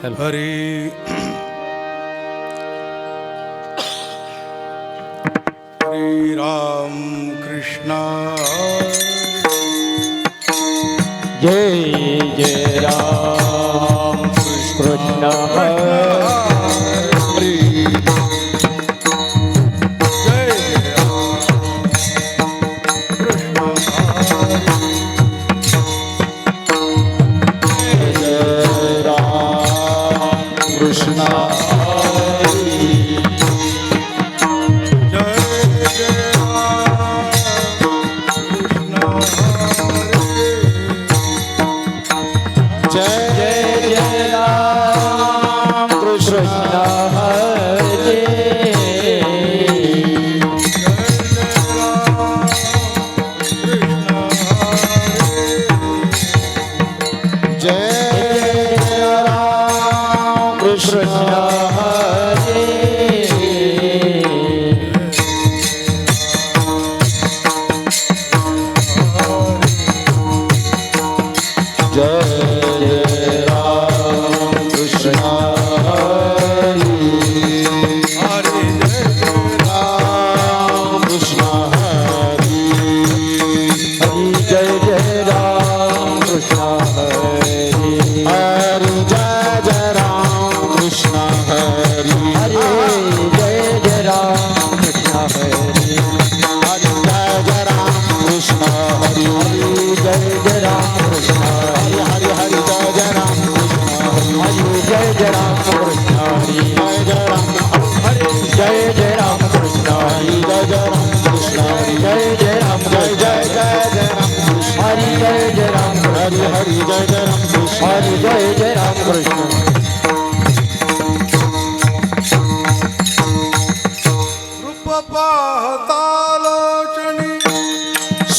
हरी हरी राम कृष्ण जय जय राम कृष्ण हरी जय राम कृष्ण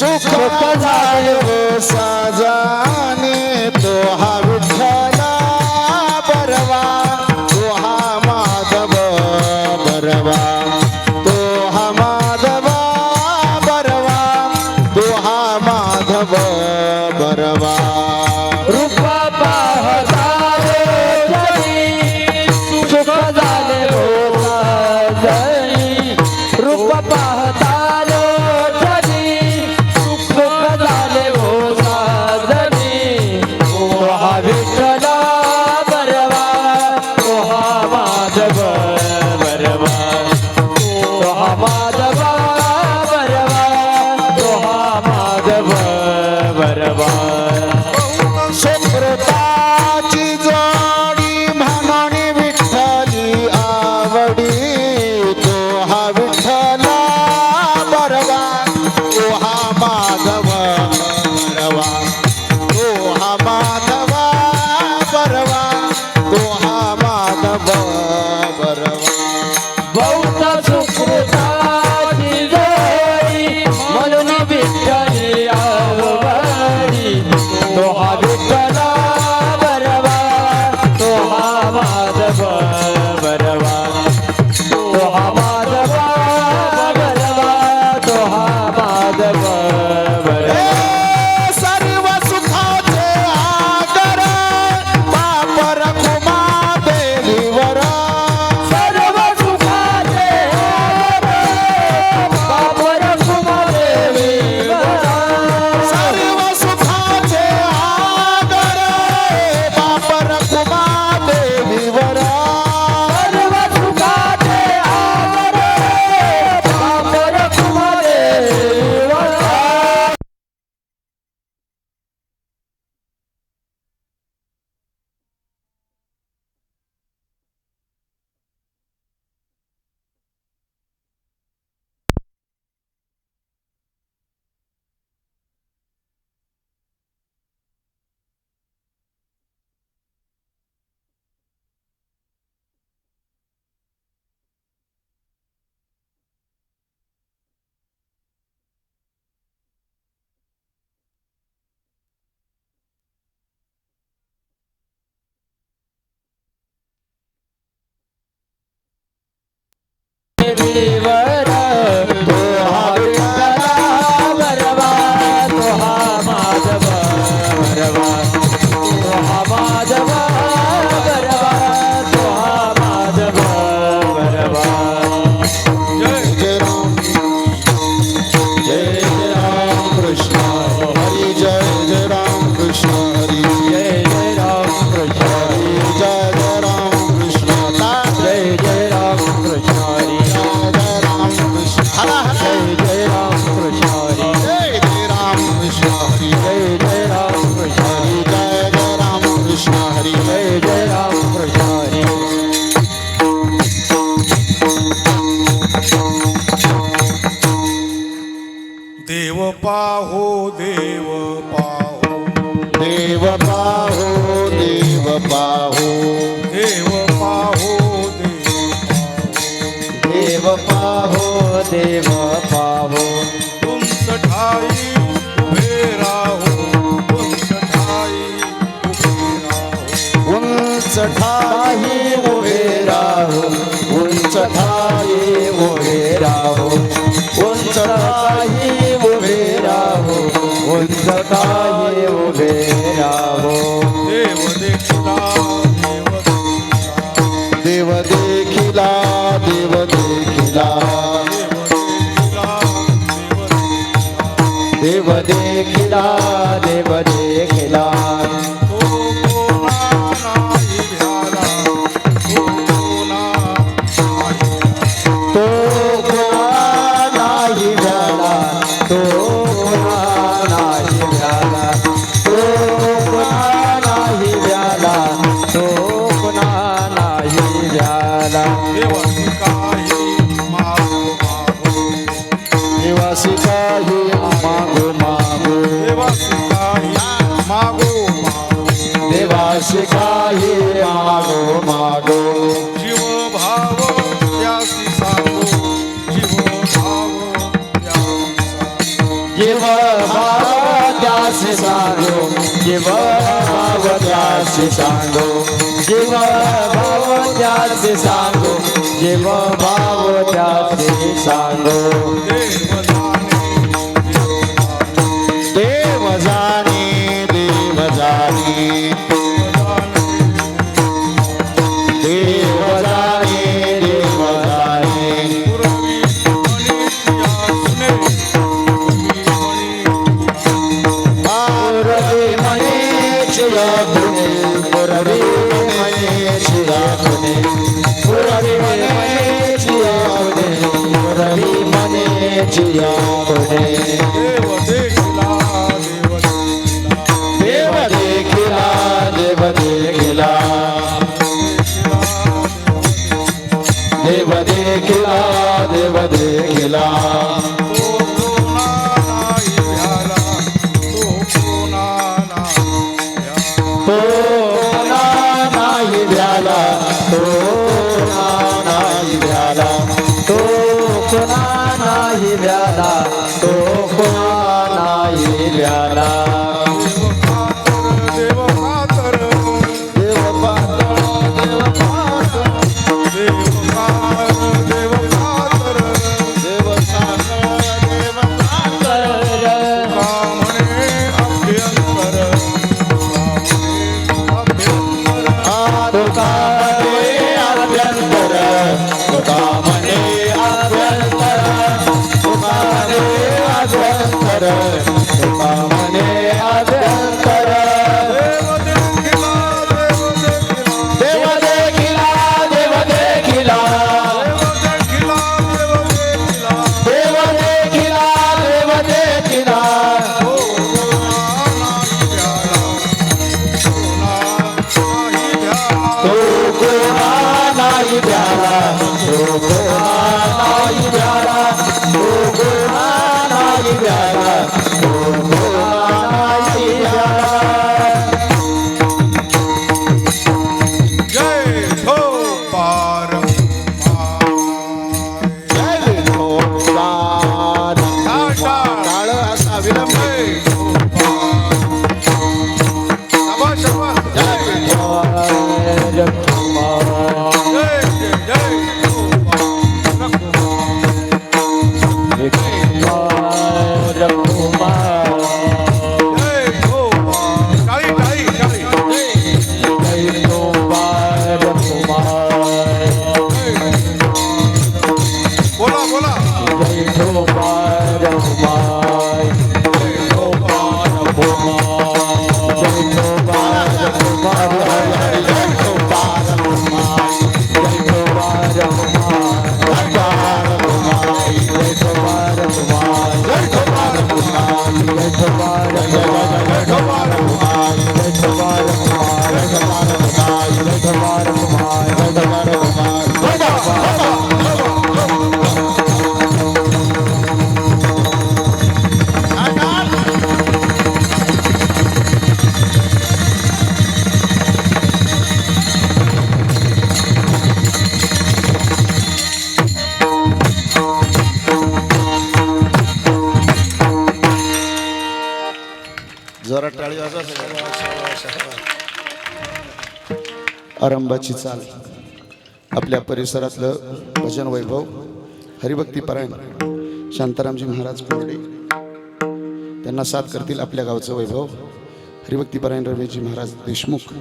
सुख झाले साजाने तो हा विठ्ठला बरवा तो हा माधव बरवा तो हा माधव बरवा तो हा माधव बरवा रूप पाहता सुख झाले रूप पाहता पाहो देव पाहो देव पाहो देव पाहो उंच ठाई उभे राहो उंच ठाई उभे राहो उंच ठाई उभे राहो उंच ठाई उभे राहो उंच ठाई उभे राहो उंच ठाई उभे राहो देव देखला देव देखिला देव देखिला देव देखिला देव देखिला तो कोणा नाही भ्याला तो कोणा नाही भ्याला तो कोणा नाही भ्याला तो कोणा नाही भ्याला देवाची काही मागो मागो देवासी काही मागो मागो देवाची काही मागो मागो देवासी काही मागो मागो जीव भाव त्यासी सांगो जीव भाव त्यासी सांगो जीव भाव त्यासी सांगो जीव भाव त्यासी सांगो जीव भाव त्यासी सांगो देव जाणे देव जाणे देव जाणे देव जाणे पूर्वी मनीषी असणे पुरवी मनेची आपुने पुरवी मनेची आपुने देव देखला देव देखिला देव देखिला देव देखिला देव देखिला तो कोणा नाही भ्याला तो कोणा नाही भ्याला तो कोणा नाही भ्याला तो कोणा नाही भ्याला देव खातर देव पातळ देव पातळ देव खातर देव खातर देव सागर देव सागर कामणे अभ्यंतर तुका अभ्यंतर तुका म्हणे अभ्यंतर तुका अभ्यंतर तुका म्हणे अभ्यंतर देव देखिला देव देखिला देव देखिला देव देखिला देव देखिला तो कोणा नाही भ्याला तो कोणा नाही भ्याला तो कोणा नाही भ्याला तो कोणा नाही भ्याला जय हो पार जय भोलानाथ. काळ असा विलंब बोला बोला आरंभाची चाल आपल्या परिसरातलं भजन वैभव हरिभक्ती पारायण शांतारामजी महाराज कोरडे त्यांना साथ करतील. आपल्या गावचं वैभव हरिभक्ती पारायण रमेशजी महाराज देशमुख.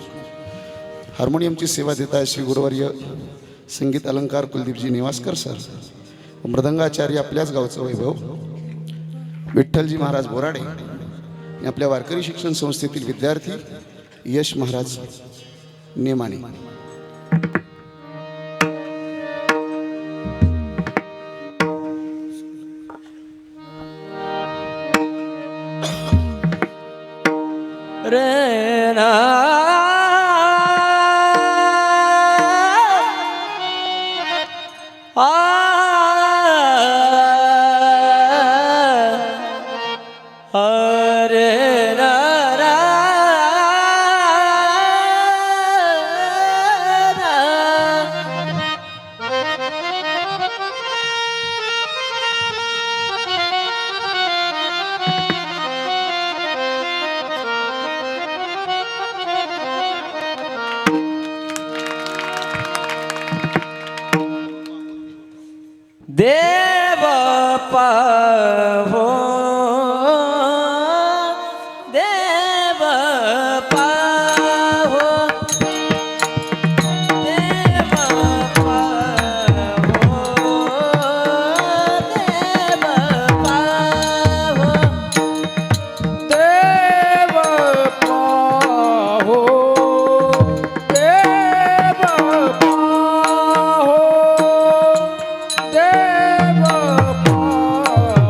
हार्मोनियमची सेवा देत आहे श्री गुरुवर्य संगीत अलंकार कुलदीपजी निवासकर सर. मृदंगाचार्य आपल्याच गावचं वैभव विठ्ठलजी महाराज बोराडे आणि आपल्या वारकरी शिक्षण संस्थेतील विद्यार्थी यश महाराज नेमाने. रे ना रे रा रा देव पावो देव पावो देव पावो देव पावो देव पाहो देव पाहो देव पाहो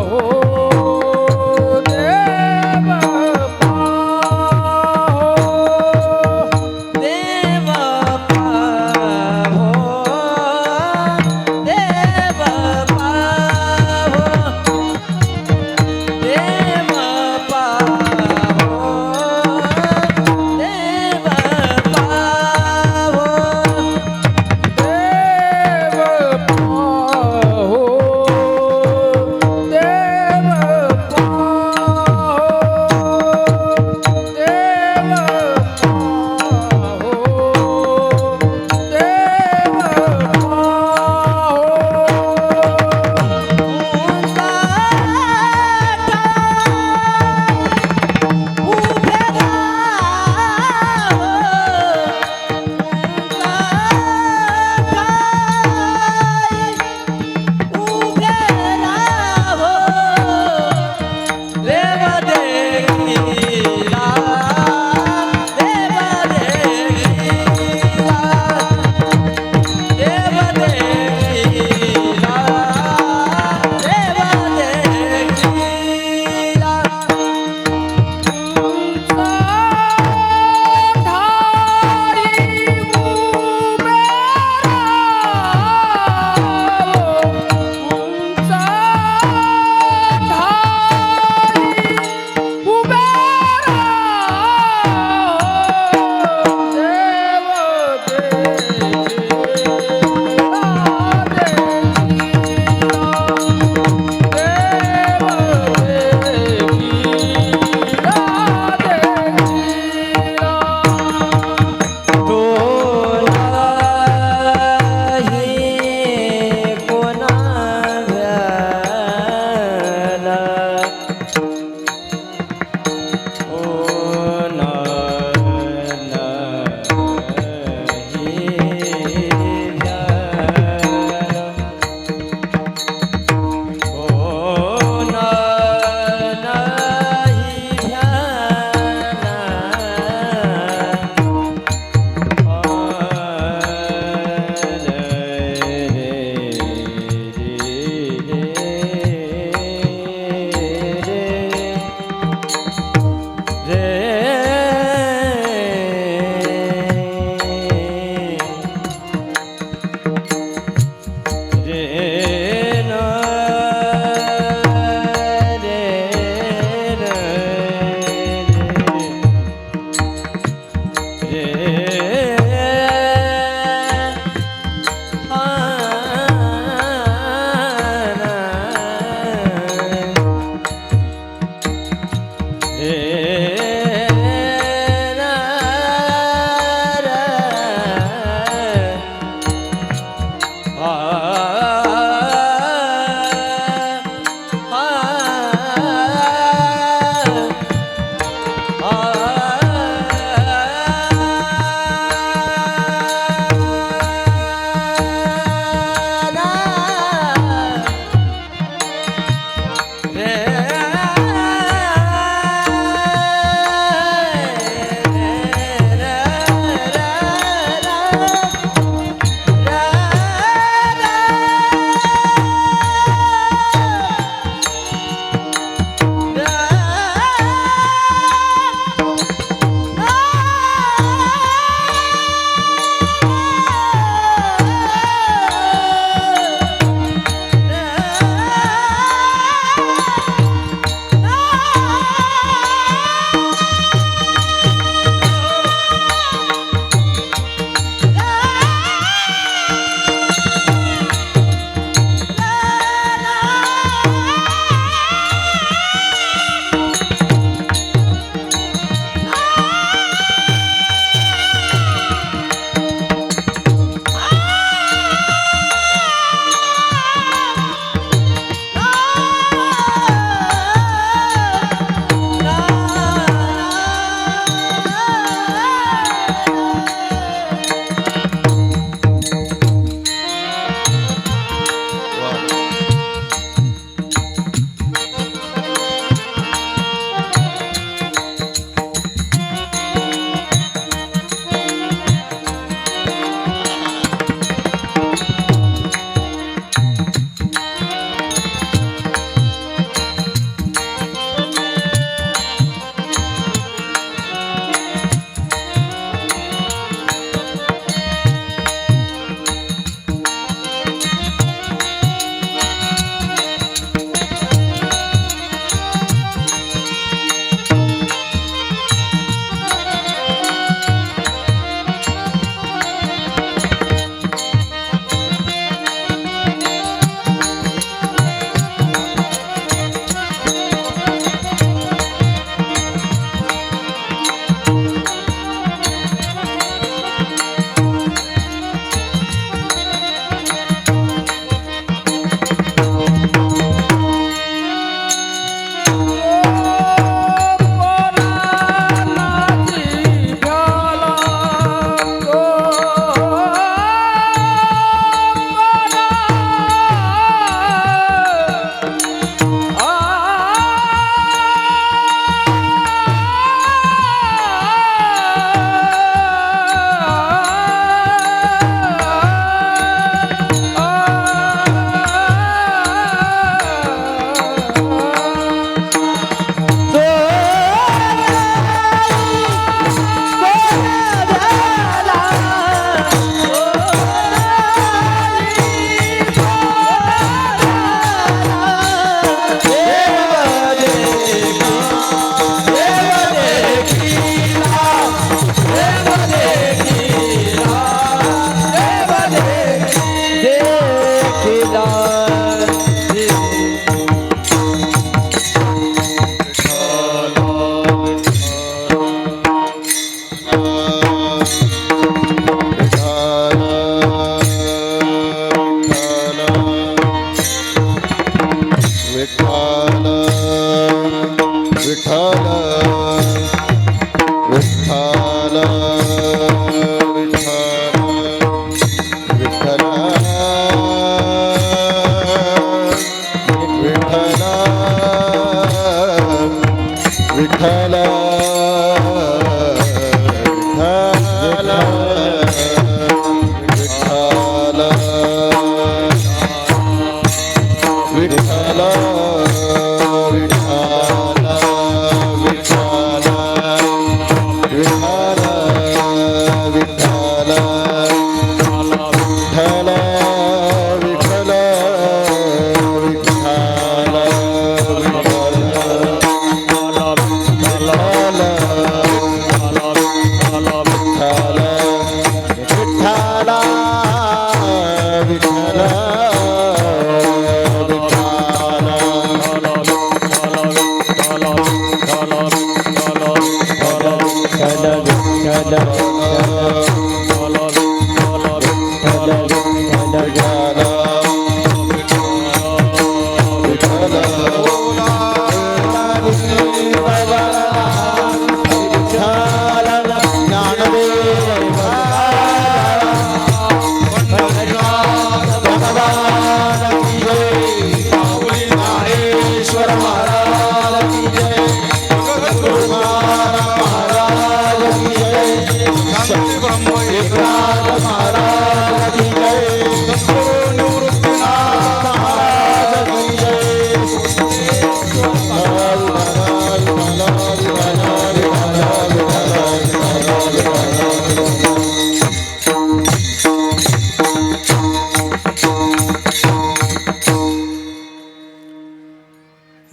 शांती ब्रह्म एकनाथ महाराज की जय. सद्गुरु निवृत्तीनाथ महाराज की जय.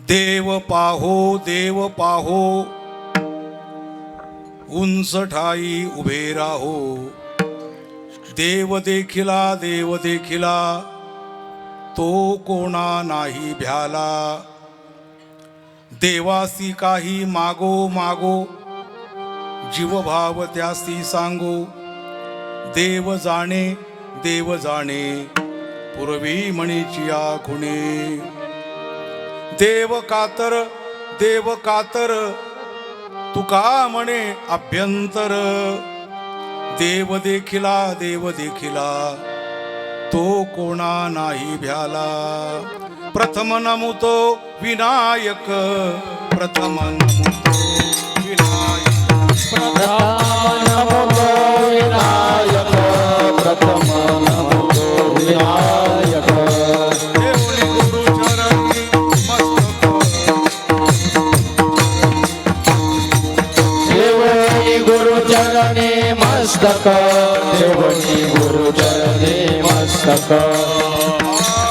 देव पाहो उंच ठाई उभे राहो. देव देखिला तो कोणा नाही भ्याला. देवासी काही मागो मागो जीवभाव त्यासी सांगो. देव जाणे पूर्वी म्हणीची आखुणे. देव कातर तुका म्हणे अभ्यंतर. देव देखिला तो कोणा नाही भ्याला. प्रथम नमुतो विनायक प्रथम नमुतो विनायक. प्रथम नमो विनायक. देवळी गुरुचरणी मस्तक. देवनी गुरुचरणे मस्तक.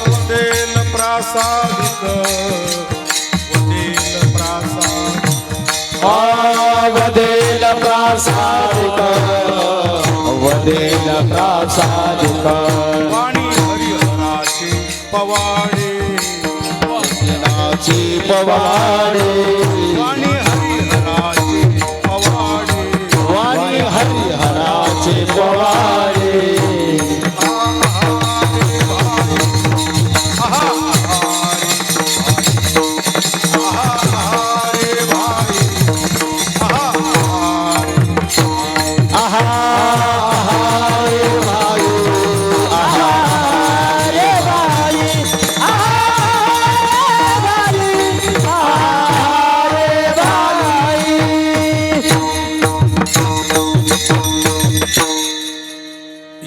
वदेल प्रासादिक वदेल प्रासादिक. वदेल प्रासादिक. वाणी हरिहराचे पवाडे. नाची पवाडे. वाणी हरिहराचे पवाडे. वाणी हरिहराचे पवाडे.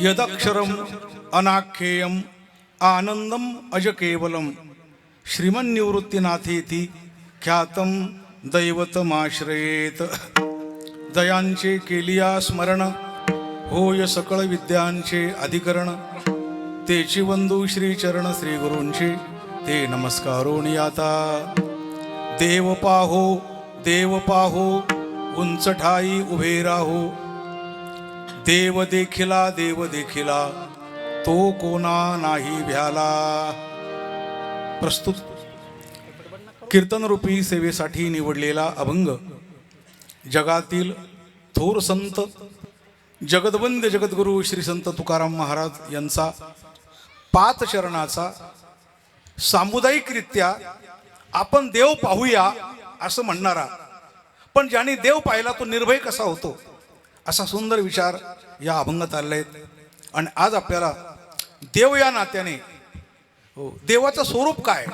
यदक्षरम अनाख्येयम आनंदम अज केवलम श्रीमन्निवृत्तीनाथेती ख्यातम दैवतमाश्रयेत. दयांचे केलिया स्मरण होय सकळ विद्यांचे अधिकरण. तेची वंदू श्री चरण श्री गुरूंचे ते नमस्कारोणी आता. देव पाहो उंच ठाई उभे राहो. देव देखिला तो कोणा नाही भ्याला. प्रस्तुत कीर्तनरूपी सेवेसाठी निवडलेला अभंग जगातील थोर संत जगदवंद्य जगद्गुरु श्री संत तुकाराम महाराज यांचा पादचरणाचा सामुदायिकरित्या आपण देव पाहूया असं म्हणणारा, पण ज्याने देव पाहिला तो निर्भय कसा होतो असा सुंदर विचार या अभंगात आलेले आहेत. आणि आज आपल्याला देव या नात्याने देवाचं स्वरूप काय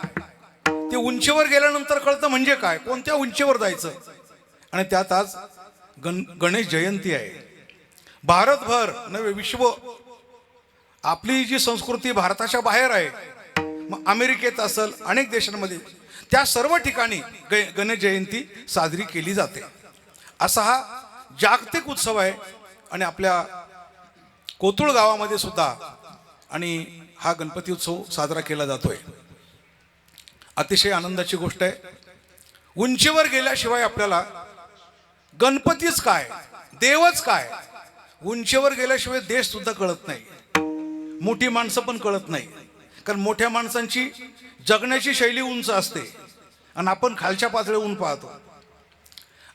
ते उंचीवर गेल्यानंतर कळतं. म्हणजे काय, कोणत्या उंचीवर जायचं. आणि त्यात आज गणेश जयंती आहे. भारतभर नव्हे विश्व आपली जी संस्कृती भारताच्या बाहेर आहे, मग अमेरिकेत असेल अनेक देशांमध्ये त्या सर्व ठिकाणी गणेश जयंती साजरी केली जाते. असा हा जागतिक उत्सव आहे. आणि आपल्या कोतुळ गावामध्ये सुद्धा आणि हा गणपती उत्सव साजरा केला जातोय. अतिशय आनंदाची गोष्ट आहे. उंचीवर गेल्याशिवाय आपल्याला गणपतीच काय देवच काय उंचीवर गेल्याशिवाय देश सुद्धा कळत नाही. मोठी माणसं पण कळत नाही, कारण मोठ्या माणसांची जगण्याची शैली उंच असते आणि आपण खालच्या पातळीवरून पाहतो.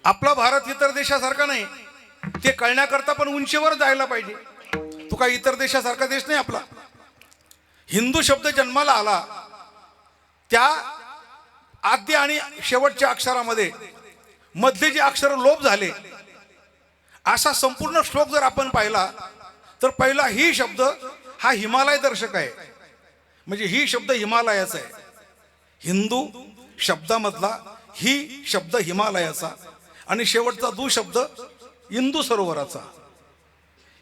आपला भारत इतर देशासारखा नाही, ते कळण्याकरता पण उंचीवर जायला पाहिजे. तो काही इतर देशासारखा देश नाही आपला. हिंदू शब्द जन्माला आला त्या आद्य आणि शेवटच्या अक्षरामध्ये मधले जे अक्षर लोप झाले असा संपूर्ण श्लोक जर आपण पाहिला तर पहिला ही शब्द हा हिमालय दर्शक आहे. म्हणजे ही शब्द हिमालयाचा आहे. हिंदू शब्दामधला ही शब्द हिमालयाचा आणि शेवटचा दू शब्द इंदू सरोवराचा.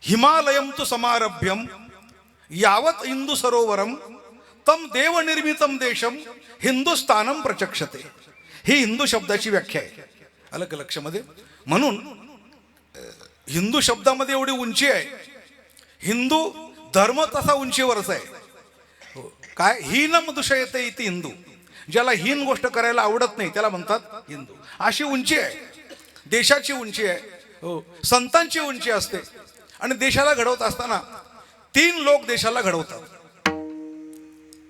हिमालयम तु समारभ्यम यावत इंदू सरोवरम तम देवनिर्मितम देशम हिंदुस्थानम प्रचक्षते. ही हिंदू शब्दाची व्याख्या आहे. अलग लक्षामध्ये. म्हणून हिंदू शब्दामध्ये एवढी उंची आहे. हिंदू धर्म तसा उंचीवरच आहे. काय हीनम दुषयते इति हिंदू. ज्याला हीन गोष्ट करायला आवडत नाही त्याला म्हणतात हिंदू. अशी उंची आहे. देशाची उंची आहे. हो, संतांची उंची असते. आणि देशाला घडवत असताना 3 लोक देशाला घडवतात.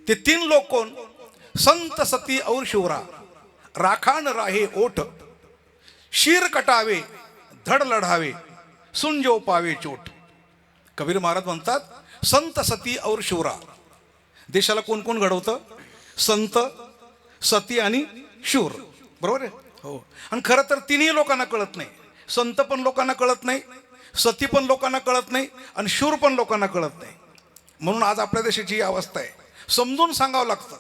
ते 3 लोक कोण? संत सती और शिवरा, राखाण राहे ओठ, शीर कटावे धड लढावे, सुंजो पावे चोट. कबीर महाराज म्हणतात संत सती और शिवरा. देशाला कोण कोण घडवतं? संत, सती आणि शूर. बरोबर आहे. हो. आणि खरं तर 3ही लोकांना कळत नाही. संत पण लोकांना कळत नाही, सती पण लोकांना कळत नाही आणि शूर पण लोकांना कळत नाही. म्हणून आज आपल्या देशाची ही अवस्था आहे. समजून सांगावं लागतं.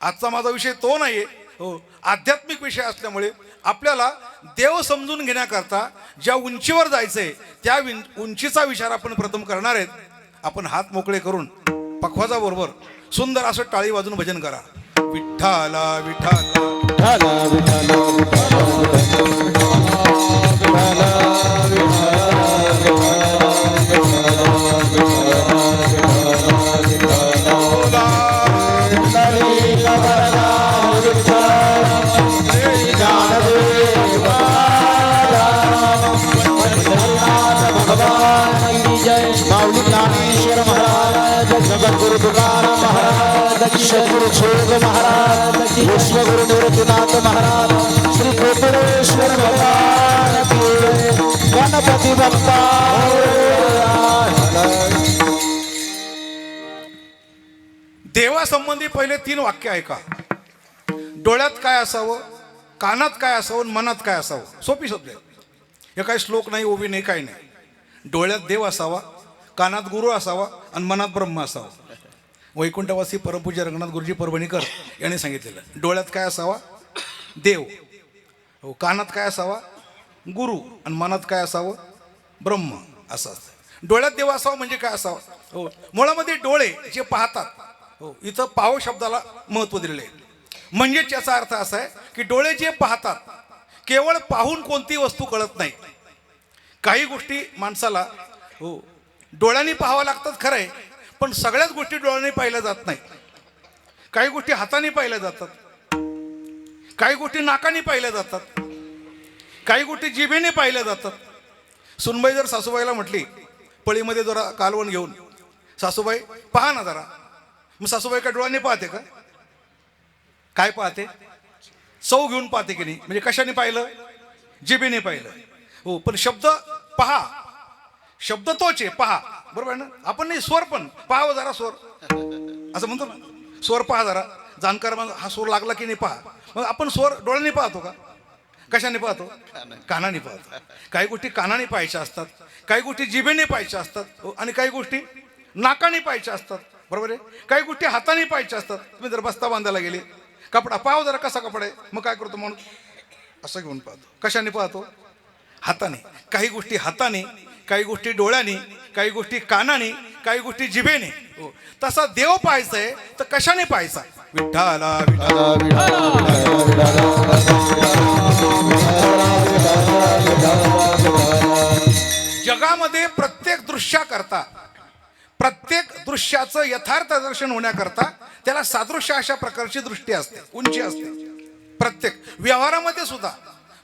आजचा माझा विषय तो नाही आहे. हो, आध्यात्मिक विषय असल्यामुळे आपल्याला देव समजून घेण्याकरता ज्या उंचीवर जायचंय त्या उंचीचा विचार आपण प्रथम करणार आहेत. आपण हात मोकळे करून पखवाजा बरोबर सुंदर असं टाळी वाजून भजन करा. विठ्ठला विठ्ठला माऊली ज्ञानेश्वर महाराज, जगद्गुरु तुकाराम महाराज, सद्गुरु छोग महाराज, विश्वगुरु निवृत्तीनाथ महाराज, श्री कोपेश्वर भगवान की, गणपती बाप्पा. देवासंबंधी पहिले 3 वाक्य ऐका. डोळ्यात काय असावं, कानात काय असावं, मनात काय असावं. सोपी शब्द आहे. हे काही श्लोक नाही, ओवी नाही, काही नाही. डोळ्यात देव असावा, कानात गुरु असावा आणि मनात ब्रह्म असावा. वैकुंठवासी परमपूज्य रंगनाथ गुरुजी परभणीकर यांनी सांगितलेलं. डोळ्यात काय असावा? देव. हो. कानात काय असावा? गुरु. आणि मनात काय असावं? ब्रह्म. असं असतं. डोळ्यात देव असावा म्हणजे काय असावं? हो, मुळामध्ये डोळे जे पाहतात. हो, इथं पाव शब्दाला महत्त्व दिलेलं आहे. म्हणजेच याचा अर्थ असा आहे की डोळे जे पाहतात, केवळ पाहून कोणती वस्तू कळत नाही. काही गोष्टी माणसाला हो डोळ्यांनी पाहाव्या लागतात खरं आहे, पण सगळ्याच गोष्टी डोळ्यांनी पाहिल्या जात नाही. काही गोष्टी हाताने पाहिल्या जातात, काही गोष्टी नाकाने पाहिल्या जातात, काही गोष्टी जिभेने पाहिल्या जातात. सुनबाई जर सासूबाईला म्हटली पळीमध्ये जरा कालवण घेऊन, सासूबाई पहा ना जरा, मग सासूबाई काय डोळ्यांनी पाहते का? काय पाहते? चव घेऊन पाहते की नाही? म्हणजे कशाने पाहिलं? जिभेने पाहिलं. हो, पण शब्द पहा, शब्द तोच आहे, पहा. बरोबर ना? आपण नाही, स्वर पण पहा जरा, स्वर असं म्हणतो ना, स्वर पहा जरा. जाणकार मग हा स्वर लागला की नाही पहा. मग आपण स्वर डोळ्याने पाहतो का? कशाने पाहतो? कानाने पाहतो. काही गोष्टी कानाने पाहायच्या असतात, काही गोष्टी जिभेने पाहायच्या असतात, आणि काही गोष्टी नाकाने पाहायच्या असतात. बरोबर आहे. काही गोष्टी हाताने पाहायच्या असतात. तुम्ही जर बस्ता बांधायला गेले, कपडा पाव जरा कसा कपडा आहे, मग काय करतो माणूस? असं घेऊन पाहतो. कशाने पाहतो? हाताने. काही गोष्टी हाताने, काही गोष्टी डोळ्याने, काही गोष्टी कानाने, काही गोष्टी जिभेने. हो, तसा देव पाहायचा आहे तर कशाने पाहायचा? विठ्ठला जगामध्ये प्रत्येक दृश्याकरता, प्रत्येक दृश्याचं यथार्थ दर्शन होण्याकरता त्याला सादृश्य अशा प्रकारची दृष्टी असते, उंची असते. प्रत्येक व्यवहारामध्ये सुद्धा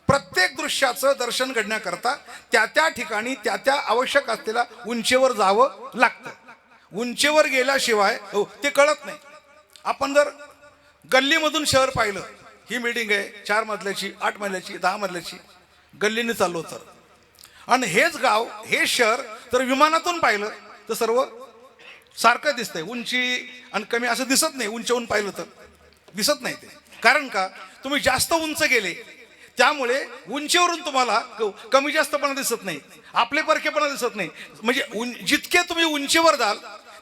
प्रत्येक दृश्याचं दर्शन घडण्याकरता त्या त्या ठिकाणी त्या त्या आवश्यक असलेल्या उंचीवर जावं लागतं. उंचीवर गेल्याशिवाय हो ते कळत नाही. आपण जर गल्लीमधून शहर पाहिलं, ही बिल्डिंग आहे 4 मजल्याची, 8 मजल्याची, 10 मजल्याची, गल्लीने चाललो तर, आणि हेच गाव, हे शहर जर विमानातून पाहिलं तर सर्व सारखं दिसतंय. उंची आणि कमी असं दिसत नाही. उंचवून पाहिलं तर दिसत नाही ते. कारण का तुम्ही जास्त उंच गेले त्यामुळे उंचीवरून तुम्हाला कमी जास्तपणा दिसत नाही, आपले परकेपणा दिसत नाही. म्हणजे जितके तुम्ही उंचीवर जाल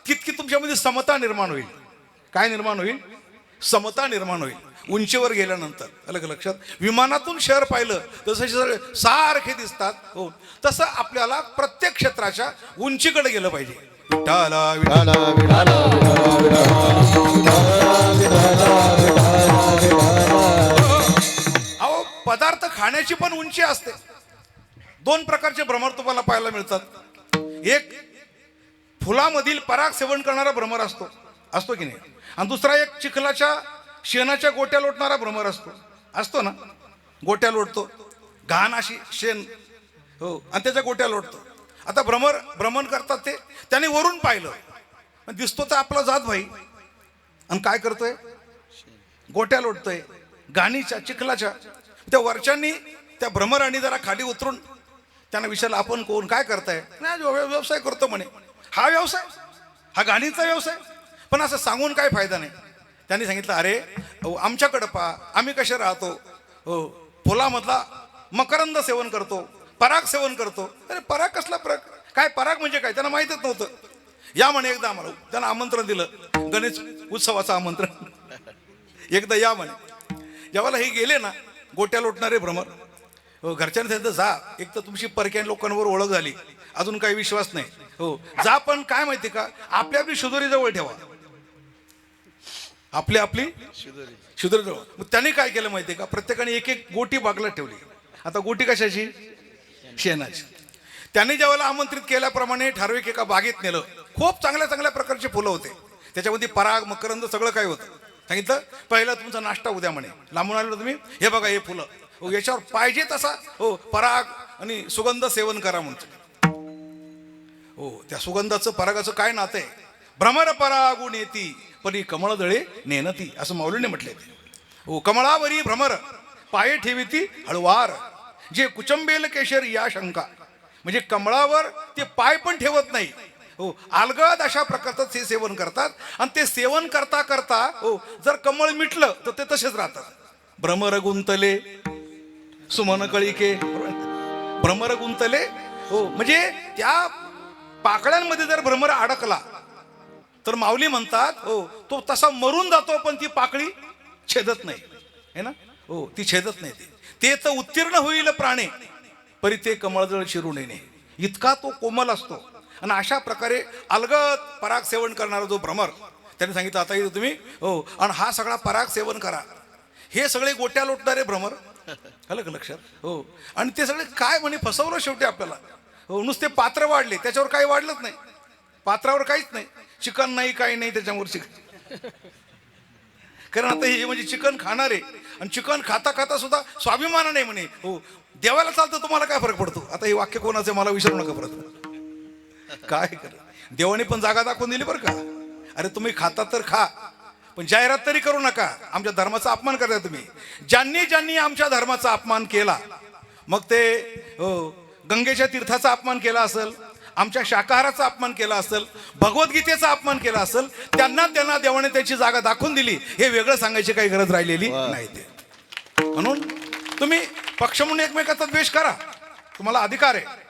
तितकी तुमच्यामध्ये समता निर्माण होईल. काय निर्माण होईल? समता निर्माण होईल उंचीवर गेल्यानंतर. अलग लक्षात. विमानातून शहर पाहिलं तसं सगळे सारखे दिसतात. हो, तसं आपल्याला प्रत्येक क्षेत्राच्या उंचीकडे गेलं पाहिजे. विठाला विठाला विठाला अहो, पदार्थ खाण्याची पण उंची असते. दोन प्रकारचे भ्रमर तुम्हाला पाहायला मिळतात. एक फुलामधील पराग सेवन करणारा भ्रमर असतो की नाही, आणि दुसरा एक चिखलाच्या शेणाच्या गोट्या लोटणारा भ्रमर असतो ना. गोट्या लोटतो, घाण अशी शेण, हो, आणि त्याच्या गोट्या लोटतो. आता भ्रमण करतात ते, त्याने वरून पाहिलं, दिसतो तर आपला जात भाई, आणि काय करतोय? गोट्या लोटतोय घाणीच्या चिखलाच्या. त्या वरच्यांनी त्या भ्रमरांनी जरा खाली उतरून त्यांना विचारलं, आपण कोण, काय करताय? नाही, व्यवसाय करतो म्हणे. हा व्यवसाय, हा घाणीचा व्यवसाय, पण असं सांगून काय फायदा नाही. त्यांनी सांगितलं, अरे आमच्याकडं पहा, आम्ही कसे राहतो. हो, फुलामधला मकरंद सेवन करतो, पराग सेवन करतो. अरे पराग कसला पराग? काय पराग म्हणजे काय? त्यांना माहीतच नव्हतं. या म्हणे एकदा आम्हाला, त्यांना आमंत्रण दिलं, गणेश उत्सवाचं आमंत्रण. एकदा या म्हणे. जेव्हा हे गेले ना गोट्या लोटणारे भ्रमर, घरच्यांनी सांगितलं, जा, एक तर तुमची परक्या लोकांवर ओळख झाली, अजून काही विश्वास नाही. हो, जा, पण काय माहिती का, आपली आपली शुदरी जवळ ठेवा, आपली आपली शुदरी जवळ. मग त्यांनी काय केलं माहिती का, प्रत्येकाने एक एक गोटी बागला ठेवली. आता गोटी कशाची? शेणाची. त्यांनी ज्यावेळेला आमंत्रित केल्याप्रमाणे ठराविक एका बागेत नेलं. खूप चांगल्या चांगल्या प्रकारचे फुलं होते, त्याच्यामध्ये पराग मकरंद सगळं काय होतं. सांगितलं, पहिला तुमचा नाश्ता उद्या म्हणे. लांबून आलो तुम्ही, हे बघा हे फुलं, हो, याच्यावर पाहिजे तसा हो पराग आणि सुगंध सेवन करा म्हणतो. हो, त्या सुगंधाचं परागाचं काय नातं आहे? भ्रमर परागुण येती परी कमळदळे नेनती, असं माऊलीने म्हटले. हो, कमळावरी भ्रमर पाये ठेविती हळवार, जे कुचंबेल केशर या शंका. म्हणजे कमळावर ते पाय पण ठेवत नाही. हो, अलगद अशा प्रकारचं ते सेवन करतात, आणि ते सेवन करता करता हो जर कमळ मिटलं तर ते तसेच राहतात. भ्रमर गुंतले सुमन कळिके, भ्रमर गुंतले. हो, म्हणजे त्या पाकळ्यांमध्ये जर भ्रमर अडकला तर माऊली म्हणतात, हो, तो तसा मरून जातो, पण ती पाकळी छेदत नाही, है ना. हो, ती छेदत नाही. ते तर उत्तीर्ण होईल प्राणे परी ते कमळजळ शिरून येणे, इतका तो कोमल असतो. आणि अशा प्रकारे अलगद पराग सेवन करणारा जो भ्रमर, त्याने सांगितलं, आता इथे तुम्ही हो, आणि हा सगळा पराग सेवन करा. हे सगळे गोट्या लोटणारे भ्रमर, आलं का लक्षात? हो, आणि ते सगळे काय म्हणे फसवलं शेवटी आपल्याला. हो, नुसते पात्र वाढले, त्याच्यावर काही वाढलंच नाही. पात्रावर काहीच नाही, चिकन नाही, काही नाही त्याच्यावर चिकन. कारण आता हे म्हणजे चिकन खाणारे, आणि चिकन खाता खाता सुद्धा स्वाभिमान नाही म्हणे. हो, देवाला चालतं, तुम्हाला काय फरक पडतो? आता हे वाक्य कोणाचं मला विचारू नका परत. काय कर, देवाने पण जागा दाखवून दिली बरं का. अरे तुम्ही खाता तर खा, पण जाहिरात तरी करू नका. आमच्या धर्माचा अपमान करताय तुम्ही. ज्यांनी ज्यांनी आमच्या धर्माचा अपमान केला, मग ते गंगेच्या तीर्थाचा अपमान केला असेल, आमच्या शाकाहाराचा अपमान केला असेल, भगवद्गीतेचा अपमान केला असेल, त्यांना देवाने त्याची जागा दाखवून दिली. हे वेगळं सांगायची काही गरज राहिलेली नाही. ते म्हणून तुम्ही पक्ष म्हणून एकमेकाचा द्वेष करा, तुम्हाला अधिकार आहे.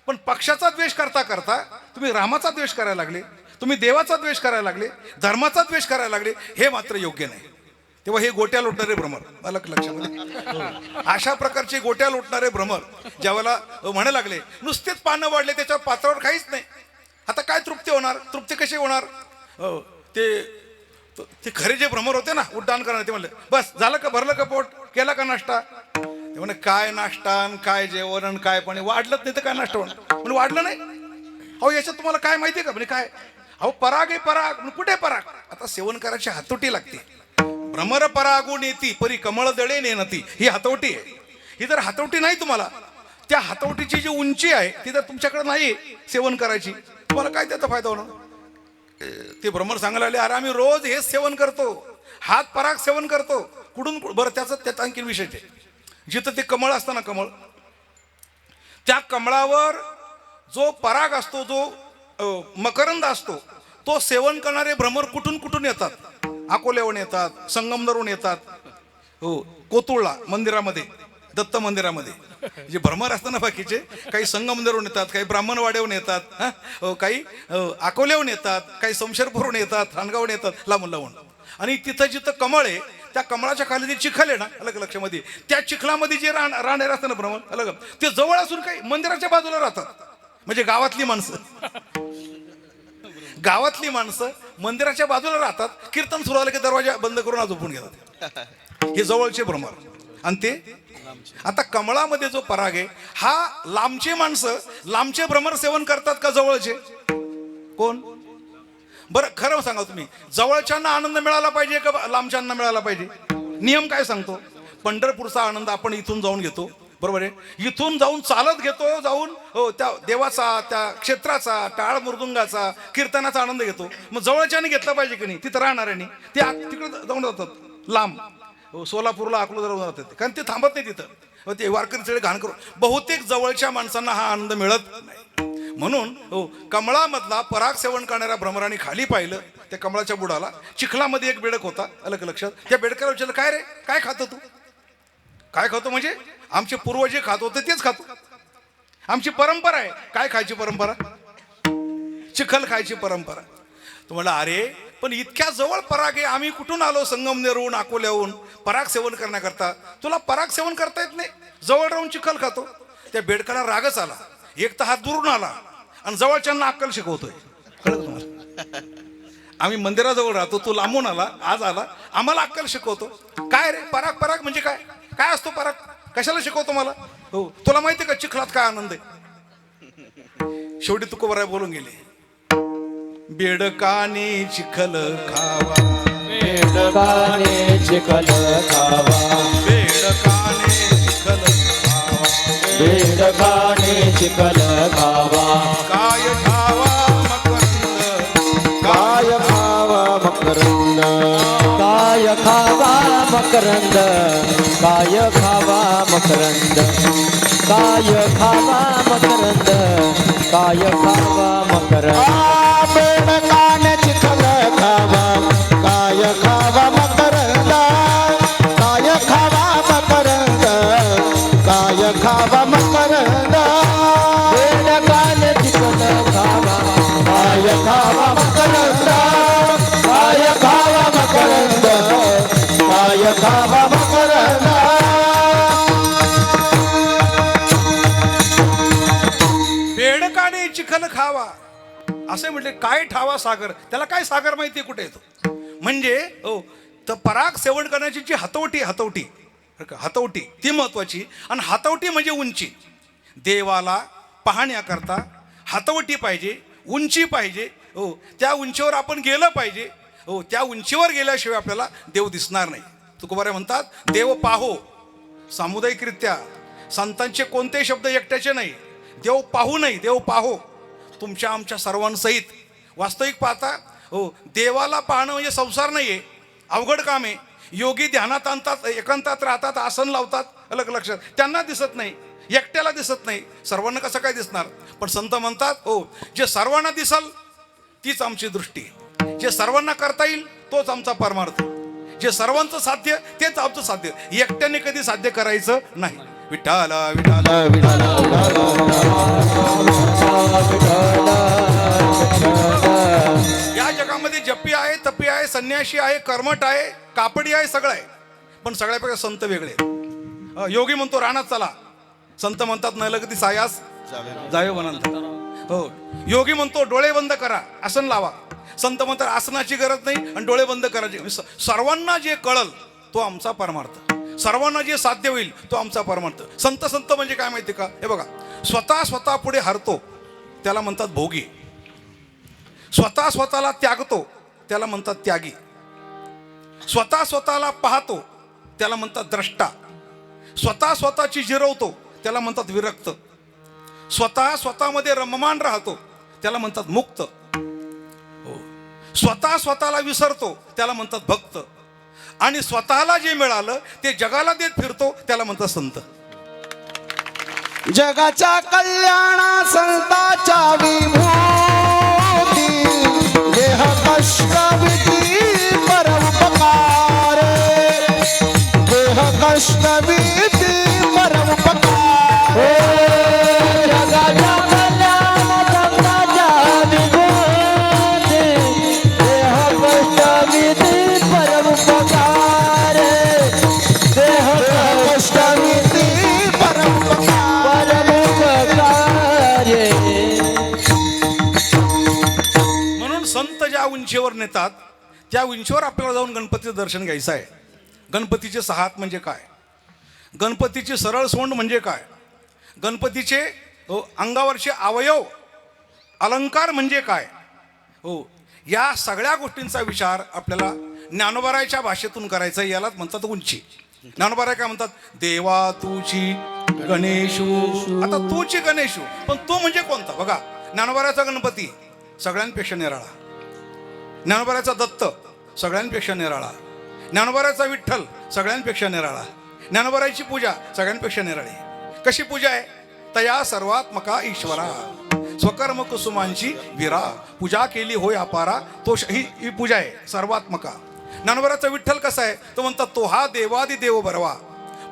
पण पक्षाचा द्वेष करता करता तुम्ही रामाचा द्वेष करायला लागले, तुम्ही देवाचा द्वेष करायला लागले, धर्माचा द्वेष करायला लागले, हे मात्र योग्य नाही. तेव्हा हे गोट्या लोटणारे भ्रमर, मला लक्षामध्ये अशा प्रकारचे गोट्या लोटणारे भ्रमर ज्यावेळेला म्हणायला लागले, नुसतेच पानं वाढले, त्याच्यावर पात्रावर काहीच नाही. आता काय तृप्ती होणार? तृप्ती कशी होणार? ते खरे जे भ्रमर होते ना उड्डाण करणारे, ते म्हणले, बस झालं का, भरलं का पोट, केला का नाश्ता? ते म्हणे, काय नाश्ता, काय जेवण, काय पाणी, वाढलंच नाही तर काय नाश्ता होणार? म्हणजे वाढलं नाही. अहो, याच्यात तुम्हाला काय माहिती आहे का? म्हणजे काय, अहो पराग आहे, पराग कुठे पराग? आता सेवन करायची हातोटी लागते. भ्रमर परागुण येती परी कमळ दळे नेनती, ही हातोटी आहे. ही जर हातोटी नाही तुम्हाला, त्या हातोटीची जी उंची आहे ती जर तुमच्याकडे नाही सेवन करायची, तुम्हाला काय त्याचा फायदा होणार? ते भ्रमर सांगायला आले, अरे आम्ही रोज हेच सेवन करतो, हात पराग सेवन करतो. कुठून बरं? त्यात आणखी विषय आहे. जिथं ते कमळ असतं ना, कमळ, त्या कमळावर जो पराग असतो, जो मकरंद असतो तो सेवन करणारे भ्रमर कुठून कुठून येतात. अकोल्याहून येतात, संगमनेरहून येतात, हो कोतुळला मंदिरामध्ये, दत्त मंदिरामध्ये जे भ्रमर असतात ना बाकीचे, काही संगमनेरहून येतात, काही ब्राह्मणवाड्याहून येतात, काही अकोल्याहून येतात, काही समशेरपूरहून येतात, खानगावहून येतात, लांबून लावून. आणि तिथं जिथं कमळ आहे त्या कमळाच्या खाली जे चिखल आहे ना, अलग लक्षामध्ये, त्या चिखलामध्ये जे राहणारे असतात ना भ्रमर, अलग ते जवळ असून काही मंदिराच्या बाजूला राहतात. म्हणजे गावातली माणसं मंदिराच्या बाजूला राहतात. कीर्तन सुरू झालं की दरवाजा बंद करून आज झोपून घेतात. हे जवळचे भ्रमर. आणि ते आता कमळामध्ये जो पराग आहे हा लांबचे माणसं, लांबचे भ्रमर सेवन करतात का जवळचे? कोण बरं खरं सांगा तुम्ही, जवळच्यांना आनंद मिळाला पाहिजे का लांबच्यांना मिळाला पाहिजे? नियम काय सांगतो? पंढरपूरचा आनंद आपण इथून जाऊन घेतो, बरोबर आहे, इथून जाऊन चालत घेतो, जाऊन हो त्या देवाचा, त्या क्षेत्राचा, टाळ मृदुंगाचा, कीर्तनाचा आनंद घेतो. मग जवळच्याने घेतला पाहिजे की नाही? तिथं राहणाऱ्यांनी ते तिकडे जाऊन जातात लांब, हो सोलापूरला, अकलूजला जातात, कारण ते थांबत नाही तिथं, ते वारकरी सगळे घाण करून. बहुतेक जवळच्या माणसांना हा आनंद मिळत नाही. म्हणून हो कमळामधला पराग सेवन करणाऱ्या भ्रमराने खाली पाहिलं, त्या कमळाच्या बुडाला चिखलामध्ये एक बेडक होता, अलग लक्षात. त्या बेडकाला विचारलं, काय रे, काय खातो तू? काय खातो म्हणजे? आमचे पूर्वज जे खात होते तेच खातो, आमची परंपरा आहे. काय खायची परंपरा? चिखल खायची परंपरा. तो म्हणला, अरे पण इतक्या जवळ पराग आहे, आम्ही कुठून आलो संगमनेरहून, अकोल्याहून पराग सेवन करण्याकरता, तुला पराग सेवन करता येत नाही, जवळ राहून चिखल खातो. त्या बेडकाला रागच आला. एक तर हा दुरून आला आणि जवळच्यांना अक्कल शिकवतोय. कळलं तुम्हाला? आम्ही मंदिराजवळ राहतो, तू लांबून आला, आज आला, आम्हाला अक्कल शिकवतो. काय रे पराग? पराग म्हणजे काय? काय असतो पराग? कशाला शिकवतो मला? हो तुला माहिती का चिखलात काय आनंद आहे? शेवटी तुकोबाराय बोलून गेले, बेडकाने चिखल खावा, बेडकाने चिखल खावा, बेडकाने चिखल खावा, बेडकाने चिखल खावा, काय खावा मकरंद, काय खावा मकरंद, काय खावा मकरंद, काय खावा मकरंद, काय खावा मकरंद, काय खावा मकरंद. बेडकाने चिखल खावा, काय खावा मकरंद, काय खावा मकरंद, काय खावा मकरंद. बेडकाने चिखल खावा, काय खावा मकरंद, काय खावा मकरंद, काय खावा मकरंद. बेडकाने चिखल खावा असे म्हटले. काय ठावा सागर? त्याला काय सागर माहिती कुठे येतो? म्हणजे हो तर पराग सेवन करण्याची जी हातवटी ती महत्वाची. आणि हातवटी म्हणजे उंची. देवाला पाहण्याकरता हातवटी पाहिजे, उंची पाहिजे. हो त्या उंचीवर आपण गेलं पाहिजे. हो त्या उंचीवर गेल्याशिवाय आपल्याला देव दिसणार नाही. तुकोबाराय म्हणतात, देव पाहो. सामुदायिकरित्या संतांचे कोणतेही शब्द एकट्याचे नाही. देव पाहू नाही, देव पाहो तुमच्या आमच्या सर्वांसहित. वास्तविक पाहता हो देवाला पाहणं म्हणजे संसार नाही आहे, अवघड काम आहे. योगी ध्यानात आणतात, एकांतात राहतात, आसन लावतात, अलग लक्षात, त्यांना दिसत नाही, एकट्याला दिसत नाही, सर्वांना कसं काय दिसणार? पण संत म्हणतात हो जे सर्वांना दिसल तीच आमची दृष्टी, जे सर्वांना करता येईल तोच आमचा परमार्थ, जे सर्वांचं साध्य तेच आमचं साध्य, एकट्याने कधी साध्य करायचं नाही. विठाला विठाला या जगामध्ये जप्पी आहे, तपी आहे, संन्याशी आहे, कर्मठ आहे, कापडी आहे, सगळं आहे. पण सगळ्यापेक्षा संत वेगळे. योगी म्हणतो रानात चला, संत म्हणतात न लगती सायास जावे वनांत. हो योगी म्हणतो डोळे बंद करा, आसन लावा. संत म्हणतात आसनाची गरज नाही आणि डोळे बंद करायचे. सर्वांना जे कळल तो आमचा परमार्थ, सर्वांना जे साध्य होईल तो आमचा परमार्थ. संत म्हणजे काय माहिती का? हे बघा, स्वतः पुढे हरतो त्याला म्हणतात भोगी, स्वतःला त्यागतो त्याला म्हणतात त्यागी, स्वतःला पाहतो त्याला म्हणतात द्रष्टा, स्वतःची जिरवतो त्याला म्हणतात विरक्त, स्वतःमध्ये रममान राहतो त्याला म्हणतात मुक्त, स्वतःला विसरतो त्याला म्हणतात भक्त, आणि स्वतःला जे मिळालं ते जगाला देत फिरतो त्याला म्हणतात संत. जगाच्या कल्याणा संतांच्या विभू संत ज्या उंचीवर नेतात त्या उंचीवर आपल्याला जाऊन गणपतीचं दर्शन घ्यायचं आहे. गणपतीचे 6 हात म्हणजे काय, गणपतीची सरळ सोंड म्हणजे काय, गणपतीचे अंगावरचे अवयव अलंकार म्हणजे काय, हो या सगळ्या गोष्टींचा विचार आपल्याला ज्ञानोबारायच्या भाषेतून करायचा आहे. यालाच म्हणतात उंची. ज्ञानोबाराय काय म्हणतात, देवा तूची गणेशू. आता तूची गणेशू, पण तो म्हणजे कोणता बघा. ज्ञानोबारायचा गणपती सगळ्यांपेक्षा निराळा, ज्ञानोबारायचा दत्त सगळ्यांपेक्षा निराळा, ज्ञानोबारायचा विठ्ठल सगळ्यांपेक्षा निराळा, ज्ञानोबारायची पूजा सगळ्यांपेक्षा निराळी. कशी पूजा आहे, तया सर्वात्मका ईश्वरा स्वकर्म कुसुमांची विरा, पूजा केली होय अपारा, तो ही पूजा आहे सर्वात्मका. ज्ञानोबारायचा विठ्ठल कसा आहे, तो म्हणतात तो हा देवादी देव बरवा,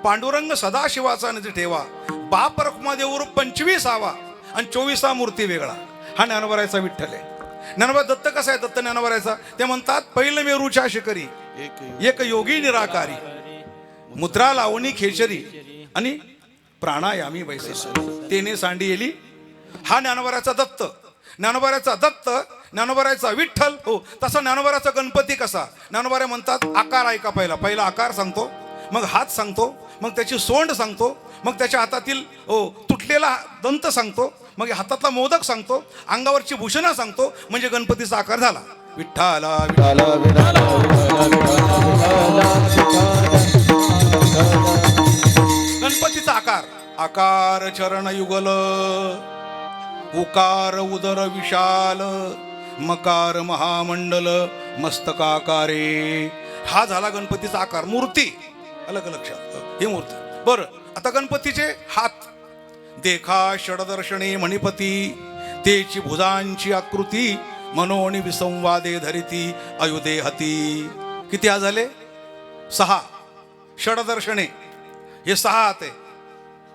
पांडुरंग सदाशिवाचा निधी ठेवा, बाप रखुमा देऊर 25 आणि 24 मूर्ती वेगळा. हा ज्ञानोबारायचा विठ्ठल आहे. ज्ञानोबा दत्त कसा आहे, दत्त ज्ञानोबारायचा, ते म्हणतात पहिलं मेरूच्या शिखरी एक योगी निराकारी, मुद्रा लावणी खेचरी आणि प्राणायामी बैसे तेने सांडी येली. हा ज्ञानोबारायचा दत्त. ज्ञानोबारायचा दत्त, ज्ञानोबारायचा विठ्ठल, हो तसा ज्ञानोबारायचा गणपती कसा. ज्ञानोबाराय म्हणतात आकार ऐका, पहिला आकार सांगतो, मग हात सांगतो, मग त्याची सोंड सांगतो, मग त्याच्या हातातील तुटलेला दंत सांगतो, मग हातातला मोदक सांगतो, अंगावरची भूषणं सांगतो, म्हणजे गणपतीचा आकार झाला. विठ्ठला गणपतीचा आकार. आकार चरण युगल, उकार उदर विशाल, मकार महामंडल मस्तकाकारे. हा झाला गणपतीचा आकार. मूर्ती अलग लक्षात, ही मूर्ती. बरं, आता गणपतीचे हात. देखा षडदर्शने मणिपती, तेची भुजांची आकृती, मनोनी विसंवादे धरिती अयुदे हती. किती हात झाले, 6. षडदर्शने हे 6 हात आहे.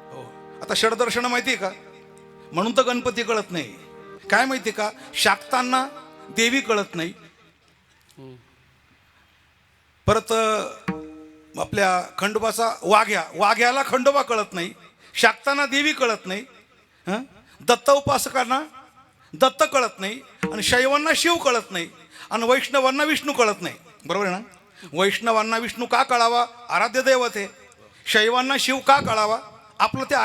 हो, आता षडदर्शन माहिती आहे का, म्हणून तर गणपती कळत नाही. काय माहिती का, शाक्तांना देवी कळत नाही, परत आपल्या खंडोबाचा वाघ्याला खंडोबा कळत नाही, शाक्तांना देवी कळत नाही, दत्त उपासकांना दत्त कळत नाही, आणि शैवांना शिव कळत नाही, आणि वैष्णवांना विष्णू कळत नाही. बरोबर आहे ना. वैष्णवांना विष्णू का कळावा, आराध्य दैवत आहे. शैवांना शिव का कळावा, आपलं ते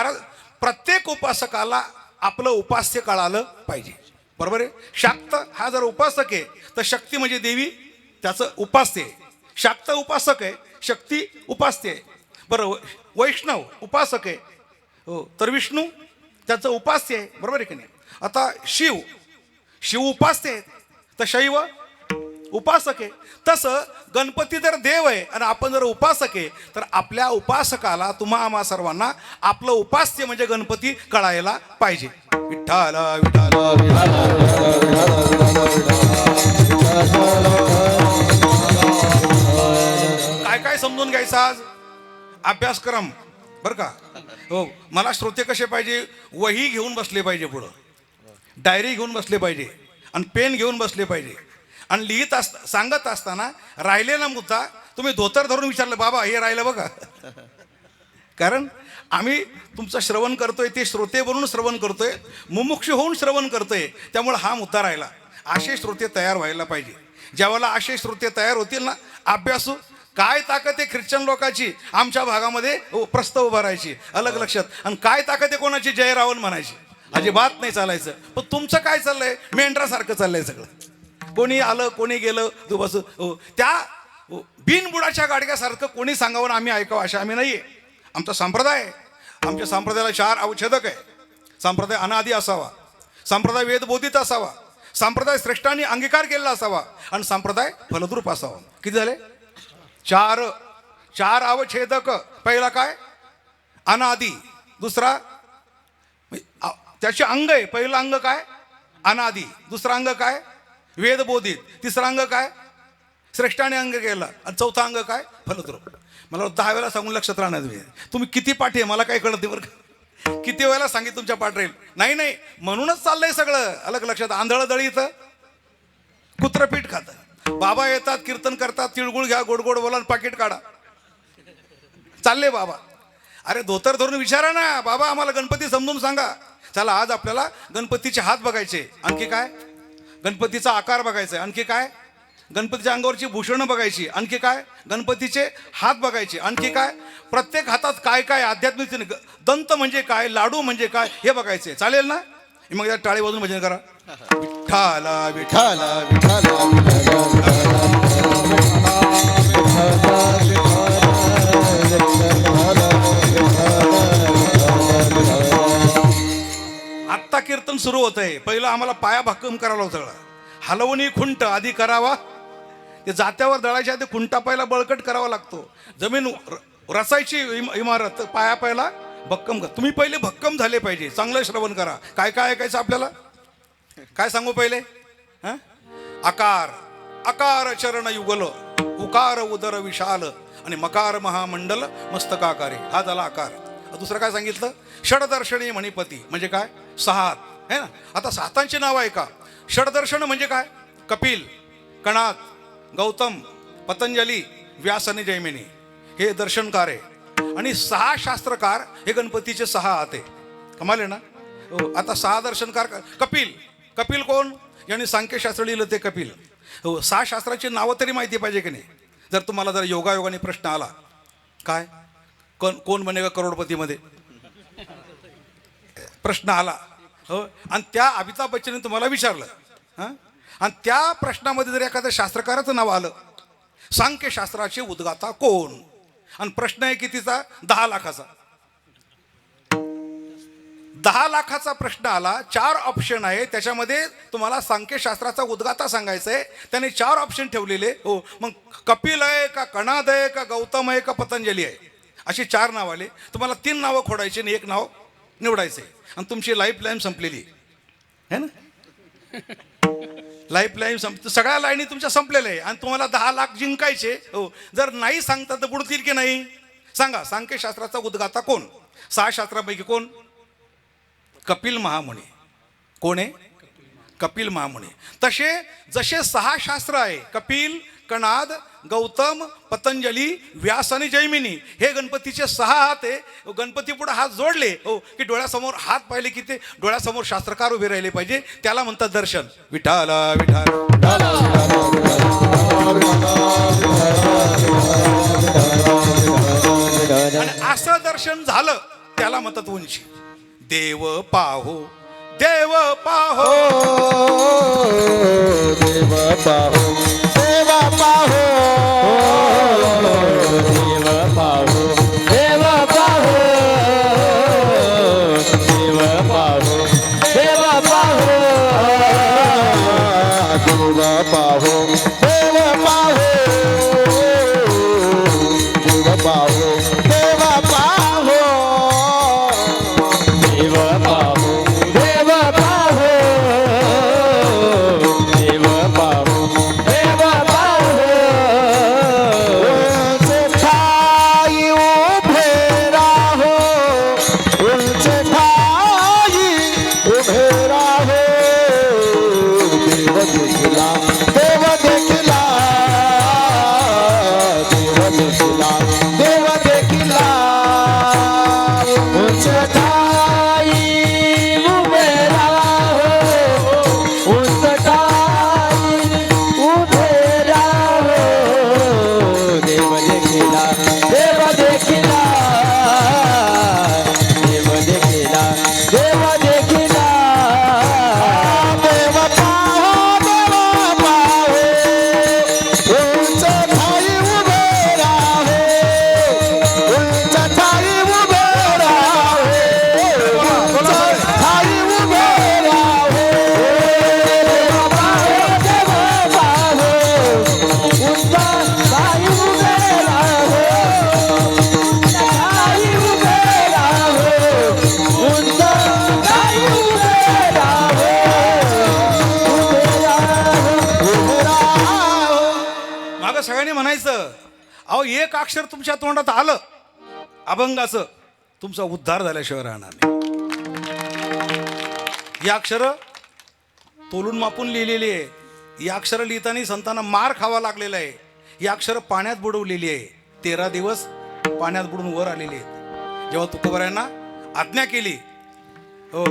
प्रत्येक उपासकाला आपलं उपास्य कळालं पाहिजे. बरोबर आहे. शाक्त हा जर उपासक आहे तर शक्ती म्हणजे देवी त्याचं उपास्य आहे. शाक्त उपासक आहे, शक्ती उपास्य आहे. बरं, वैष्णव उपासक आहे, हो, तर विष्णू त्याचं उपास्य आहे. बरोबर आहे की नाही. आता शिव उपास्य आहे, तर शैव उपासक आहे. तसं गणपती जर देव आहे आणि आपण जर उपासक आहे, तर आपल्या उपासकाला, तुम्हा आम्हा सर्वांना आपलं उपास्य म्हणजे गणपती कळायला पाहिजे. विठ्ठल विठ्ठल काय समजून घ्यायचं आज अभ्यासक्रम. बरं का, हो, मला श्रोते कसे पाहिजे, वही घेऊन बसले पाहिजे, पुढं डायरी घेऊन बसले पाहिजे, आणि पेन घेऊन बसले पाहिजे, आणि लिहित सांगत असताना राहिलेला मुद्दा तुम्ही धोतर धरून विचारलं, बाबा हे राहिलं बघा. कारण आम्ही तुमचं श्रवण करतोय, ते श्रोते बनून श्रवण करतोय, मुमुक्षु होऊन श्रवण करतोय, त्यामुळे हा मुद्दा राहिला. असे श्रोते तयार व्हायला पाहिजे. ज्यावेळेला असे श्रोते तयार होतील ना, अभ्यासू, काय ताकद आहे ख्रिश्चन लोकांची आमच्या भागामध्ये प्रस्ताव उभारायची, अलग लक्षात. आणि काय ताकद आहे कोणाची, जय रावण म्हणायची, अजिबात नाही चालायचं. पण तुमचं काय चाललंय, मेंढरासारखं चाललंय सगळं. कोणी आलं कोणी गेलं, तू बस त्या बिनबुडाच्या गाडग्यासारखं कोणी सांगावं आम्ही ऐकावं अशा आम्ही नाहीये. आमचा संप्रदाय आहे. आमच्या संप्रदायाला 4 अवच्छेदक आहे. संप्रदाय अनादी असावा, संप्रदाय वेदबोधित असावा, संप्रदाय श्रेष्ठांनी अंगीकार केलेला असावा, आणि संप्रदाय फलद्रूप असावा. किती झाले, 4 अवच्छेदक. पहिला काय, अनादी. दुसरा त्याचे अंग आहे. पहिलं अंग काय, अनादी. दुसरं अंग काय, वेदबोधित. तिसरं अंग काय, श्रेष्ठाने अंग केला. आणि चौथा अंग काय, फलद्रूप. मला 10 वेळा सांगून लक्षात राहणार तुम्ही किती पाठी आहे मला काय कळत नाही बरं. किती वेळेला सांगित तुमच्या पाठ राहील. नाही, म्हणूनच चाललंय सगळं, अलग लक्षात. आंधळ दळीत कुत्रपीठ खातं. बाबा येतात, कीर्तन करतात, तिळगुळ घ्या, गोड गोड बोला, पाकिट काढा, चालले बाबा. अरे धोतर धरून विचारा ना, बाबा आम्हाला गणपती समजून सांगा. चला आज आपल्याला गणपतीचे हात बघायचे. आणखी काय, गणपतीचा आकार बघायचा आहे. आणखी काय? गणपतीच्या अंगावरची भूषणं बघायची. आणखी काय? गणपतीचे हात बघायचे. आणखी काय? प्रत्येक हातात काय काय आध्यात्मिक दंत म्हणजे काय, लाडू म्हणजे काय हे बघायचे. चालेल ना? मग या टाळी वाजून भजन करा. विठ्ठला विठ्ठला विठाला आत्ता कीर्तन सुरू होत आहे. पहिलं आम्हाला पाया भक्कम करायला होतं. हलवणी खुंट आधी करावा. ते जात्यावर दळायच्या आधी खुंटा पहिला बळकट करावा लागतो. जमीन रसायची इमारत पाया पहिला भक्कम कर. तुम्ही पहिले भक्कम झाले पाहिजे. चांगलं श्रवण करा. काय काय ऐकायचं आपल्याला? काय सांगू पहिले? हं? आकार आकार चरण युगल, उकार उदर विशाल आणि मकार महामंडल मस्तकाकारे. हा झाला आकार. दुसरं काय सांगितलं? षडदर्शनी मणिपती म्हणजे काय? 6 हात है ना. आता 7 हातांची नाव आहे का? षडदर्शन म्हणजे काय? कपिल, कणाद, गौतम, पतंजली, व्यास आणि जैमिनी हे दर्शनकार आहे. आणि 6 शास्त्रकार हे गणपतीचे 6 हात आहे. कमाल आहे ना. आता 6 दर्शनकार. कपिल, कपिल कोण? यांनी सांख्यशास्त्र लिहिलं ते कपिल. 6 शास्त्राची नावं तरी माहिती पाहिजे की नाही? जर तुम्हाला जर योगायोगाने प्रश्न आला, काय कोण बनेगा करोडपतीमध्ये प्रश्न आला, हो, आणि त्या अमिताभ बच्चनने तुम्हाला विचारलं, हां, आणि त्या प्रश्नामध्ये जर एखाद्या शास्त्रकाराचं नाव आलं, सांख्यशास्त्राचे उद्गाता कोण, आणि प्रश्न आहे कितीचा? 10 लाखाचा. 10 लाखाचा प्रश्न आला. 4 ऑप्शन आहे त्याच्यामध्ये. तुम्हाला सांख्यशास्त्राचा उद्गाता सांगायचा आहे. त्याने 4 ऑप्शन ठेवलेले. हो, मग कपिल आहे का, कणाद आहे का, गौतम आहे का, पतंजली आहे, अशी 4 नाव आले. तुम्हाला 3 नावं खोडायची आणि 1 नाव निवडायचे. आणि तुमची लाईफ लाईन संपलेली है ना. लाईफ लाईन सगळ्या लाईनी तुमच्या संपलेल्या आहे आणि तुम्हाला 10 लाख जिंकायचे. हो, जर नाही सांगता तर बुडतील की नाही? सांगा. सांख्यशास्त्राचा उद्गाता कोण? 6 शास्त्रापैकी कोण? कपिल महामुनी. कोण आहे? कपिल महामुनी. जसे 6 शास्त्र आहे, कपिल, कणाद, गौतम, पतंजली, व्यास आणि जैमिनी, हे गणपतीचे 6 हात आहे. गणपती पुढे हात जोडले, हो, की डोळ्यासमोर हात पाहिले की ते डोळ्यासमोर शास्त्रकार उभे राहिले पाहिजे. त्याला म्हणतात दर्शन. विठाला विठाला. आणि असं दर्शन झालं त्याला म्हणतात उंची. देव पाहो, देव पाहो, देव पाहो, देव पाहो, देव पाहो, देव पाहो, देव पाहो, देव पाहो, देव पाहो, देव पाहो, देव पाहो, देव पाहो, देव पाहो, देव पाहो, देव पाहो, देव पाहो. उंच ठाई उभे राहो, उंच ठाई उभे राहो. देव देखला, देव देखला, देव देखला, देव देखला. उंच ठाई उभे राहो, उंच ठाई उभे राहो. देव देखिला, देव देखिला, देव देखिला, देव देखिला. देव पाहो, देव पाहो, उंच ठाई उभे राहो, उंच ठाई उभे राहो, उंच ठाई उभे राहो. देव पाहो, देव पाहो, उंच ठाई उभे राहो, ठाई उभे राहो, उंच ठाई उभे राहो, उभे राहो. मागं सगळ्यांनी म्हणायचं, अहो एक अक्षर तुमच्या तोंडात आलं अभंगाचं, तुमचा उद्धार झाल्याशिवाय राहणार नाही. ही अक्षरं तोलून मापून लिहिलेली आहे. ही अक्षरं लिहिताना संतांना मार खावा लागलेला आहे. ही अक्षरं पाण्यात बुडवलेली आहे. 13 दिवस पाण्यात बुडून वर आलेली आहेत. जेव्हा तुकोबारायांना आज्ञा केली, हो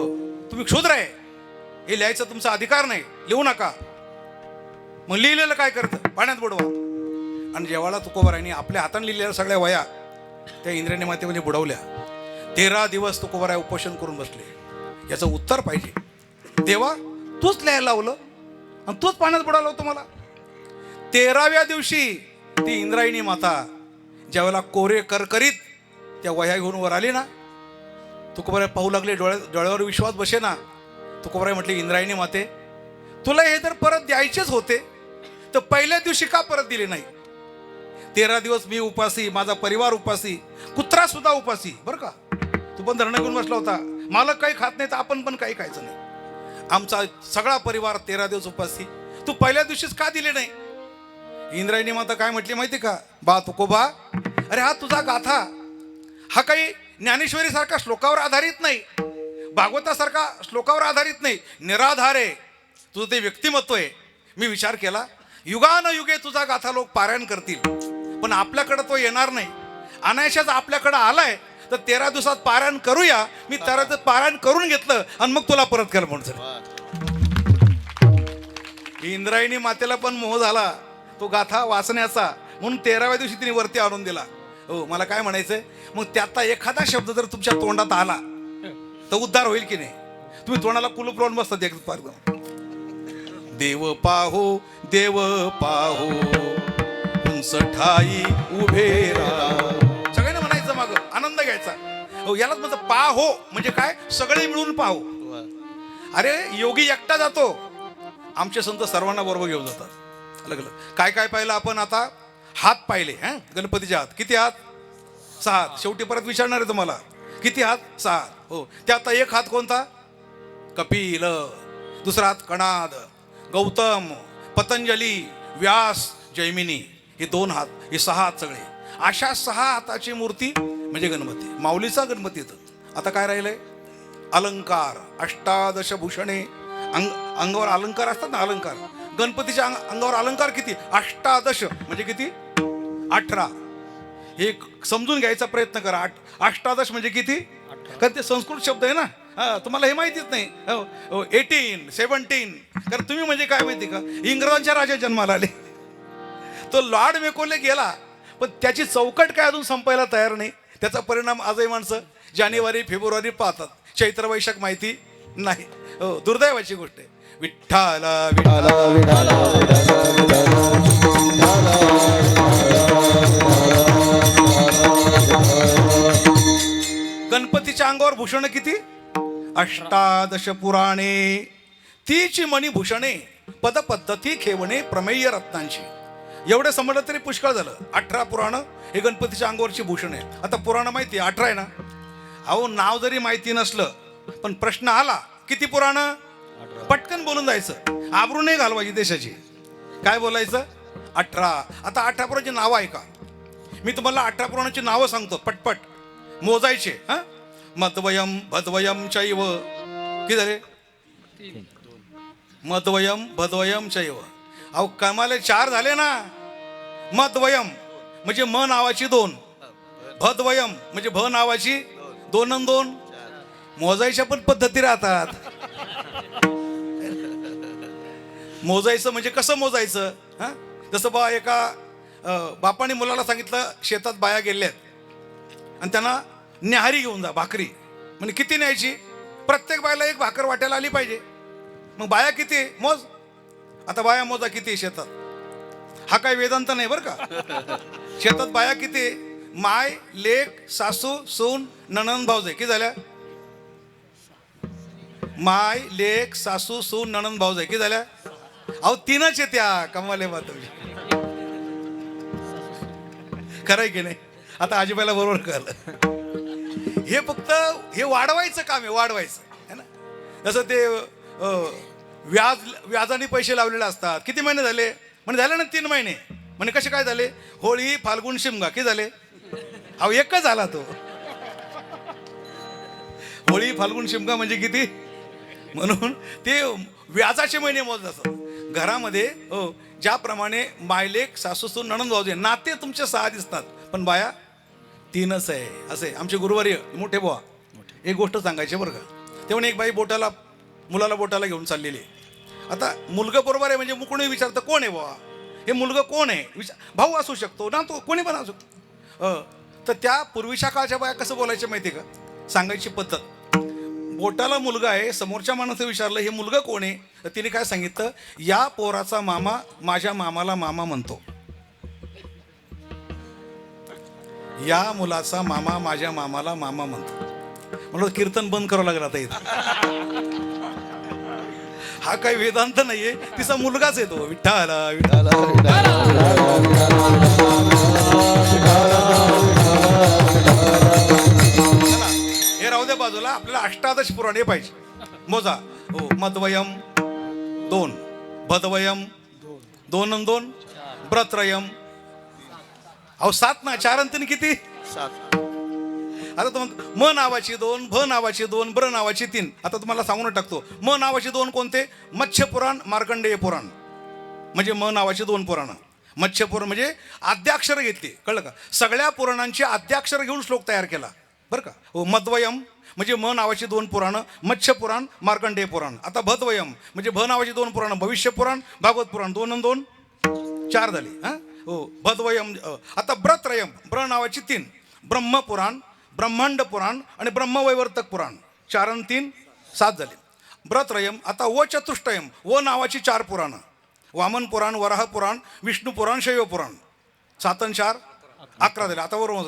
तुम्ही क्षुद्र आहे, हे लिहायचा तुमचा अधिकार नाही, लिहू नका. मग लिहिलेलं काय करतं? पाण्यात बुडवा. आणि जेव्हा तुकोबारायांनी आपल्या हाताने लिहिलेल्या सगळ्या वया त्या इंद्रायणी मातेमध्ये बुडवल्या. 13 दिवस तुकोबाराय उपोषण करून बसले. याचं उत्तर पाहिजे. देवा, तूच लिहायला लावलं आणि तूच पाण्यात बुडावलं होतं मला. 13व्या दिवशी ती इंद्रायणी माता ज्यावेळेला कोरे करकरीत त्या वह्या घेऊन वर आली ना, तुकोबाराय पाहू लागले, डोळ्यावर विश्वास बसे ना. तुकोबाराय म्हटले, इंद्रायणी माते, तुला हे जर परत द्यायचेच होते तर पहिल्या दिवशी का परत दिले नाही? 13 दिवस मी उपासी, माझा परिवार उपासी, कुत्रा सुद्धा उपासी. बरं का, तू पण धरणं घेऊन बसला होता. मालक काही खात नाही तर आपण पण काही खायचं नाही. आमचा सगळा परिवार 13 दिवस उपासी, तू पहिल्या दिवशीच का दिले नाही? इंद्रायणी माता काय म्हटली माहिती का? बा तुकोबा, अरे हा तुझा गाथा हा काही ज्ञानेश्वरी सारखा श्लोकावर आधारित नाही, भागवतासारखा श्लोकावर आधारित नाही, निराधार आहे. तुझं ते व्यक्तिमत्व आहे. मी विचार केला, युगानुयुगे तुझा गाथा लोक पारायण करतील, पण आपल्याकडे तो येणार नाही. अनायशाच आपल्याकडे आलाय तर 13 दिवसात पारायण करूया. मी 13 दिवसात पारायण करून घेतलं आणि मग तुला परत केलं म्हणून. इंद्रायणी मातेला पण मोह झाला तो गाथा वाचण्याचा, म्हणून 13व्या दिवशी तिने वरती आणून दिला. हो, मला काय म्हणायचंय, मग त्यातला एखादा शब्द जर तुमच्या तोंडात आला तर उद्धार होईल की नाही? तुम्ही तोंडाला कुलूप लावून बसतात एक पार. देव पाहो, देव पाहो, उंच ठाई उभे राहो. सगळ्यांना म्हणायचं, माग आनंद घ्यायचा. हो, यालाच म्हणतं पाहो म्हणजे काय? सगळे मिळून पाहो. अरे योगी एकटा जातो, आमचे संत सर्वांना बरोबर घेऊन जातात. अलग अलग काय काय पाहिलं आपण आता? हात पाहिले. गणपतीचे हात किती? हात 7. शेवटी परत विचारणार आहे तुम्हाला, किती हात? 7. हो, त्यात एक हात कोणता? कपिल. दुसरा हात कणाद, गौतम, पतंजली, व्यास, जैमिनी. हे 2 हात, हे 6 हात सगळे. अशा 6 हाताची मूर्ती म्हणजे गणपती, माऊलीचा गणपती. आता काय राहिलंय? अलंकार, 18 भूषणे. अंगावर अलंकार असतात ना, अलंकार. गणपतीच्या अंगावर अलंकार किती? 18 म्हणजे किती? 18. हे समजून घ्यायचा प्रयत्न करा. 18 म्हणजे किती? कारण ते संस्कृत शब्द आहे ना. तुम्हाला हे माहितीच नाही. 18, 17. कारण तुम्ही म्हणजे काय माहिती का, इंग्रजांच्या राजा जन्माला आले. तो लॉर्ड मेकोले गेला, पण त्याची चौकट काय अजून संपायला तयार नाही. त्याचा परिणाम आजही माणसं जानेवारी फेब्रुवारी पाहतात, चैत्र वैशाख माहिती नाही. हो, दुर्दैवाची गोष्ट आहे. विठ्ठला विठ्ठला गणपतीच्या अंगावर भूषण किती? 18 पुराणे. तीची मणी भूषणे, पदपद्धती खेवणे, प्रमेय रत्नांची. एवढं समजलं तरी पुष्कळ झालं. 18 पुराण हे गणपतीच्या अंगावरची भूषण आहे. आता पुराण माहिती 18 आहे ना. अहो, नाव जरी माहिती नसलं पण प्रश्न आला किती पुराण, पटकन बोलून जायचं. आबरू नाही घालवायची देशाची. काय बोलायचं? 18. आता 18 पुराणाची नावं आहे का? मी तुम्हाला 18 पुराणाची नावं सांगतो, पटपट मोजायचे. मद्वयम भद्वयम चैव. किती झाले? मद्वयम भद्वयम चैव. अहो, कमाले 4 झाले ना. मद्वयम म्हणजे म नावाची 2, भद्वयम म्हणजे भ नावाची 2 आणि 2. मोजायच्या पण पद्धती राहतात. मोजायचं म्हणजे कसं मोजायचं? जसं बा एका बापाने मुलाला सांगितलं, शेतात बाया गेल्यात आणि त्यांना न्याहारी घेऊन जा, भाकरी. म्हणजे किती न्यायची? प्रत्येक बायला 1 भाकर वाट्याला आली पाहिजे. मग बाया किती? मोज. आता बाया मोजा किती शेतात. हा काय वेदांत नाही बरं का. शेतात बाया किती? माय, लेक, सासू, सून, नणंद, भाऊजाई. किती झाल्या? माय, लेक, सासू, सून, नणंद, भाऊजाई. किती झाल्या? अहो, 3च येत्या. कमाले बा तुमची. खरंय की नाही? आता आजीबाईला बरोबर कळलं. हे फक्त हे वाढवायचं काम आहे, वाढवायचं है ना. जसं ते व्याजाने पैसे लावलेले असतात. किती महिने झाले? म्हणजे झाले ना 3 महिने. म्हणजे कसे काय झाले? होळी, फाल्गुन, शिमगा. किती झाले? अहो, एकच झाला तो. होळी, फाल्गुन, शिमगा म्हणजे किती? म्हणून ते व्याजाचे महिने मोजत असतात. घरामध्ये हो, ज्याप्रमाणे मायलेक, सासू, सून, नणंद, भाऊजे नाते तुमचे 6 दिसतात, पण बाया 3च आहे. असे आमचे गुरुवारी मोठे बुवा एक गोष्ट सांगायचे बरं का. ते म्हणे, एक बाई बोटाला मुलाला बोटाला घेऊन चाललेली आहे. आता मुलगा बरोबर आहे म्हणजे कोणी विचारतं कोण आहे बुवा, हे मुलगा कोण आहे, भाऊ असू शकतो ना, तो कोणी पण असू शकतो. तर त्या पूर्वीच्या काळच्या बाया कसं बोलायचं माहिती आहे का, सांगायची पद्धत. बोटाला मुलगा आहे, समोरच्या माणसाचं विचारलं हे मुलगा कोण आहे, तर तिने काय सांगितलं, या पोराचा मामा माझ्या मामाला मामा म्हणतो, या मुलाचा मामा माझ्या मामाला मामा म्हणतो. म्हणलं कीर्तन बंद करावं लागलं आता इथं. हा काही वेदांत नाहीये, तिचा मुलगाच येतो, विठ्ठला विठ्ठला. चला, हे राहू द्या बाजूला, आपल्याला अष्टादश पुराण हे पाहिजे. मोजा. हो, मद्वयम 2, भद्वयम 2 आणि 2, ब्रत्रयम. अहो 7 ना, 4 आणि 3 किती? 7. आता तुम्हाला म नावाची 2, भ नावाची 2, ब्र नावाची 3. आता तुम्हाला सांगून टाकतो, म नावाची 2 कोणते? मत्स्य पुराण, मार्कंडेय पुराण. म्हणजे म नावाची 2 पुराणं. मत्स्य पुराण म्हणजे आद्याक्षर घेतली, कळलं का? सगळ्या पुराणांची आद्याक्षर घेऊन श्लोक तयार केला, बरं का? हो, मद्वयम म्हणजे म नावाची 2 पुराणं, मत्स्य पुराण, मार्कंडेय पुराण. आता भद्वयम म्हणजे भ नावाची 2 पुराणं, भविष्य पुराण, भागवत पुराण. 2 आणि 2 4 झाली. हां, हो, भद्वयम. आता ब्रत्रयम, ब्र नावाची 3, ब्रह्मपुराण, ब्रह्मांड पुराण आणि ब्रह्मवैवर्तक पुराण. 4 आणि 3 7 झाले. ब्रत्रयम. आता व चतुष्टयम, व नावाची 4 पुराणं, वामन पुराण, वराह पुराण, विष्णू पुराण, शैव पुराण. 7 आणि 4 11 झाले. आता बरोबर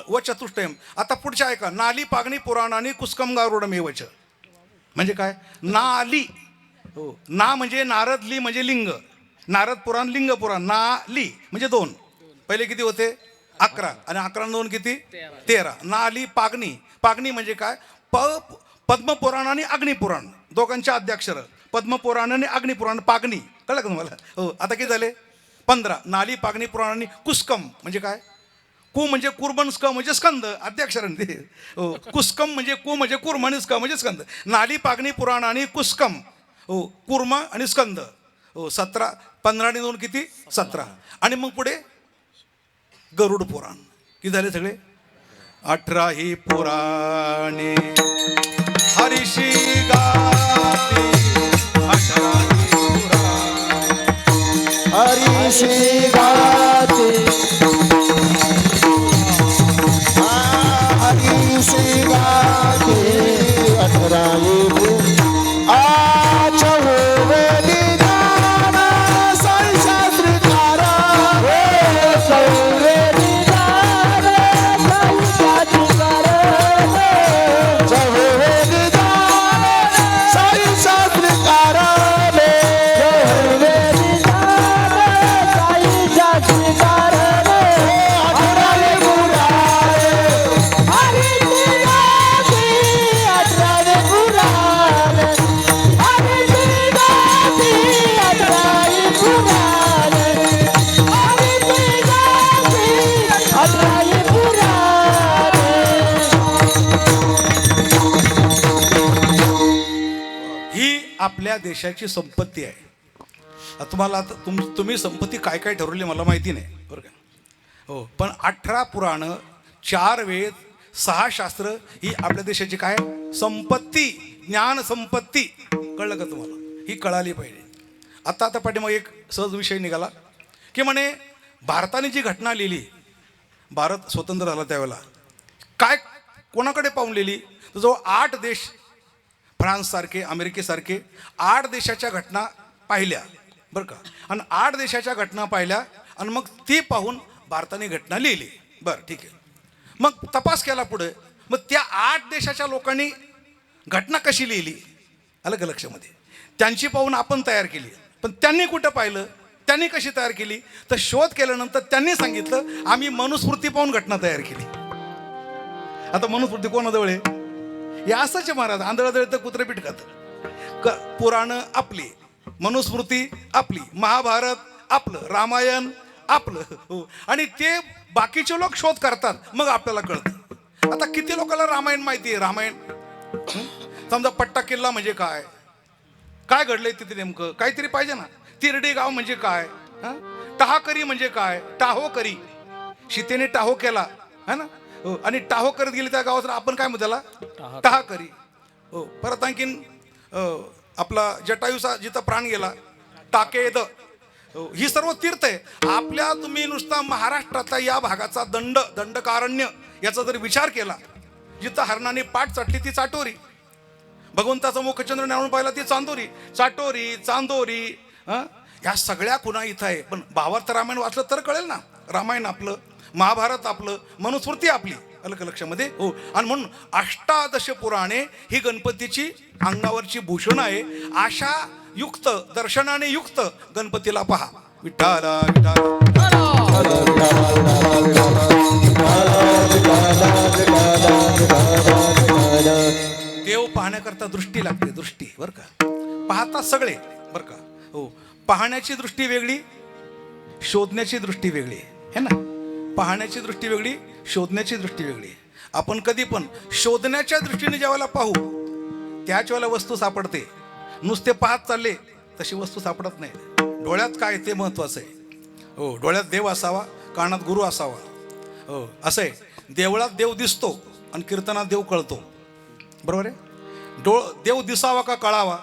व चतुष्टयम. आता पुढच्या ऐका, नाली पागणी पुराण आणि कुस्कम गारुडमेवच. म्हणजे काय? नाली. हो, ना म्हणजे नारद, ली म्हणजे लिंग. नारद पुराण, लिंग पुराण. नाली म्हणजे 2. पहिले किती होते? 11 आणि 11 2 किती? 13. नाली पागणी. पागणी म्हणजे काय? पद्मपुराण आणि अग्निपुराण दोघांचे आद्याक्षर. पद्मपुराण आणि अग्निपुराण, पागणी. कळलं का तुम्हाला? हो, आता किती झाले? 15. नाली पागणी पुराण आणि कुस्कम म्हणजे काय? कु म्हणजे कुर्बन, स्क म्हणजे स्कंद, आद्याक्षर ते. हो, कुस्कम म्हणजे कु म्हणजे कुर्म आणि स्क म्हणजे स्कंद. नाली पागणी पुराण आणि कुस्कम. हो, कुर्म आणि स्कंद. हो, 17. 15 आणि 2 किती? 17. आणि मग पुढे गरुड पुराण. किती झाले सगळे? 18 ही पुराणे हरिशी गाती. 18 ही पुराणे हरीशी गाते, हरीशी गाते. 18 वेदी ज्ञान संशास्त्रकारा. आपल्या देशाची संपत्ती आहे. तुम्हाला आता तुम्ही संपत्ती काय काय ठरवली मला माहिती नाही, बरं का? हो, पण 18 पुराणं, 4 वेद, 6 शास्त्र ही आपल्या देशाची काय संपत्ती, ज्ञान संपत्ती. कळलं का तुम्हाला? ही कळाली पाहिजे. आता पाठीमाग एक सहज विषय निघाला की म्हणे भारताने जी घटना लिहिली, भारत स्वतंत्र झाला त्यावेळेला, काय कोणाकडे पाहून लिहिली? तर जवळ 8 देश, फ्रान्ससारखे, अमेरिकेसारखे 8 देशाच्या घटना पाहिल्या, बरं का? आणि 8 देशाच्या घटना पाहिल्या आणि मग ती पाहून भारताने घटना लिहिली. बरं, ठीक आहे. मग तपास केला पुढे. मग त्या 8 देशाच्या लोकांनी घटना कशी लिहिली, आलं का लक्षामध्ये? त्यांची पाहून आपण तयार केली. पण त्यांनी कुठं पाहिलं, त्यांनी कशी तयार केली? तर शोध केल्यानंतर त्यांनी सांगितलं आम्ही मनुस्मृती पाहून घटना तयार केली. आता मनुस्मृती कोणाजवळ आहे? हे असंच आहे महाराज, आंधळं तर कुत्रं पीठ खातं. पुराणं आपली, मनुस्मृती आपली, महाभारत आपलं, रामायण आपलं. हो, आणि ते बाकीचे लोक शोध करतात, मग आपल्याला कळतं. आता किती लोकांना रामायण माहिती आहे? रामायण समजा पट्टा किल्ला म्हणजे काय, काय घडलंय तिथे नेमकं, काहीतरी पाहिजे ना. तिरडी गाव म्हणजे काय, टाहाकरी म्हणजे काय, टाहोकरी, सीतेने टाहो केला है ना. हो, आणि टाहो करत गेली त्या गावात, आपण काय म्हणतो त्याला? टाहाकरी. हो, परत आणखीन आपला जटायूचा जिथं प्राण गेला, टाकेद, ही सर्व तीर्थ आहे. आपल्या तुम्ही नुसता महाराष्ट्रातल्या या भागाचा दंडकारण्य याचा जर विचार केला, जिथं हरणाने पाठ चाटली ती चाटोरी, भगवंताचा मुखचंद्र न्यावून पाहिला ती चांदोरी, चाटोरी, चांदोरी, ह्या सगळ्या खुणा इथं आहे. पण भावार्थ रामायण वाचलं तर कळेल ना. रामायण आपलं, महाभारत आपलं, मनुस्मृती आपली, अलग लक्षामध्ये हो. आणि म्हणून अष्टादश पुराणे ही गणपतीची अंगावरची भूषण आहे. अशा युक्त दर्शनाने युक्त गणपतीला पहा. विठ्ठला विठ्ठला देव पाहण्याकरता दृष्टी लागते, दृष्टी बरं का. पाहता सगळे बरं का हो. पाहण्याची दृष्टी वेगळी, शोधण्याची दृष्टी वेगळी है ना. पाहण्याची दृष्टी वेगळी, शोधण्याची दृष्टी वेगळी. आपण कधी पण शोधण्याच्या दृष्टीने ज्यावेळेला पाहू त्याच वेळेला वस्तू सापडते. नुसते पाहत चालले तशी वस्तू सापडत नाही. डोळ्यात काय ते महत्वाचं आहे हो. डोळ्यात देव असावा, कानात गुरु असावा हो. असं आहे. देवळात देव दिसतो आणि कीर्तनात देव कळतो, बरोबर आहे. देव दिसावा का कळावा?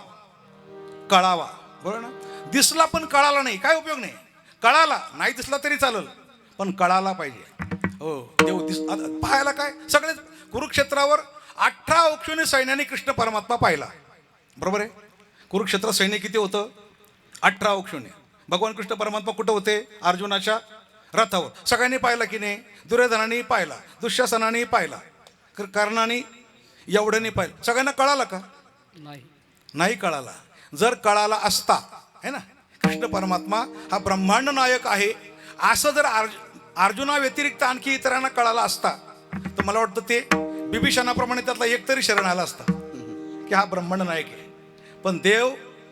कळावा, बरोबर ना. दिसला पण कळाला नाही काय उपयोग नाही. कळाला नाही, दिसला तरी चालेल, पण कळाला पाहिजे हो. देव पाहायला काय सगळेच. कुरुक्षेत्रावर 18 अक्षोणी सैन्याने कृष्ण परमात्मा पाहिला, बरोबर आहे. कुरुक्षेत्रात सैन्य किती होतं? 18 अक्षोणी. भगवान कृष्ण परमात्मा कुठं होते? अर्जुनाच्या रथावर. सगळ्यांनी पाहिला की नाही? दुर्योधनाने पाहिला, दुःशासनाने पाहिला, कर्णाने, एवढ्याने पाहिलं. सगळ्यांना कळाला का? नाही कळाला. जर कळाला असता है ना, कृष्ण परमात्मा हा ब्रह्मांड नायक आहे असं जर अर्जुना व्यतिरिक्त आणखी इतरांना कळाला असता तर मला वाटतं ते बिभीषणाप्रमाणे त्यातला एक तरी शरण आला असता की हा ब्रह्मांड नायक आहे. पण देव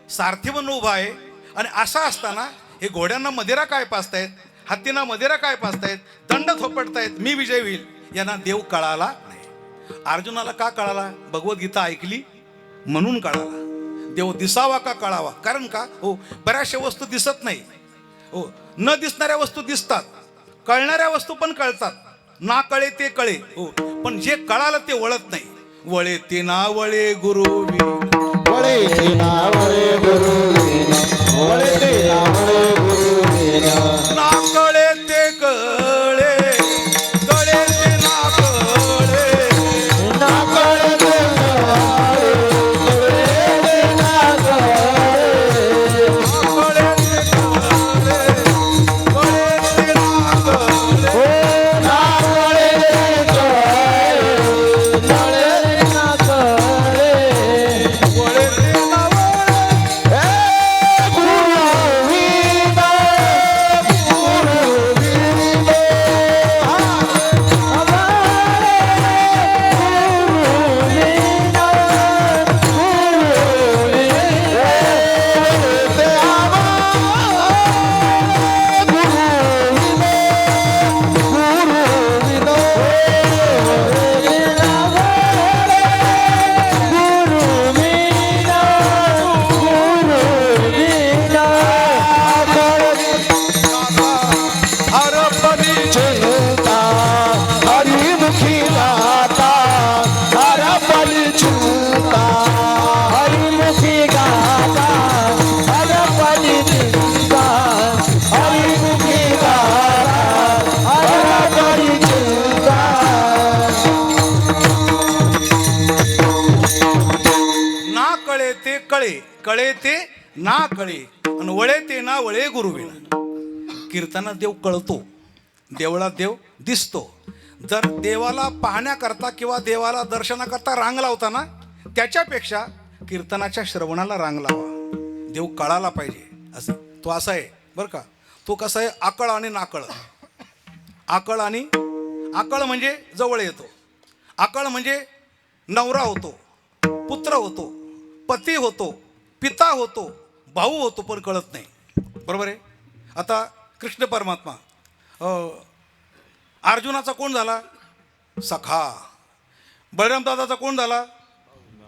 सारथी म्हणून उभा आहे. आणि असा असताना हे घोड्यांना मदिरा काय पाजतायत, हत्तींना मदिरा काय पाजतायत, दंड थोपटतायत, मी विजय होईल, यांना देव कळाला नाही. अर्जुनाला का कळाला? भगवद्गीता ऐकली म्हणून कळाला. देव दिसावा का कळावा? कारण का हो, बऱ्याचशा वस्तू दिसत नाही हो. न दिसणाऱ्या वस्तू दिसतात, कळणाऱ्या वस्तू पण कळतात. ना कळे ते कळे हो, पण जे कळालं ते वळत नाही. वळे ते ना वळे गुरु वळे ते ना वळे गुरु वळे ते ना वळे गुरु ना कळे ते कळे, कळे ते ना कळे, ना कळते कळे ते ना कळे आणि वळे ते ना वळे गुरुविना. कीर्तनात देव कळतो, देवळात देव दिसतो. जर देवाला पाहण्याकरता किंवा देवाला दर्शनाकरता रांग लावता ना, त्याच्यापेक्षा कीर्तनाच्या श्रवणाला रांग लावा. देव कळाला पाहिजे असं. तो असा आहे बरं का. तो कसा आहे? आकळ आणि नाकळ. आकळ आणि आकळ म्हणजे जवळ येतो. आकळ म्हणजे नवरा होतो, पुत्र होतो, पती होतो, पिता होतो, भाऊ होतो, पण कळत नाही, बरोबर आहे. आता कृष्ण परमात्मा अर्जुनाचा कोण झाला? सखा. बळराम दादाचा कोण झाला?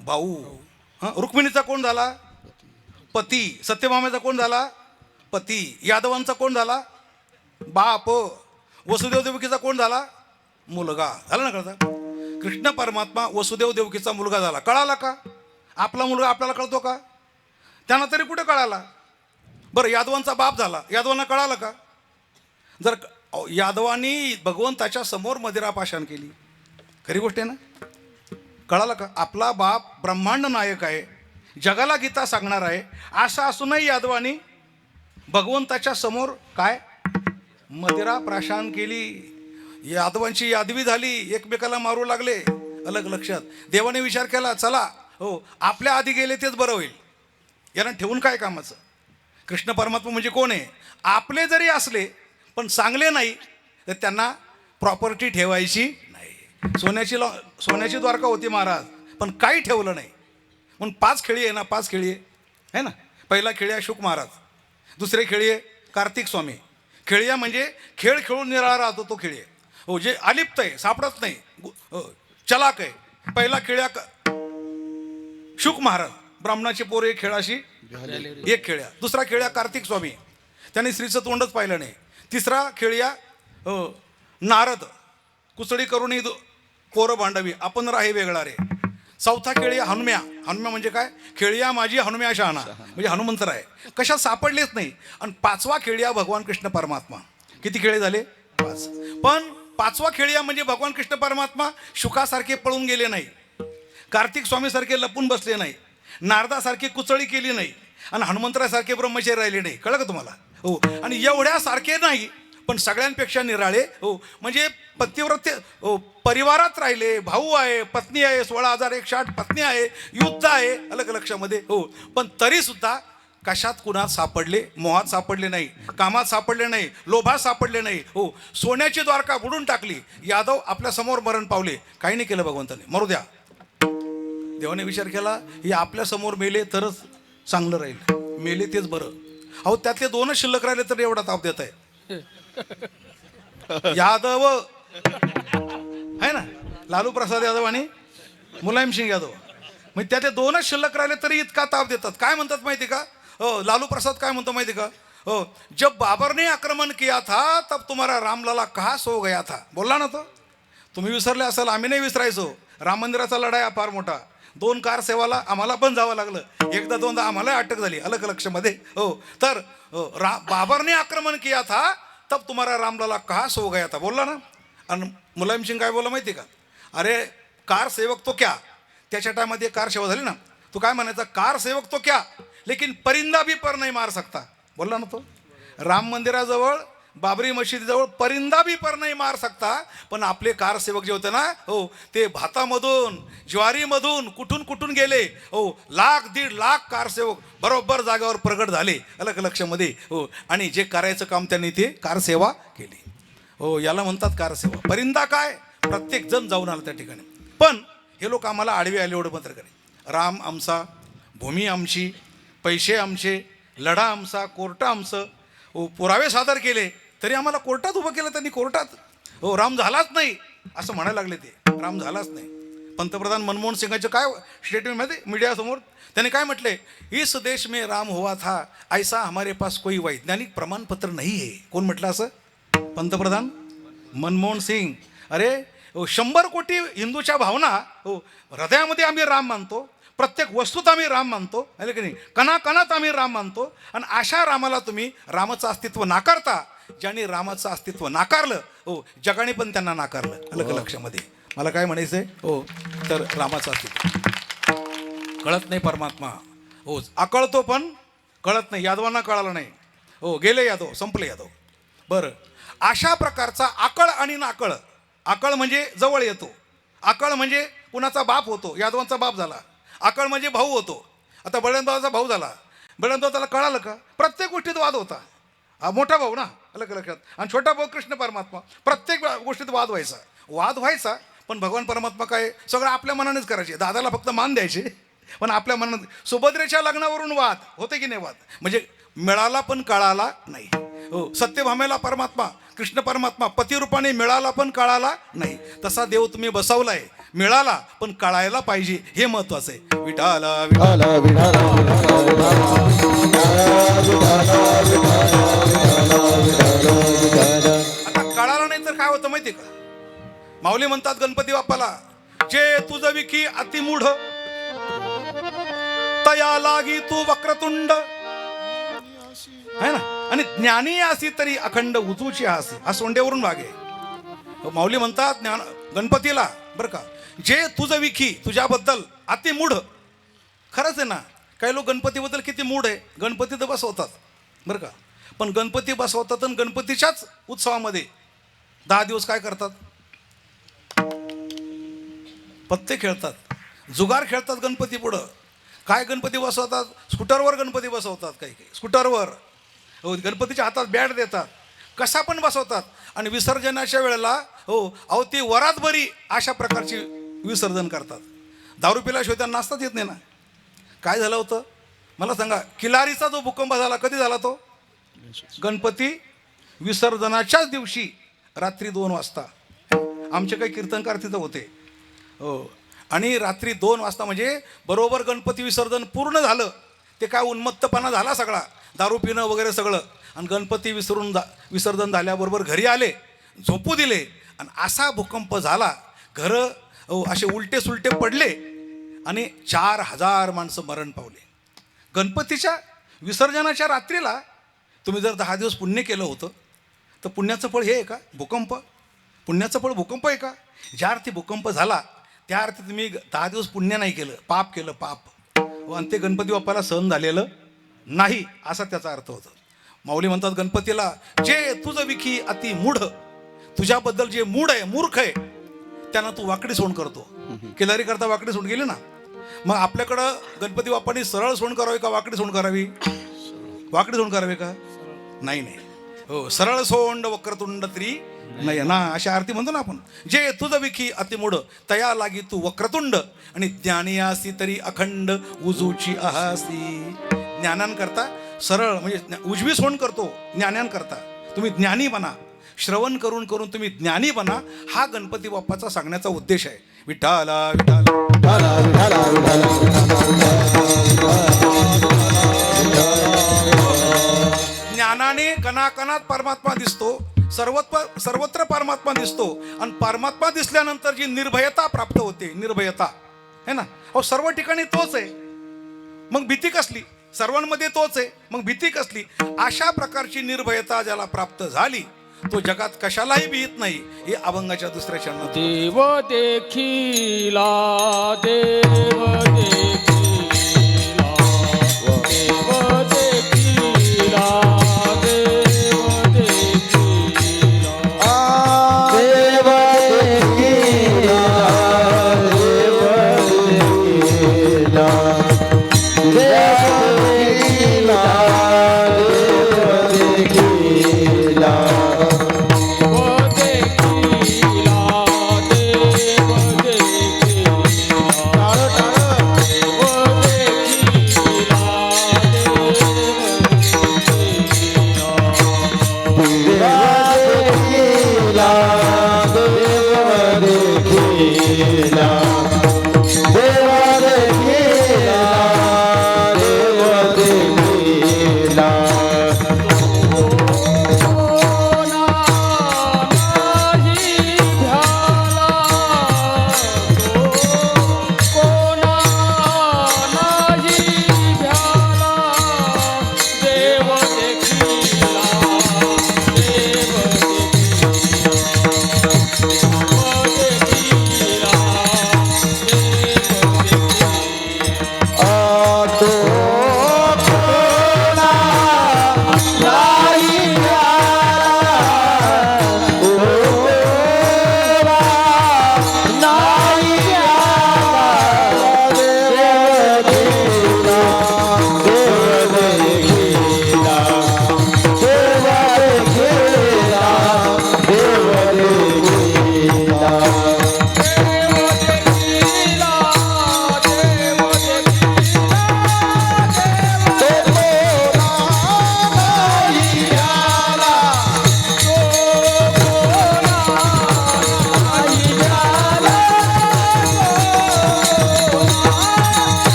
भाऊ. रुक्मिणीचा कोण झाला? पती. सत्यभामेचा कोण झाला? पती. यादवांचा कोण झाला? बाप. वसुदेव देवकीचा कोण झाला? मुलगा. झाला ना कळता? कृष्ण परमात्मा वसुदेव देवकीचा मुलगा झाला. कळाला का? आपला मुलगा आपल्याला कळतो का? त्यांना तरी कुठे कळाला? बरं, यादवांचा बाप झाला, यादवांना कळालं का? जर यादवांनी भगवंताच्या समोर मदिरापाशान केली, खरी गोष्ट आहे ना? कळालं का? आपला बाप ब्रह्मांड नायक आहे, जगाला गीता सांगणार आहे, असं असूनही यादवानी भगवंताच्या समोर काय मदिरा प्राशन केली. यादवांची यादवी झाली, एकमेकाला मारू लागले. अलग लक्षात देवाने विचार केला, चला हो आपल्या आधी गेले तेच बरं होईल, यांना ठेवून काय कामाचं. कृष्ण परमात्मा म्हणजे कोण आहे? आपले जरी असले पण चांगले नाही तर त्यांना प्रॉपर्टी ठेवायची नाही. सोन्याची द्वारका होती महाराज, पण काही ठेवलं नाही. म्हणून 5 खेळी आहे ना, 5 खेळी आहे ना. पहिला खेळी आहे शुक महाराज, दुसरे खेळी आहे कार्तिक स्वामी. खेळिया म्हणजे खेळ खेळून निराळा राहतो तो खेळी आहे. हो, जे अलिप्त आहे, सापडत नाही, चलाक आहे. पहिला खेळ्या शुक महाराज, ब्राह्मणाची पोरे खेळाशी एक खेळ्या. दुसरा खेळ्या कार्तिक स्वामी, त्याने स्त्रीचं तोंडच पाहिलं नाही. तिसरा खेळ्या नारद, कुचडी करून पोरं भांडावी, आपण राही वेगळा रे. चौथा खेळिया हनुम्या. हनुम्या म्हणजे काय? खेळिया माझी हनुम्या शहाणा, म्हणजे हनुमंतर आहे, कशात सापडलेच नाही. आणि 5वा खेळिया भगवान कृष्ण परमात्मा. किती खेळे झाले? 5. पण 5वा खेळिया म्हणजे भगवान कृष्ण परमात्मा शुकासारखे पळून गेले नाही, कार्तिक स्वामीसारखे लपून बसले नाही, नारदासारखी कुचळी केली नाही, आणि हनुमंतरासारखे ब्रह्मचारी राहिले नाही. कळलं का तुम्हाला? हो. आणि एवढ्यासारखे नाही पण सगळ्यांपेक्षा निराळे. हो, म्हणजे पतिव्रते परिवारात राहिले, भाऊ आहे, पत्नी आहे, 16,160 पत्नी आहे, युद्ध आहे, अलग लक्षामध्ये. हो, पण तरी सुद्धा कशात कुणात सापडले? मोहात सापडले नाही, कामात सापडले नाही, लोभात सापडले नाही. हो, सोन्याची द्वारका बुडून टाकली. यादव आपल्या समोर मरण पावले, काही नाही केलं भगवंताने, मरू द्या. देवाने विचार केला, हे आपल्या समोर मेले तरच चांगलं राहील, मेले तेच बरं. अहो, त्यातले 2च शिल्लक राहिले तर एवढा ताप देत आहे. यादव आहे ना, लालू प्रसाद यादव आणि मुलायम सिंग यादव, म्हणजे त्यातले 2च शिल्लक राहिले तरी इतका ताप देतात. काय म्हणतात माहिती का? हो, लालू प्रसाद काय म्हणतो माहिती का? हो, जब बाबर ने आक्रमण किया था तब तुम्हारा रामलला कहा सो गया था. बोलला ना तो. तुम्ही विसरले असाल, आम्ही नाही विसरायचो. राम मंदिराचा लढाई हा फार मोठा. 2 कार सेवाला आम्हाला पण जावं लागलं, 1दा-2दा आम्हाला अटक झाली, अलग लक्षामध्ये. हो, तर बाबर ने आक्रमण किया था तब तुम्हारा रामलला कहा सो गया था, बोलला ना. आणि मुलायम सिंग काय बोलला माहिती का? अरे कार सेवक तो क्या, त्याच्या टायमध्ये कार सेवा झाली ना, तू काय म्हणायचा? कार सेवक तो क्या लेकिन परिंदा भी पर नाही मार सकता, बोलला ना तो. राम मंदिराजवळ, बाबरी मशिदीजवळ परिंदा भी पर नाही मार सकता. पण आपले कार सेवक जे होते ना, हो, ते भातामधून, ज्वारीमधून कुठून कुठून गेले. हो, 1,00,000-1,50,000 लाख कार सेवक बरोबर जागेवर प्रगट झाले, अलग लक्षामध्ये. हो, आणि जे करायचं काम त्यांनी ते कार सेवा केली. हो, याला म्हणतात कार सेवा. परिंदा काय? प्रत्येक जण जाऊन आला त्या ठिकाणी. पण हे लोक आम्हाला आडवे आले एवढं मात्र करे. राम आमचा, भूमी आमची, पैसे आमचे, लढा आमचा, कोर्ट आमचं. हो, पुरावे सादर केले तरी आम्हाला कोर्टात उभं केलं त्यांनी, कोर्टात. हो, राम झालाच नाही असं म्हणायला लागले ते, राम झालाच नाही. पंतप्रधान मनमोहन सिंगाचं काय स्टेटमेंटमध्ये मीडियासमोर त्यांनी काय म्हटले? इस देश में राम हुआ था ऐसा हमारे पास कोई वैज्ञानिक प्रमाणपत्र नहीं है. कोण म्हटलं असं? पंतप्रधान मनमोहन सिंग. अरे 100 कोटी हिंदूच्या भावना, हो, हृदयामध्ये आम्ही राम मानतो, प्रत्येक वस्तूत आम्ही राम मानतो, आहे की नाही, कणाकणात आम्ही राम मानतो. आणि अशा रामाला तुम्ही रामाचं अस्तित्व नाकारता. ज्यांनी रामाचं अस्तित्व नाकारलं, हो, जगाने पण त्यांना नाकारलं, अलग लक्षामध्ये. मला काय म्हणायचंय? हो, तर रामाचं अस्तित्व कळत नाही परमात्मा. हो, आकळतो पण कळत नाही. यादवांना कळालं नाही. हो, गेले यादव, संपले यादव. बरं, अशा प्रकारचा आकळ आणि नाकळ. आकळ म्हणजे जवळ येतो, आकळ म्हणजे कुणाचा बाप होतो, यादवांचा बाप झाला. आकळ म्हणजे भाऊ होतो, आता बळवंतरावाचा भाऊ झाला. बळवंतरावाला कळालं का? प्रत्येक गोष्टीत वाद होता. हा मोठा भाऊ ना, अलग लक्षात. आणि छोटा भाऊ कृष्ण परमात्मा, प्रत्येक गोष्टीत वाद व्हायचा. पण भगवान परमात्मा काय सगळं आपल्या मनानेच करायचे. दादाला फक्त मान द्यायचे, पण आपल्या मनात. सुभद्रेच्या लग्नावरून वाद होते की नाही? वाद म्हणजे मिळाला पण कळाला नाही. हो, सत्यभामेला परमात्मा कृष्ण परमात्मा पतिरूपाने मिळाला पण कळाला नाही. तसा देव तुम्ही बसवलाय, मिळाला पण कळायला पाहिजे, हे महत्वाचं आहे. विठाला विठाला विठाला आता कळाला नाही तर काय होतं माहिती का? माऊली म्हणतात गणपती बाप्पाला, जे तुझं विकी अतिमूढ तया लागी तू वक्रतुंड है ना, आणि ज्ञानी असी तरी अखंड उजूची हासी. हा सोंडेवरून भाग आहे. माऊली म्हणतात ज्ञान गणपतीला बरं का, जे तुझं विखी तुझ्याबद्दल अति मूढ. खरंच आहे ना, काही लोक गणपतीबद्दल किती मूढ आहे. गणपती तर बसवतात बरं का, पण गणपती बसवतात आणि गणपतीच्याच उत्सवामध्ये 10 दिवस काय करतात, पत्ते खेळतात, जुगार खेळतात गणपती पुढं. काय गणपती बसवतात, स्कूटरवर गणपती बसवतात, काही काही स्कूटरवर. हो, गणपतीच्या हातात बॅट देतात, कसा पण बसवतात. आणि विसर्जनाच्या वेळेला अहो ती वरात बरी अशा प्रकारची विसर्जन करतात. दारू पिल्याशिवाय त्यांना नाचताच येत नाही ना. काय झालं होतं मला सांगा, किल्लारीचा जो भूकंप झाला कधी झाला तो, गणपती विसर्जनाच्याच दिवशी रात्री 2 वाजता. आमचे काही कीर्तनकार तिथं होते. हो, आणि रात्री 2 वाजता म्हणजे बरोबर गणपती विसर्जन पूर्ण झालं. ते काय उन्मत्तपणा झाला सगळा, दारू पिणं वगैरे सगळं. आणि गणपती विसर्जन झाल्याबरोबर घरी आले, झोपू दिले, आणि असा भूकंप झाला. घरं असे उलटे सुलटे पडले आणि 4000 माणसं मरण पावले. गणपतीच्या विसर्जनाच्या रात्रीला तुम्ही जर 10 दिवस पुण्य केलं होतं तर पुण्याचं फळ हे आहे का, भूकंप? पुण्याचं फळ भूकंप आहे का? ज्या अर्थी भूकंप झाला त्या अर्थी तुम्ही 10 दिवस पुण्य नाही केलं, पाप केलं, पाप. आणि ते गणपती बाप्पाला सहन झालेलं नाही, असा त्याचा अर्थ होतो. माऊली म्हणतात गणपतीला, जे तुझं विखी अति मूढ, तुझ्याबद्दल जे मूढ आहे, मूर्ख आहे, त्यांना तू वाकडी सोंड करतो. केदारी करता वाकडी सोंड गेली ना. मग आपल्याकडं गणपती बाप्पांनी सरळ सोंड करावी का वाकडी सोंड करावी? वाकडी सोंड करावी का? नाही नाही, हो, सरळ सोंड वक्रतुंड तरी नाही ना, अशा आरती म्हणतो ना आपण. जे तुझं विखी अतिमूढ, तया लागी तू वक्रतुंड, आणि ज्ञानियासी तरी अखंड उजूची अहासी. ज्ञानांकरता सरळ म्हणजे उजवी सोंड करतो, ज्ञानांकरता तुम्ही ज्ञानी बना. श्रवण करून करून तुम्ही ज्ञानी बना, हा गणपती बाप्पाचा सांगण्याचा उद्देश आहे. विठ्ठला विठ्ठला ज्ञानाने कणाकणात परमात्मा दिसतो, सर्वत्र परमात्मा दिसतो. आणि परमात्मा दिसल्यानंतर जी निर्भयता प्राप्त होते, निर्भयता है ना, अहो सर्व ठिकाणी तोच आहे, मग भीती कसली? सर्वांमध्ये तोच आहे, मग भीती कसली? अशा प्रकारची निर्भयता ज्याला प्राप्त झाली तो जगात कशालाही भीत नाही. हे अभंगाच्या दुसऱ्या चरणात. देव देखिला, देव देखिला, देव देखिला, देव देखिला. देव देखिला, देव देखिला, देव देखिला, देव देखिला. देव देखिला, देव देखिला.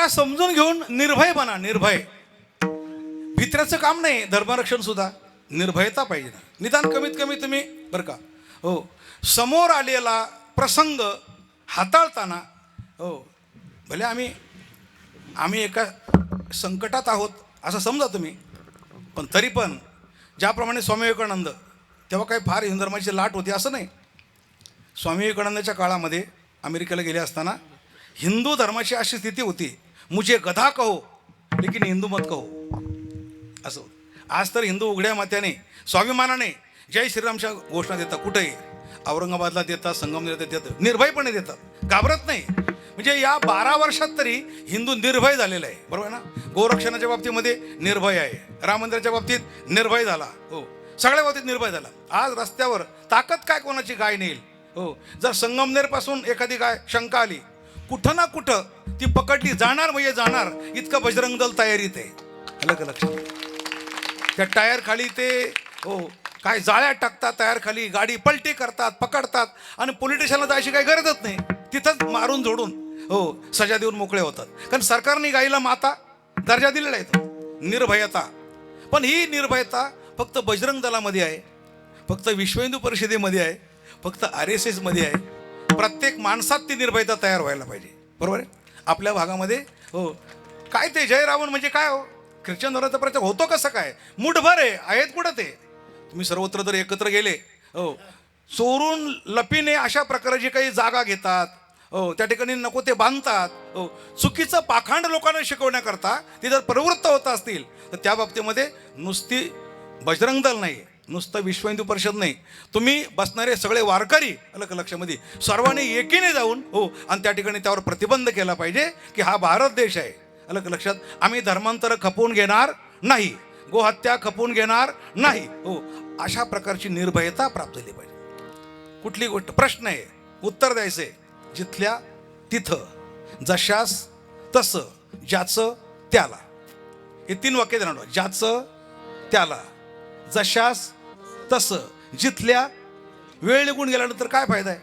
जरा समजून घेऊन निर्भय बना, निर्भय. भित्र्याचं काम नाही धर्मरक्षण सुद्धा, निर्भयता पाहिजे ना. निदान कमीत कमी तुम्ही बरं का हो समोर आलेला प्रसंग हाताळताना हो भले आम्ही एका संकटात आहोत असं समजा तुम्ही, पण तरी पण ज्याप्रमाणे स्वामी विवेकानंद तेव्हा काही फार हिंदू धर्माची लाट होती असं नाही. स्वामी विवेकानंदाच्या काळामध्ये अमेरिकेला गेले असताना हिंदू धर्माची अशी स्थिती होती, मुझे गधा कहो लेकिन हिंदू मत कहो असं. आज तर हिंदू उघड्या मात्याने स्वाभिमानाने जय श्रीरामच्या घोषणा देतात, कुठेही औरंगाबादला देतात, संगमनेरला देतात, निर्भयपणे देतात, घाबरत नाही. म्हणजे या 12 वर्षात तरी हिंदू निर्भय झालेला आहे, बरोबर ना. गोरक्षणाच्या बाबतीमध्ये निर्भय आहे, राम मंदिराच्या बाबतीत निर्भय झाला, हो सगळ्या बाबतीत निर्भय झाला. आज रस्त्यावर ताकद काय कोणाची गाय नेईल, हो जर संगमनेरपासून एखादी गाय शंका आली, कुठं ना कुठं ती पकडली जाणार म्हणजे जाणार, इतकं बजरंग दल तयारीत आहे. अलग लक्षात त्या टायर खाली ते हो काय जाळ्या टाकतात, टायर खाली गाडी पलटी करतात, पकडतात आणि पोलीस स्टेशनला जायची काही गरजच नाही, तिथंच मारून जोडून हो सजा देऊन मोकळे होतात. कारण सरकारने गाईला माता दर्जा दिलेला आहे तो निर्भयता. पण ही निर्भयता फक्त बजरंग दलामध्ये आहे, फक्त विश्व हिंदू परिषदेमध्ये आहे, फक्त RSS मध्ये आहे. प्रत्येक माणसात ती निर्भयता तयार व्हायला पाहिजे, बरोबर आहे. आपल्या भागामध्ये हो काय ते जय रावण म्हणजे काय हो, ख्रिश्चन धर्माचा प्रचार होतो कसं काय, मुठभर आहे आहेत कुठं ते. तुम्ही सर्वत्र जर एकत्र गेले हो चोरून लपीने अशा प्रकारची काही जागा घेतात हो, त्या ठिकाणी नको ते बांधतात हो, चुकीचं पाखंड लोकांना शिकवण्याकरता ते जर प्रवृत्त होत असतील तर त्या बाबतीमध्ये नुसती बजरंग दल नाही, नुसतं विश्व हिंदू परिषद नाही, तुम्ही बसणारे सगळे वारकरी अलग लक्षामध्ये सर्वांनी एकीने जाऊन हो आणि त्या ठिकाणी त्यावर प्रतिबंध केला पाहिजे की हा भारत देश आहे. अलग लक्षात आम्ही धर्मांतर खपवून घेणार नाही, गोहत्या खपवून घेणार नाही हो, अशा प्रकारची निर्भयता प्राप्त झाली पाहिजे. कुठली गोष्ट प्रश्न आहे उत्तर द्यायचे, जिथल्या तिथं, जशास तसं, ज्याचं त्याला. हे 3 वाक्य देणार, ज्याचं त्याला, जशास तसं, जिथल्या. वेळ निघून गेल्यानंतर काय फायदा आहे.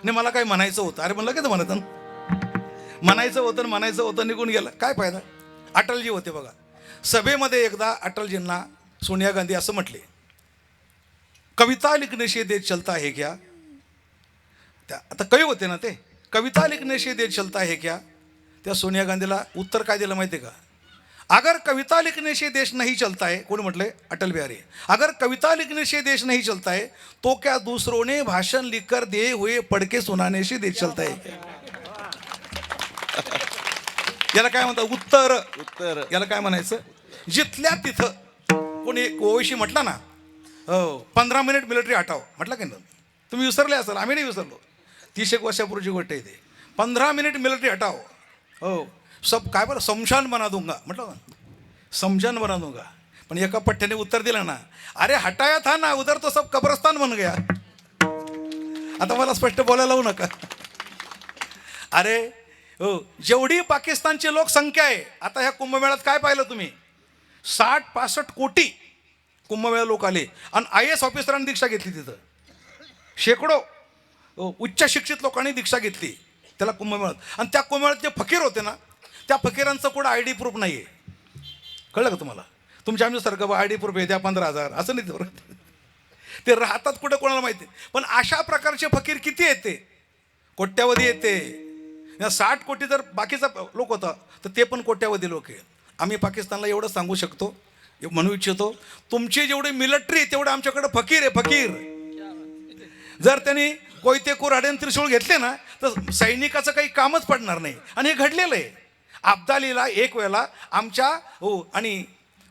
नाही मला काय म्हणायचं होतं, अरे म्हणलं काय म्हणत म्हणायचं होतं निघून गेलं, काय फायदा. अटलजी होते बघा, सभेमध्ये एकदा अटलजींना सोनिया गांधी असं म्हटले, कविता लिखने से देश चलता है क्या. त्या आता कवी होते ना ते, कविता लिखने से देश चलता है क्या. त्या सोनिया गांधीला उत्तर काय दिलं माहिती आहे का, अगर कविता लिखने से देश नहीं चलता है, कोण म्हटले अटल बिहारी, अगर कविता लिखने से देश नहीं चलता है तो क्या दूसरों ने भाषण लिखकर दिए हुए पढ़ के सुनाने से देश चलता है. याला काय म्हणतात उत्तर. याला काय म्हणायचं, जिथल्या तिथं. कोणी ओवैसी म्हटला ना हो 15 मिनिट मिलिटरी हटाव म्हटलं की नाही, तुम्ही विसरले असाल, आम्ही नाही विसरलो. 30 वर्षापूर्वीची गोष्ट आहे ते. 15 मिनिट मिलिटरी हटाव हो सब काय बरं समशान बना दूंगा म्हटलं ना, समशान बना दूंगा. पण एका पठ्ठ्याने उत्तर दिलं ना, अरे हटाया था ना उधर तो सब कब्रस्तान बन गया. आता मला स्पष्ट बोलायला लावू नका. अरे हो जेवढी पाकिस्तानची लोकसंख्या आहे, आता ह्या कुंभमेळ्यात काय पाहिलं तुम्ही, 60-65 कोटी कुंभमेळा लोक आले आणि IAS ऑफिसरांनी दीक्षा घेतली तिथं. शेकडो उच्च शिक्षित लोकांनी दीक्षा घेतली त्याला कुंभमेळ्यात. आणि त्या कुंभमेळ्यात जे फकीर होते ना, त्या फकीरांचं कुठं ID प्रूफ नाही आहे. कळलं का तुम्हाला. तुमच्या आमच्यासारखं ID प्रूफ आहे द्या 15,000 असं नाही, ते राहतात कुठं कोणाला माहिती. पण अशा प्रकारचे फकीर किती येते, कोट्यावधी येते. 60 कोटी जर बाकीचा लोक होता तर ते पण कोट्यावधी लोक आहे. आम्ही पाकिस्तानला एवढं सांगू शकतो, म्हणू इच्छितो, तुमची जेवढी मिलिटरी तेवढं आमच्याकडे फकीर आहे, फकीर. जर त्यांनी कोयते कुऱ्हाडी आणि त्रिशूळ घेतले ना तर सैनिकाचं काही कामच पडणार नाही. आणि हे घडलेलं आहे. अब्दालीला एक वेळेला आमच्या हो आणि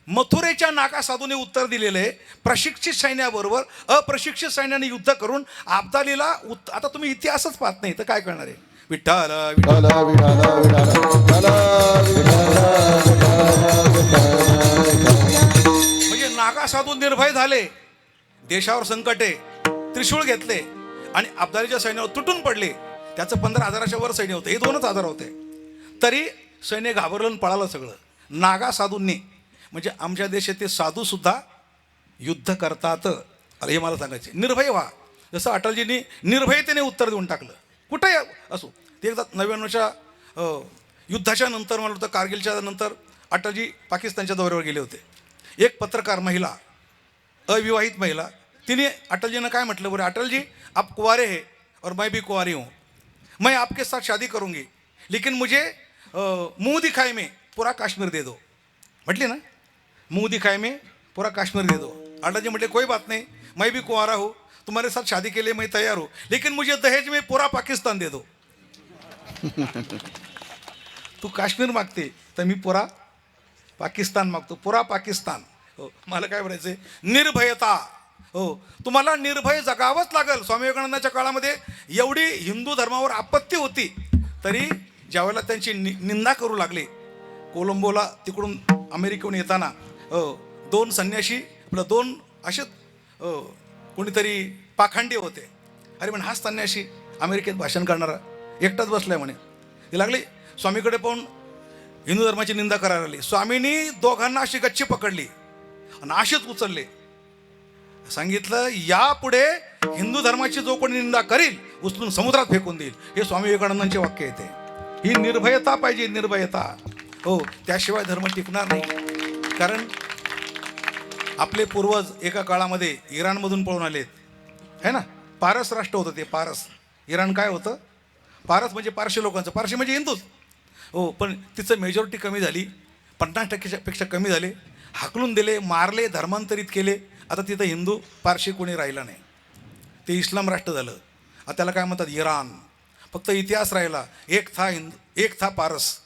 मथुरेच्या नाका साधूने उत्तर दिलेलं आहे, प्रशिक्षित सैन्याबरोबर अप्रशिक्षित सैन्याने युद्ध करून अब्दालीला आता तुम्ही इतिहासच पाहत नाही तर काय करणार आहे. विठ्ठल विठ्ठल म्हणजे नागा साधू निर्भय झाले, देशावर संकट आहे, त्रिशूळ घेतले आणि अब्दालीच्या सैन्यावर तुटून पडले. त्याचं 15,000च्या वर सैन्य होतं, हे 2,000 होते. तरी सैन्य घाबरलं आणि पळालं सगळं. नागा साधूंनी म्हणजे आमच्या देशातील साधू सुद्धा युद्ध करतात. अरे हे मला सांगायचे, निर्भय व्हा. जसं अटलजींनी निर्भयतेने उत्तर देऊन टाकलं. कुठेही असो. ते एकदा 99च्या युद्धाच्या नंतर मला वाटतं कारगिलच्या नंतर अटलजी पाकिस्तानच्या दौऱ्यावर गेले होते. एक पत्रकार महिला, अविवाहित महिला, तिने अटलजीनं काय म्हटलं, बोले अटल जी आप कुंवारे हैं और मैं भी कुंवारी हूँ, मैं आपके साथ शादी करूँगी लेकिन मुझे मुंह दिखाए में पूरा काश्मीर दे दो. म्हटली ना, मुंह दिखाए में पूरा काश्मीर दे दो. अटलजी म्हटले कोई बात नहीं, मैं भी कुंवारा हूँ, तुम्हारे साथ शादी के लिए मैं तैयार हूँ, लेकिन मुझे दहेज में पूरा पाकिस्तान दे दो. तू काश्मीर मागते तर मी पुरा पाकिस्तान मागतो, पुरा पाकिस्तान. हो, मला काय म्हणायचं आहे, निर्भयता. हो, तुम्हाला निर्भय जगावंच लागेल. स्वामी विवेकानंदाच्या काळामध्ये एवढी हिंदू धर्मावर आपत्ती होती, तरी ज्यावेळेला त्यांची निंदा करू लागले, कोलंबोला तिकडून अमेरिकेहून येताना दोन संन्याशी आपलं दोन असे कोणीतरी पाखंडी होते. अरे पण हाच संन्याशी अमेरिकेत भाषण करणारा एकटाच बसलाय म्हणे. ते लागले स्वामीकडे पाहून हिंदू धर्माची निंदा करायला लागली. स्वामींनी दोघांना अशी गच्ची पकडली आणि अशीच उचलले. सांगितलं यापुढे हिंदू धर्माची जो कोणी निंदा करील उचलून समुद्रात फेकून देईल. हे स्वामी विवेकानंदांचे वाक्य येते. ही निर्भयता पाहिजे, निर्भयता. हो, त्याशिवाय धर्म टिकणार नाही. कारण आपले पूर्वज एका काळामध्ये इराणमधून पळून आलेत, है ना. पारस राष्ट्र होतं ते. पारस, इराण काय होतं, पारस म्हणजे पारशी लोकांचं, पारशी म्हणजे हिंदूच. हो, पण तिचं मेजॉरिटी कमी झाली, 50% पेक्षा कमी झाले, हाकलून दिले, मारले, धर्मांतरित केले. आता तिथं हिंदू पारशी कोणी राहिला नाही, ते इस्लाम राष्ट्र झालं. आता त्याला काय म्हणतात, इराण. फक्त इतिहास राहिला, एक था हिंदू, एक था पारस.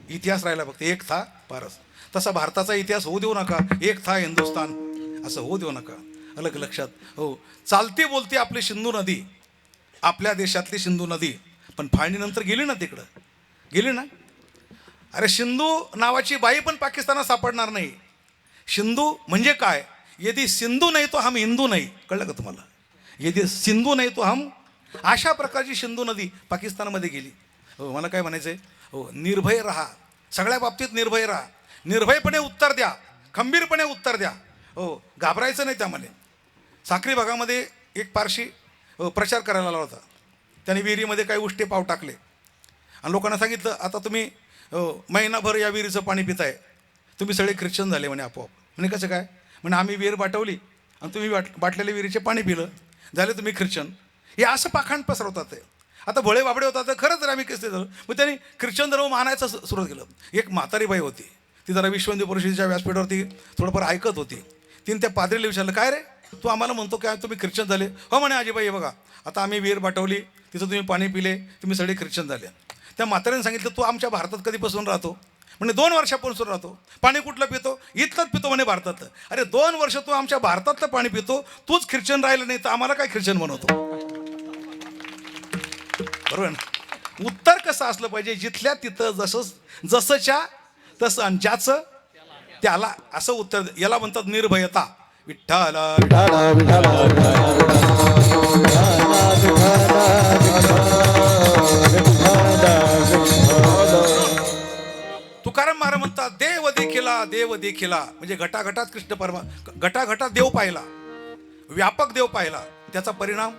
इतिहास राहिला फक्त, एक था पारस. तसा भारताचा इतिहास होऊ देऊ नका, एक था हिंदुस्तान असं होऊ देऊ नका. अलग लक्षात. हो, चालती बोलती आपली सिंधू नदी, आपल्या देशातली सिंधू नदी, पण फाळणीनंतर गेली ना, तिकडं गेली ना. अरे सिंधू नावाची बाई पण पाकिस्तानात सापडणार नाही. सिंधू म्हणजे काय, यदि सिंधू नाही तो हम हिंदू नाही. कळलं का तुम्हाला, यदि सिंधू नाही तो हम, अशा प्रकारची सिंधू नदी पाकिस्तानमध्ये गेली. हो, मला काय म्हणायचं आहे, हो, निर्भय राहा, सगळ्या बाबतीत निर्भय राहा, निर्भयपणे उत्तर द्या, खंबीरपणे उत्तर द्या. हो, घाबरायचं नाही. त्यामध्ये साक्री भागामध्ये एक पारशी प्रचार करायला आला होता. त्याने विहिरीमध्ये काही उष्टे पाव टाकले आणि लोकांना सांगितलं, आता तुम्ही महिनाभर या विहिरीचं पाणी पिताय, तुम्ही सगळे ख्रिश्चन झाले म्हणे आपोआप. म्हणे कसं काय, म्हणे आम्ही विहीर बाटवली आणि तुम्ही बाटलेल्या विहिरीचे पाणी पिलं, झाले तुम्ही ख्रिश्चन. हे असं पाखंड पसरवतात ते. आता भोळे बाबडे होतात, तर खरंच आम्ही कसं झालं. मग त्यांनी ख्रिश्चन धर्म मानायचं सुरुवात केलं. एक म्हातारी बाई होती, ती जरा विश्व हिंदू परिषदेच्या व्यासपीठावरती थोडंफार ऐकत होती. तिने त्या पाद्रीला विचारलं, काय रे तू आम्हाला म्हणतो काय तुम्ही ख्रिश्चन झाले. हो म्हणे आजीबाई, हे बघा आता आम्ही विहीर बाटवली, तिथं तुम्ही पाणी पिले, तुम्ही सगळे ख्रिश्चन झाले. त्या म्हातारीने सांगितलं, तू आमच्या भारतात कधीपासून राहतो. म्हणजे 2 वर्षापासून राहतो. पाणी कुठलं पितो, इथलंच पितो म्हणे, भारतातलं. अरे 2 वर्ष तू आमच्या भारतातलं पाणी पितो, तूच ख्रिश्चन राहिलं नाही तर आम्हाला काय ख्रिश्चन बनवतो. बरोबर ना. उत्तर कसं असलं पाहिजे, जिथल्या तिथं जसंच्या तसं आणि ज्याचं त्याला असं उत्तर. याला म्हणतात निर्भयता. विठ्ठल तुकाराम महाराज म्हणतात, देव देखिला, देव देखिला, म्हणजे घटाघटात कृष्ण परमा, घटाघटात देव पाहिला, व्यापक देव पाहिला. त्याचा परिणाम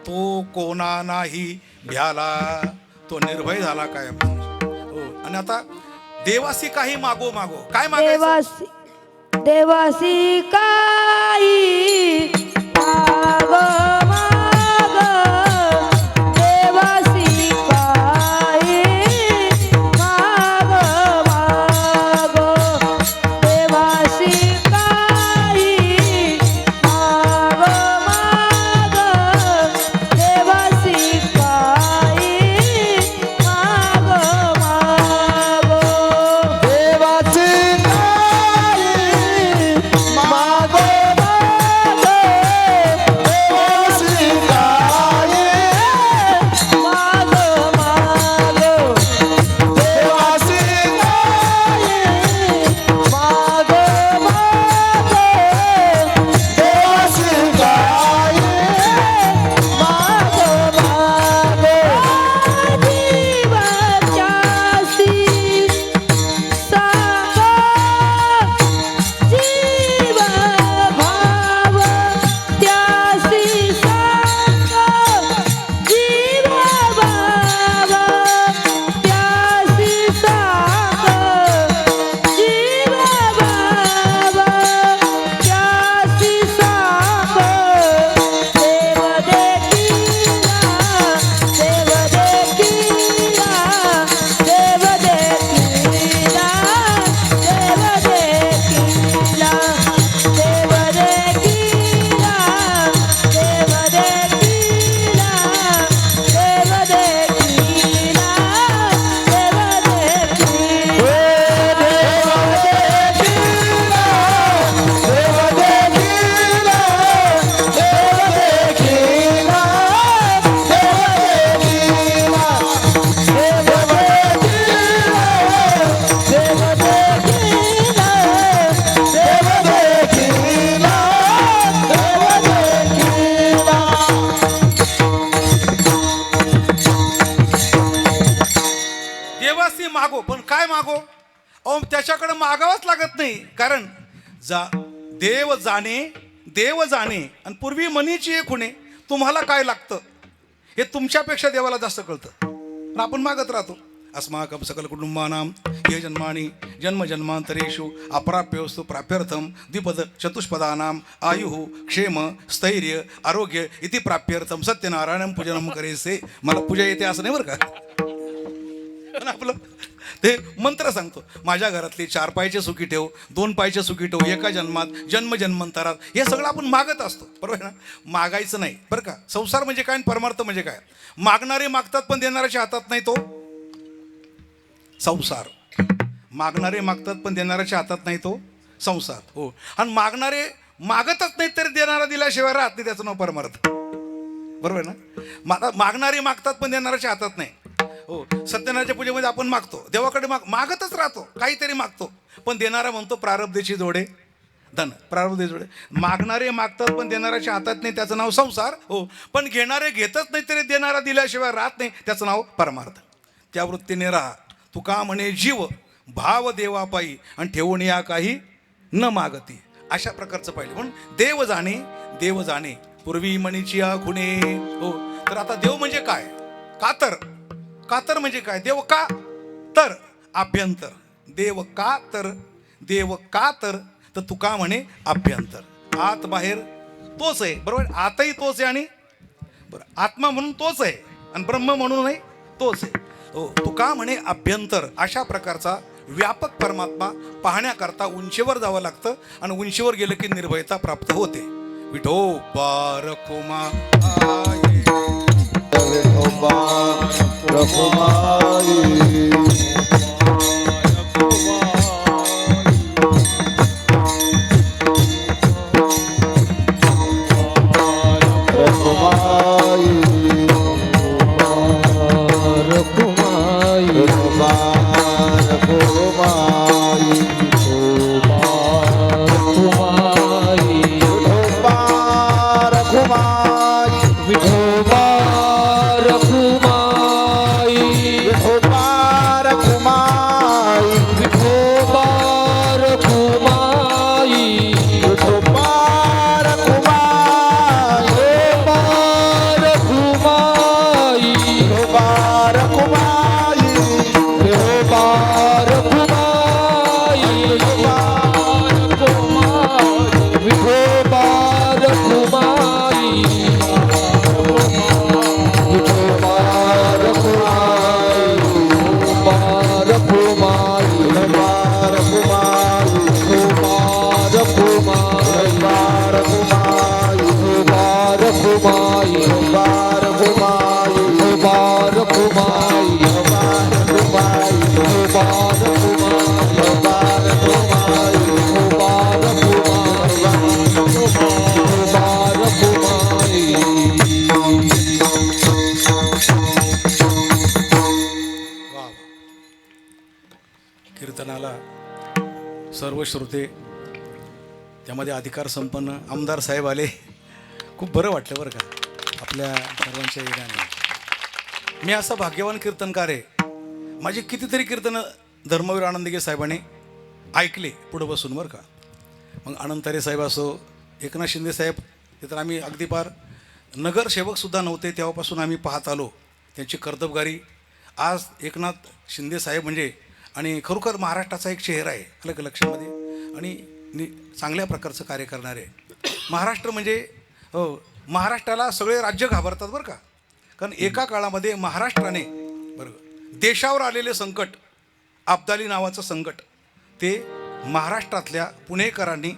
तो कोणा नाही भ्याला, तो निर्भय झाला काय. हो, आणि आता देवासी काही मागो मागो, काय मागायचं, देवासी काही मागो मागो, देवासी काही मागो मागो, देवासी काही मागो मागो, देवासी काही मागो मागो, देवाचे मागो मागो, आधी मागो. पण काय मागो? अहो त्याच्याकडे मागावंच लागत नाही. कारण देव जाणे आणि पूर्वी मनीची एक होणे. तुम्हाला काय लागतं हे तुमच्यापेक्षा देवाला जास्त कळतं. आणि आपण मागत राहतो. अस्माकं सकल कुटुंबानां ये जन्मानि जन्म जन्मांतरेषु अप्राप्योस्तु प्राप्यर्थम द्विपद चतुष्पदानां आयुः क्षेम स्थैर्य आरोग्य इति प्राप्यर्थम सत्यनारायणं पूजनम करेसे. मला पूजा येते असं नाही बरं का. पण आपलं ते मंत्र सांगतो. माझ्या घरातली 4 पायचे सुखी ठेव, 2 पायचे सुखी ठेव, एका जन्मात जन्म जन्मांतरात. हे सगळं आपण मागत असतो. बरोबर आहे ना. मागायचं नाही बरं का. संसार म्हणजे काय आणि परमार्थ म्हणजे काय. मागणारे मागतात पण देणाऱ्याच्या हातात नाही तो संसार. मागणारे मागतात पण देणाऱ्याच्या हातात नाही तो संसार. हो. आणि मागणारे मागतच नाही तरी देणारा दिल्याशिवाय राहत नाही. त्याचं नाव परमार्थ. बरोबर आहे ना. मागणारे मागतात पण देणाऱ्याच्या हातात नाही. हो. सत्यनारायणच्या पूजेमध्ये आपण मागतो. देवाकडे मागतच राहतो. काहीतरी मागतो पण देणारा म्हणतो प्रारब्धेची जोडे धन. प्रारब्धे जोडे. मागणारे मागतात पण देणाऱ्याच्या हातात नाही. त्याचं नाव संसार. हो. पण घेणारे घेतच नाही तरी देणारा दिल्याशिवाय राहत नाही. त्याचं नाव परमार्थ. त्या वृत्तीने राहा. तुका म्हणे जीव भाव देवापायी आणि ठेवून या काही न मागती. अशा प्रकारचं पाहिजे. म्हणून देव जाणे पूर्वी मनीची खुणे. हो. तर आता देव म्हणजे काय. कातर म्हणजे काय. देव का तर अभ्यंतर. देव का तर तुका म्हणे अभ्यंतर. आत बाहेर तोच आहे. बरोबर. आतही तोच आहे आणि बरं आत्मा म्हणून तोच आहे आणि ब्रह्म म्हणूनही तोच आहे. हो. तुका म्हणे अभ्यंतर. अशा प्रकारचा व्यापक परमात्मा पाहण्याकरता उंचीवर जावं लागतं आणि उंचीवर गेलं की निर्भयता प्राप्त होते. विठोबा रखुमा आये. विठोबा रखुमाई. कीर्तनाला सर्व श्रोते त्यामध्ये अधिकार संपन्न आमदार साहेब आले. खूप बरं वाटलं बरं का आपल्या सर्वांच्या येण्याने. मी असा भाग्यवान कीर्तनकार आहे. माझी कितीतरी कीर्तनं धर्मवीर आनंदगे साहेबांनी ऐकले पुढं बसून बरं का. मग अनंतारे साहेब असो, एकनाथ शिंदे साहेब, ते तर आम्ही अगदी पार नगरसेवकसुद्धा नव्हते तेव्हापासून आम्ही पाहत आलो त्यांची कर्तबगारी. आज एकनाथ शिंदे साहेब म्हणजे आणि खरोखर महाराष्ट्राचा एक चेहरा आहे अलग लक्षामध्ये आणि चांगल्या प्रकारचं कार्य करणारे. महाराष्ट्र म्हणजे हो महाराष्ट्राला सगळे राज्य घाबरतात बरं का. कारण एका काळामध्ये महाराष्ट्राने बरोबर देशावर आलेले संकट, अब्दाली नावाचं संकट, ते महाराष्ट्रातल्या पुणेकरांनी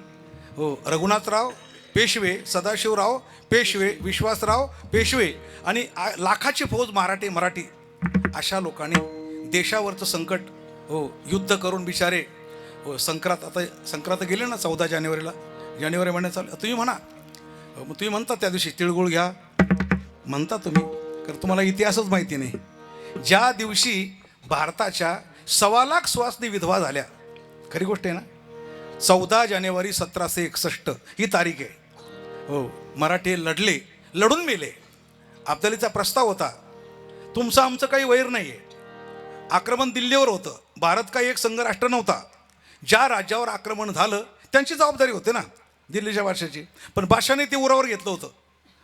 हो रघुनाथराव पेशवे, सदाशिवराव पेशवे, विश्वासराव पेशवे आणि लाखाची फौज मराठी अशा लोकांनी देशावरचं संकट हो युद्ध करून बिचारे हो संक्रांत गेले ना 14 जानेवारी महिन्यात चालू. तुम्ही म्हणा मग तुम्ही म्हणता त्या दिवशी तिळगुळ घ्या म्हणता तुम्ही, कारण तुम्हाला इतिहासच माहिती नाही. ज्या दिवशी भारताच्या 1.25 लाख सुवासिनी विधवा झाल्या, खरी गोष्ट आहे ना. 14 जानेवारी 1761 ही तारीख आहे. हो मराठी लढून मेले. अब्दालीचा प्रस्ताव होता, तुमचं आमचं काही वैर नाही आहे, आक्रमण दिल्लीवर होतं. भारत काही एक संघराष्ट्र नव्हता. ज्या राज्यावर आक्रमण झालं त्यांची जबाबदारी होते ना दिल्लीच्या बादशाची. पण बादशाने ते उरावर घेतलं होतं.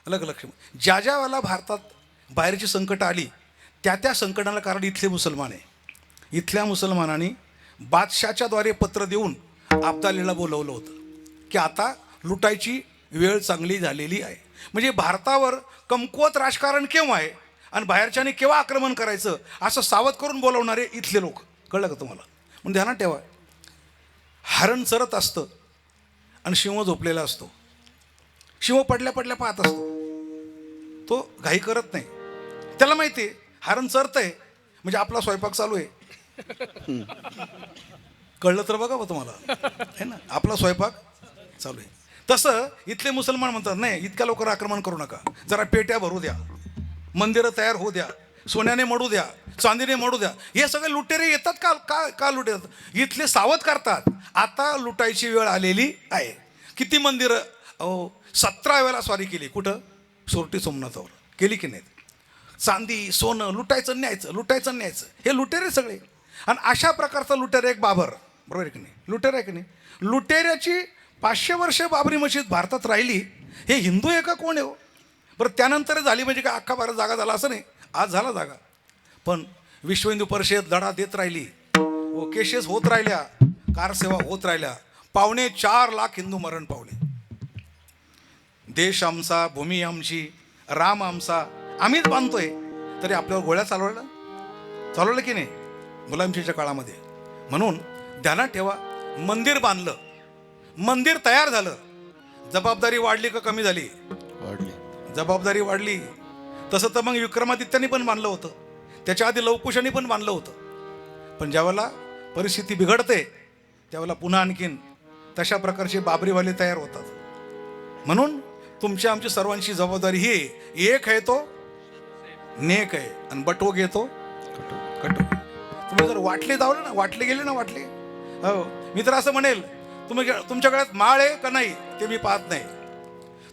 अलग लक्ष. ज्या ज्या वेळेला भारतात बाहेरची संकट आली त्या त्या संकटाला कारण इथले मुसलमान आहे. इथल्या मुसलमानांनी बादशाच्या द्वारे पत्र देऊन अब्दालीला बोलवलं होतं की आता लुटायची वेळ चांगली झालेली आहे. म्हणजे भारतावर कमकुवत राजकारण केव्हा आहे आणि बाहेरच्याने केव्हा आक्रमण करायचं असं सावध करून बोलवणारे इथले लोक. कळलं का तुम्हाला? म्हणून ध्यानात ठेवा, हरण चरत असतं आणि सिंह झोपलेला असतो. सिंह पडल्या पडल्या पाहत असतो. तो घाई करत नाही. त्याला माहिती आहे हरण चरतंय म्हणजे आपला स्वयंपाक चालू आहे. कळलं तर बघा बा तुम्हाला, है ना, आपला स्वयंपाक चालू आहे. तसं इथले मुसलमान म्हणतात नाही इतक्या लवकर आक्रमण करू नका, जरा पेट्या भरू द्या, मंदिरं तयार होऊ द्या, सोन्याने मडू द्या, चांदीने मडू द्या. हे सगळे लुटेरे येतात का का का लुटे येतात? इथले सावध करतात आता लुटायची वेळ आलेली आहे. किती मंदिरं 17 वेळा स्वारी केली. कुठं? सोरटी सोमनाथावर केली की नाही? चांदी सोनं लुटायचं न्यायचं, लुटायचं न्यायचं, हे लुटेरे सगळे. आणि अशा प्रकारचा लुटेरा एक बाबर, बरोबर आहे की नाही? लुटेरा आहे की नाही? लुटेऱ्याची 500 वर्ष बाबरी मशीद भारतात राहिली. हे हिंदू आहे का कोण आहे हो? बरं त्यानंतर झाली म्हणजे काय अख्खा भारत जागा झाला असं नाही. आज झाला जागा. पण विश्व हिंदू परिषद लढा देत राहिली. केसेस होत राहिल्या, कारसेवा होत राहिल्या. 4.25 लाख हिंदू मरण पावले. देश आमचा, भूमी आमची, राम आमचा, आम्हीच बांधतोय तरी आपल्यावर गोळ्या चालवलं की नाही गुलामशाहीच्या काळामध्ये. म्हणून ध्यानात ठेवा, मंदिर बांधलं, मंदिर तयार झालं, जबाबदारी वाढली का कमी झाली? वाढली. जबाबदारी वाढली. तसं तर मग विक्रमादित्याने पण बांधलं होतं, त्याच्या आधी लवकुशाने पण बांधलं होतं. पण ज्यावेळेला परिस्थिती बिघडते त्यावेळेला पुन्हा आणखीन तशा प्रकारचे बाबरीवाले तयार होतात. म्हणून तुमच्या आमची सर्वांची जबाबदारी ही एक आहे तो नेक आहे आणि बटवो घेतो कटो. तुम्ही जर वाटले धावले ना, वाटले गेले ना, वाटले, हो, मी तर असं म्हणेल तुमच्या गळ्यात माळ आहे का नाही ते मी पाहत नाही.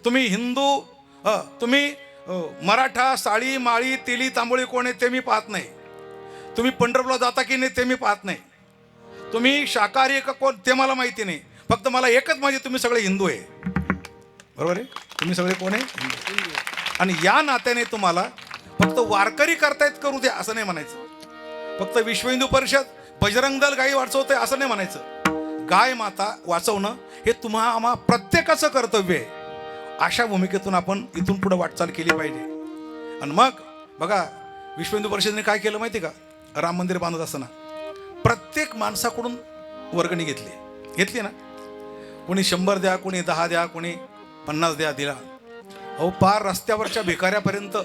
तुम्ही हिंदू, तुम्ही मराठा, साळी माळी तेली तांबोळी कोण आहे ते मी पाहत नाही. तुम्ही पंढरपूरला जाता की नाही ते मी पाहत नाही. तुम्ही शाकाहारी का कोण ते मला माहिती नाही. फक्त मला एकच माहिती, तुम्ही सगळे हिंदू आहे. बरोबर आहे? तुम्ही सगळे कोण आहे? आणि या नात्याने तुम्हाला फक्त वारकरी करतायत करू द्या असं नाही म्हणायचं. फक्त विश्व हिंदू परिषद बजरंग दल गाई वाचवतंय असं नाही म्हणायचं. गाय माता वाचवणं हे आम्हा प्रत्येकाचं कर्तव्य आहे. अशा भूमिकेतून आपण इथून पुढे वाटचाल केली पाहिजे. आणि मग बघा विश्व हिंदू परिषदेने काय केलं माहिती का? राम मंदिर बांधत असताना प्रत्येक माणसाकडून वर्गणी घेतली ना. कोणी 100 द्या, कोणी 10 द्या, कोणी 50 द्या, दिला. अहो पार रस्त्यावरच्या भिकाऱ्यापर्यंत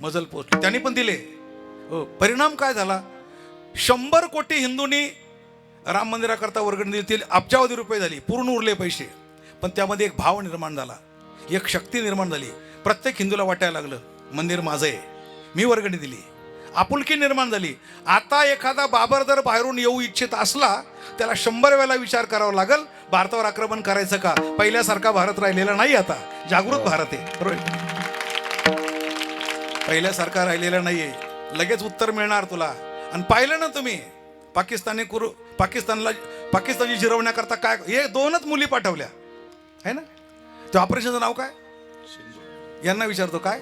मजल पोचली, त्यांनी पण दिले. हो, परिणाम काय झाला? 100 कोटी हिंदूंनी राम मंदिराकरता वर्गणी दिली. अब्जावधी रुपये झाली, पूर्ण उरले पैसे. पण त्यामध्ये एक भाव निर्माण झाला, एक शक्ती निर्माण झाली. प्रत्येक हिंदूला वाटायला लागलं मंदिर माझं आहे, मी वर्गणी दिली. आपुलकी निर्माण झाली. आता एखादा बाबर जर बाहेरून येऊ इच्छित असला त्याला 100 वेळा विचार करावा लागेल भारतावर आक्रमण करायचं का. पहिल्यासारखा भारत राहिलेला नाही, आता जागृत भारत आहे. बरोबर? पहिल्यासारखा राहिलेला नाहीये. लगेच उत्तर मिळणार तुला. आणि पाहिलं ना तुम्ही पाकिस्तानची जिरवण्याकरता काय हे 2च मुली पाठवल्या आहे ना. त्या ऑपरेशनचं नाव काय? यांना विचारतो काय?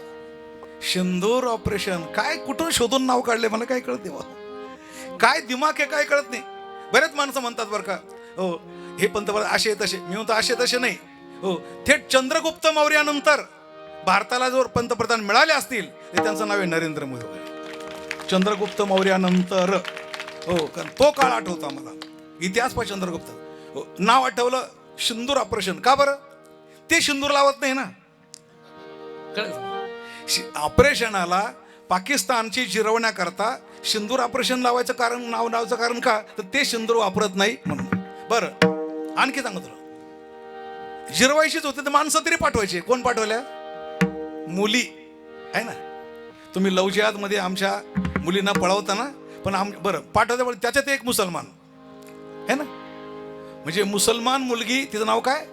सिंदूर ऑपरेशन. काय कुठून शोधून नाव काढले मला काय कळत नाही. काय दिमाग आहे काय कळत नाही. बरेच माणसं म्हणतात बरं का, हो हे पंतप्रधान असे तसे. मी म्हणतो असे तसे नाही. हो, थेट चंद्रगुप्त मौर्यानंतर भारताला जर पंतप्रधान मिळाले असतील तर त्यांचं नाव आहे नरेंद्र मोदी. चंद्रगुप्त मौर्यानंतर, हो, कारण तो काळ आठवतो आम्हाला. इतिहास पहा चंद्रगुप्त. हो, नाव आठवलं सिंदूर ऑपरेशन. का बरं? ते सिंदूर लावत नाही ना. ऑपरेशनाला पाकिस्तानची जिरवण्याकरता सिंदूर ऑपरेशन लावायचं कारण, नावाचं कारण का? तर ते सिंदूर वापरत नाही म्हणून. बरं आणखी सांगतो तुला, जिरवायचीच होते तर माणसं तरी पाठवायचे. कोण पाठवल्या? मुली आहे ना. तुम्ही लव जिहादमध्ये आमच्या मुलींना पळवता ना. पण बरं पाठवता, पण त्याच्यात एक मुसलमान आहे ना. म्हणजे मुसलमान मुलगी, तिचं नाव काय?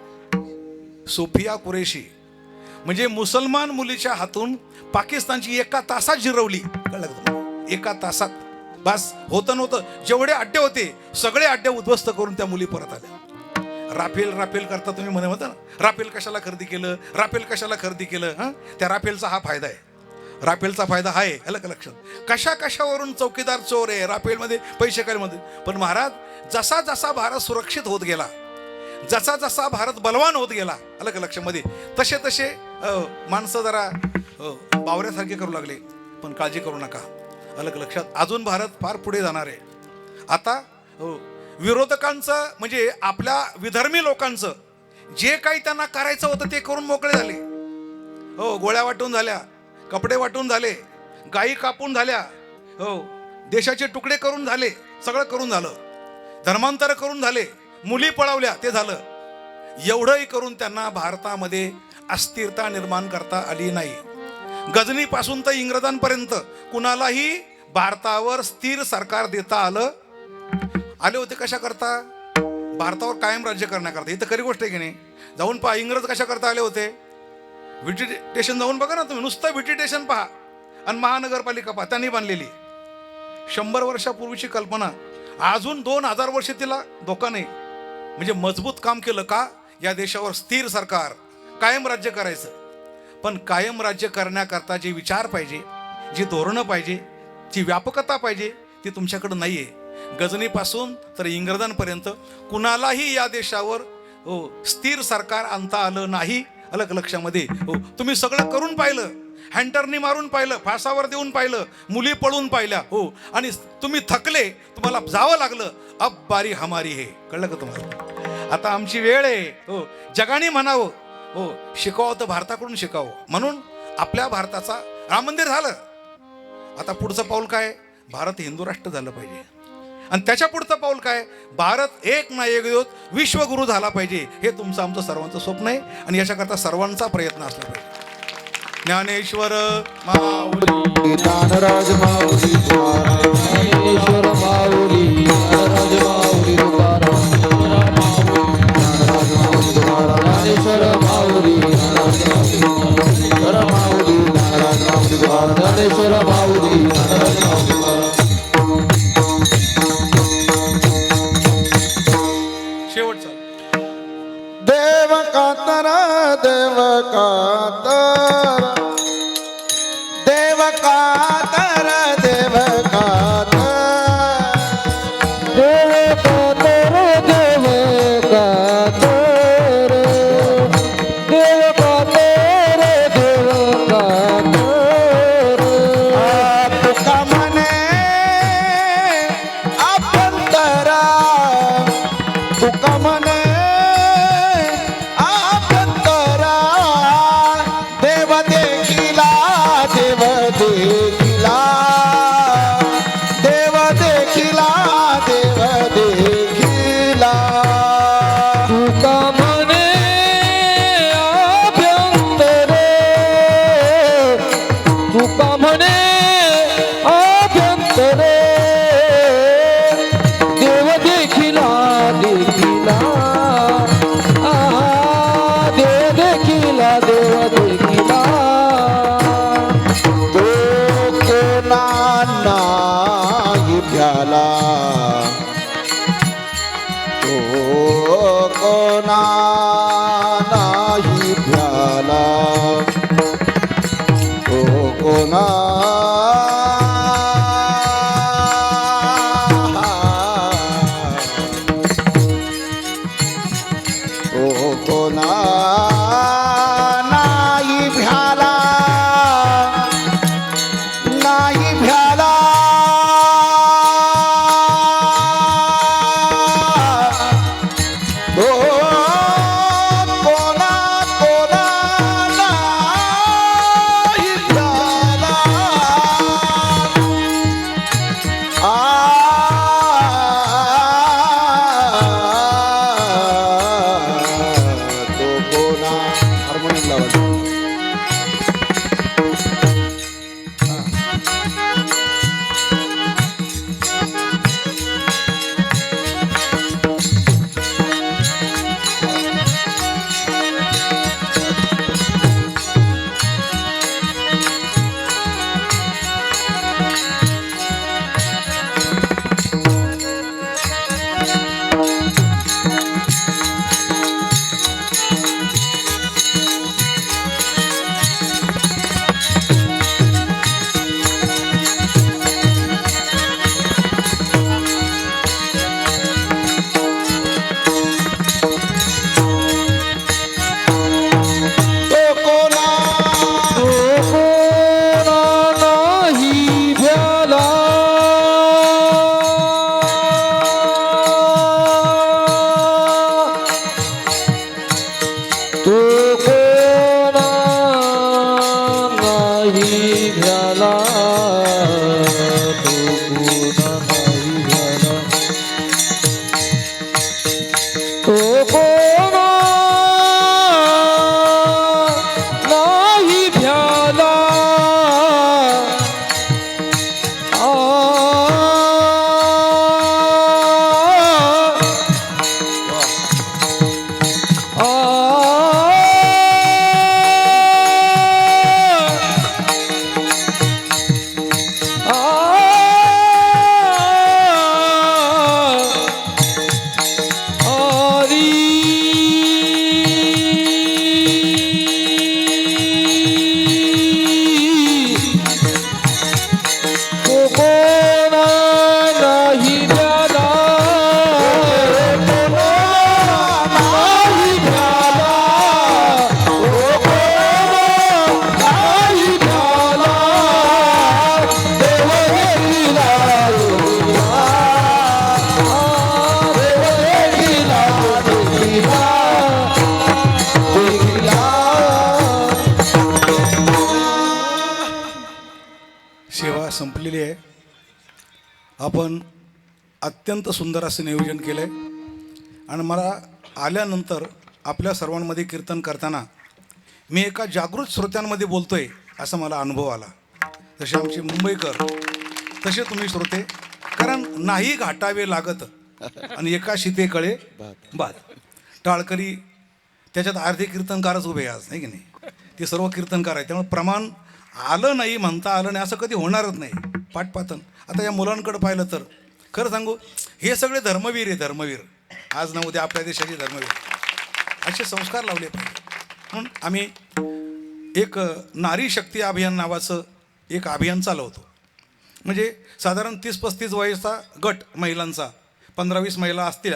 सोफिया कुरेशी. म्हणजे मुसलमान मुलीच्या हातून पाकिस्तानची 1 तासात जिरवली. कळलं का तुम्हाला? 1 तासात. बस होतं नव्हतं, जेवढे अड्डे होते सगळे अड्डे उद्ध्वस्त करून त्या मुली परत आल्या. राफेल करता तुम्ही म्हणे होता ना, राफेल कशाला खरेदी केलं, राफेल कशाला खरेदी केलं. हां, त्या राफेलचा हा फायदा आहे. राफेलचा फायदा हा आहे, आलं का लक्षात. कशावरून चौकीदार चोर आहे, राफेलमध्ये पैसे मध्ये. पण महाराज, जसा जसा भारत सुरक्षित होत गेला, जसा जसा भारत बलवान होत गेला, आलं का लक्षामध्ये, तसे तसे माणसं जरा बावऱ्यासारखे करू लागले. पण काळजी करू नका, आलं का लक्षात. अजून भारत फार पुढे जाणार आहे. आता विरोधकांचं म्हणजे आपल्या विधर्मी लोकांचं जे काही त्यांना करायचं होतं ते करून मोकळे झाले. हो, गोळ्या वाटून झाल्या, कपडे वाटून झाले, गायी कापून झाल्या, हो, देशाचे तुकडे करून झाले, सगळं करून झालं, धर्मांतर करून झाले, मुली पळवल्या, ते झालं. एवढंही करून त्यांना भारतामध्ये अस्थिरता निर्माण करता आली नाही. गजनीपासून तर इंग्रजांपर्यंत कुणालाही भारतावर स्थिर सरकार देता आले होते. कशा करता? भारतावर कायम राज्य करण्याकरता. इथं खरी गोष्ट आहे की नाही? जाऊन पहा, इंग्रज कशा करता आले होते. व्हिटी स्टेशन जाऊन बघा ना तुम्ही, नुसतं व्हिटी स्टेशन पहा आणि महानगरपालिका पहा, त्यांनी बांधलेली. 100 वर्षापूर्वीची कल्पना अजून 2000 वर्ष तिला धोका नाही. म्हणजे मजबूत काम केलं का, या देशावर स्थिर सरकार, कायम राज्य करायचं. पण कायम राज्य करण्याकरता जे विचार पाहिजे, जी धोरणं पाहिजे, जी व्यापकता पाहिजे, ती तुमच्याकडं नाही आहे. गजनीपासून तर इंग्रजांपर्यंत कुणालाही या देशावर स्थिर सरकार आणता आलं नाही. अलग लक्षामध्ये हो, तुम्ही सगळं करून पाहिलं, हँटरनी मारून पाहिलं, फासावर देऊन पाहिलं, मुली पळून पाहिल्या, हो, आणि तुम्ही थकले, तुम्हाला जावं लागलं. अब बारी हमारी हे, कळलं का तुम्हाला? आता आमची वेळ आहे. हो, जगाने म्हणावं, हो, शिकावं तर भारताकडून शिकावं. म्हणून आपल्या भारताचा राम मंदिर झालं. आता पुढचं पाऊल काय? भारत हिंदू राष्ट्र झालं पाहिजे. आणि त्याच्या पुढचं पाऊल काय? भारत एक ना एक दिवस विश्वगुरु झाला पाहिजे. हे तुमचं आमचं सर्वांचं स्वप्न आहे आणि याच्याकरता सर्वांचा प्रयत्न असला पाहिजे. ज्ञानेश्वर माऊली, ज्ञानराज माऊली, ज्ञानेश्वर माऊली, ज्ञानराज माऊली, ज्ञानेश्वर माऊली, ज्ञानेश्वर माऊली, ज्ञानेश्वर माऊली. शेवटचा देव कातर, देव कातर, देव कातर, देव कातर, देव कातर, देव कातर, देव कातर, देव कातर. तुका म्हणे अभ्यंतरा, तुका म्हणे अभ्यंतरा, देव देखिला, देव देखिला, देव देखिला, देव देखिला. तुका म्हणे अभ्यंतरे, तुका म्हणे अभ्यंतरे, देव देखिला, देखिला, देव देखिला, देव देखिला. तो कोणा नाही भ्याला, तो कोणा नाही भ्याला, तो कोणा तो कोणा नाही भ्याला, नाही भ्याला. तो कोणा कोणा नाही भ्याला. तो कोणा हार्मोनियम लावा. भ्याला तो कोणा नाही भ्याला तो कोणा नाही भ्याला तो कोणा नाही भ्याला सेवा संपलेली आहे. आपण अत्यंत सुंदर असं नियोजन केलं आहे आणि मला आल्यानंतर आपल्या सर्वांमध्ये कीर्तन करताना मी एका जागृत श्रोत्यांमध्ये बोलतो आहे असा मला अनुभव आला. जसे आमचे मुंबईकर तसे तुम्ही श्रोते, कारण नाही घाटावे लागत आणि एका शिते कळे बाद. टाळकरी त्याच्यात अर्धे कीर्तनकारच उभे आज, नाही की नाही? ते सर्व कीर्तनकार आहे, त्यामुळे प्रमाण आलं नाही म्हणता आलं नाही असं कधी होणारच नाही. पाठपातन आता या मुलांकडे पाहिलं तर खरं सांगू, हे सगळे धर्मवीर आहे, धर्मवीर. आज ना उद्या आपल्या देशाचे धर्मवीर असे संस्कार लावले पाहिजे. म्हणून आम्ही एक नारी शक्ती अभियान नावाचं एक अभियान चालवतो. म्हणजे साधारण 30-35 वयाचा गट महिलांचा, 15-20 महिला असतील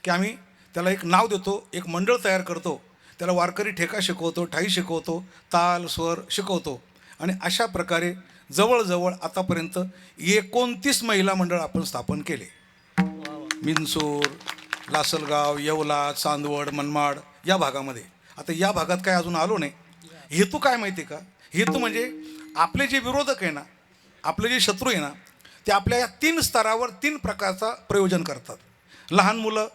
की आम्ही त्याला एक नाव देतो, एक मंडळ तयार करतो, त्याला वारकरी ठेका शिकवतो, ठाई शिकवतो, ताल स्वर शिकवतो. आणि अशा प्रकारे जवळजवळ आतापर्यंत 29 महिला मंडळ आपण स्थापन केले. मिनसूर, लासलगाव, येवला, चांदवड, मनमाड या भागामध्ये. आता या भागात काय अजून आलो नाही. हेतू काय माहिती आहे का? हेतू म्हणजे आपले जे विरोधक आहे ना, आपले जे शत्रू आहे ना, ते आपल्या या 3 स्तरावर 3 प्रकारचा प्रयोजन करतात. लहान मुलं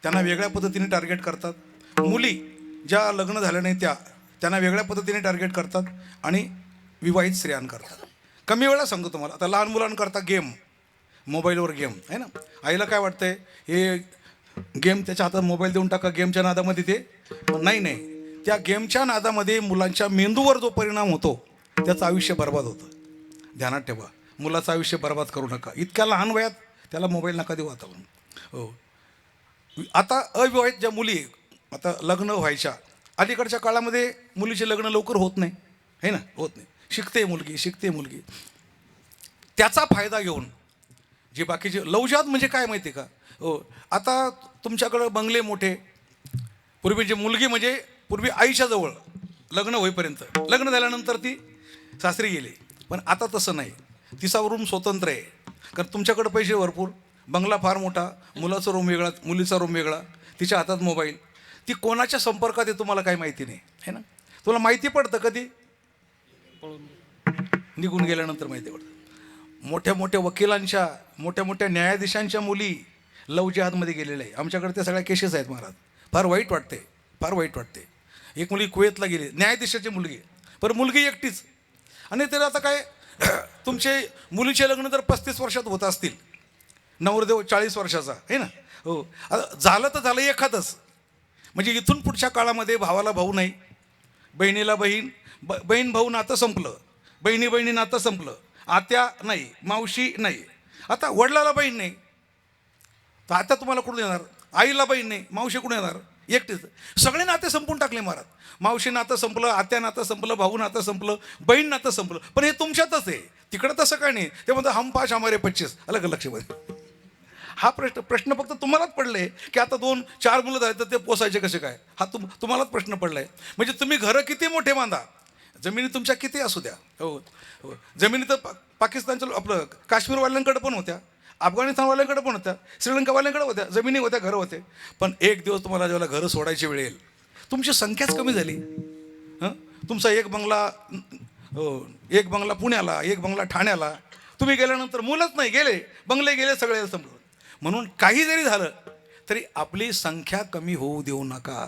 त्यांना वेगळ्या पद्धतीने टार्गेट करतात, मुली ज्या लग्न झाल्या नाही त्यांना वेगळ्या पद्धतीने टार्गेट करतात, आणि विवाहित स्त्रियांकरता. कमी वेळा सांगतो तुम्हाला, आता लहान मुलांकरता गेम, मोबाईलवर गेम आहे ना. आईला काय वाटतंय, हे गेम त्याच्या हातात मोबाईल देऊन टाका, गेमच्या नादामध्ये ते नाही, त्या गेमच्या नादामध्ये मुलांच्या मेंदूवर जो परिणाम होतो त्याचं आयुष्य बर्बाद होतं. ध्यानात ठेवा, मुलाचं आयुष्य बर्बाद करू नका. इतक्या लहान वयात त्याला मोबाईल नका देऊ आता. हो, आता अविवाहित ज्या मुली आता लग्न व्हायच्या, अलीकडच्या काळामध्ये मुलीचे लग्न लवकर होत नाही, है ना, होत नाही. शिकते मुलगी. त्याचा फायदा घेऊन जे बाकीचे लवजात म्हणजे काय माहिती आहे का? हो, आता तुमच्याकडं बंगले मोठे. पूर्वी जे मुलगी म्हणजे पूर्वी आईच्या जवळ लग्न होईपर्यंत, लग्न झाल्यानंतर ती सासरी गेली. पण आता तसं नाही, तिचा रूम स्वतंत्र आहे. कारण तुमच्याकडं पैसे भरपूर, बंगला फार मोठा, मुलाचा रूम वेगळा, मुलीचा रूम वेगळा, तिच्या हातात मोबाईल. ती कोणाच्या संपर्कात आहे तुम्हाला काही माहिती नाही, है ना. तुला माहिती पडतं कधी? निघून गेल्यानंतर माहिती पडतं. मोठ्या मोठ्या वकिलांच्या, मोठ्या मोठ्या न्यायाधीशांच्या मुली लव जिहादमध्ये गेलेल्या आहे. आमच्याकडे त्या सगळ्या केसेस आहेत महाराज. फार वाईट वाटते. एक मुलगी कुवेतला गेली, न्यायाधीशाची मुलगी, पण मुलगी एकटीच. आणि त्याला आता काय, तुमचे मुलीचे लग्न जर 35 वर्षात होत असतील, नवरदेव 40 वर्षाचा आहे ना. हो, आता झालं तर झालं एखादंच. म्हणजे इथून पुढच्या काळामध्ये भावाला भाऊ नाही, बहिणीला बहीण, बहीण भाऊ नातं संपलं, बहिणी नातं संपलं, आत्या नाही, मावशी नाही. आता वडिलाला बहीण नाही तर आता तुम्हाला कुठून येणार? आईला बहीण नाही, मावशी कुठून येणार? एकटीच. सगळे नाते संपून टाकले महाराज. मावशी नातं संपलं, आत्या नातं संपलं, भाऊ नातं संपलं, बहीण नातं संपलं. पण हे तुमच्यातच आहे, तिकडं तसं काय नाही. ते म्हणतात हम 5 हमारे 25. अलग लक्षामध्ये. हा प्रश्न फक्त तुम्हालाच पडले की आता 2-4 मुलं झाले तर ते पोसायचे कसे काय, हा तुम्हालाच प्रश्न पडलाय. म्हणजे तुम्ही घरं किती मोठे बांधा, जमिनी तुमच्या किती असू द्या, हो हो, जमिनी तर पाकिस्तानच्या आपलं काश्मीरवाल्यांकडे पण होत्या, अफगाणिस्तानवाल्यांकडे पण होत्या, श्रीलंकावाल्यांकडे होत्या, जमिनी होत्या, घरं होते. पण एक दिवस तुम्हाला जेव्हा घरं सोडायची वेळ येईल, तुमची संख्याच कमी झाली. तुमचा एक बंगला पुण्याला, एक बंगला ठाण्याला, तुम्ही गेल्यानंतर मुलंच नाही, गेले बंगले, गेले सगळे संपलं. म्हणून काही जरी झालं तरी आपली संख्या कमी होऊ देऊ नका.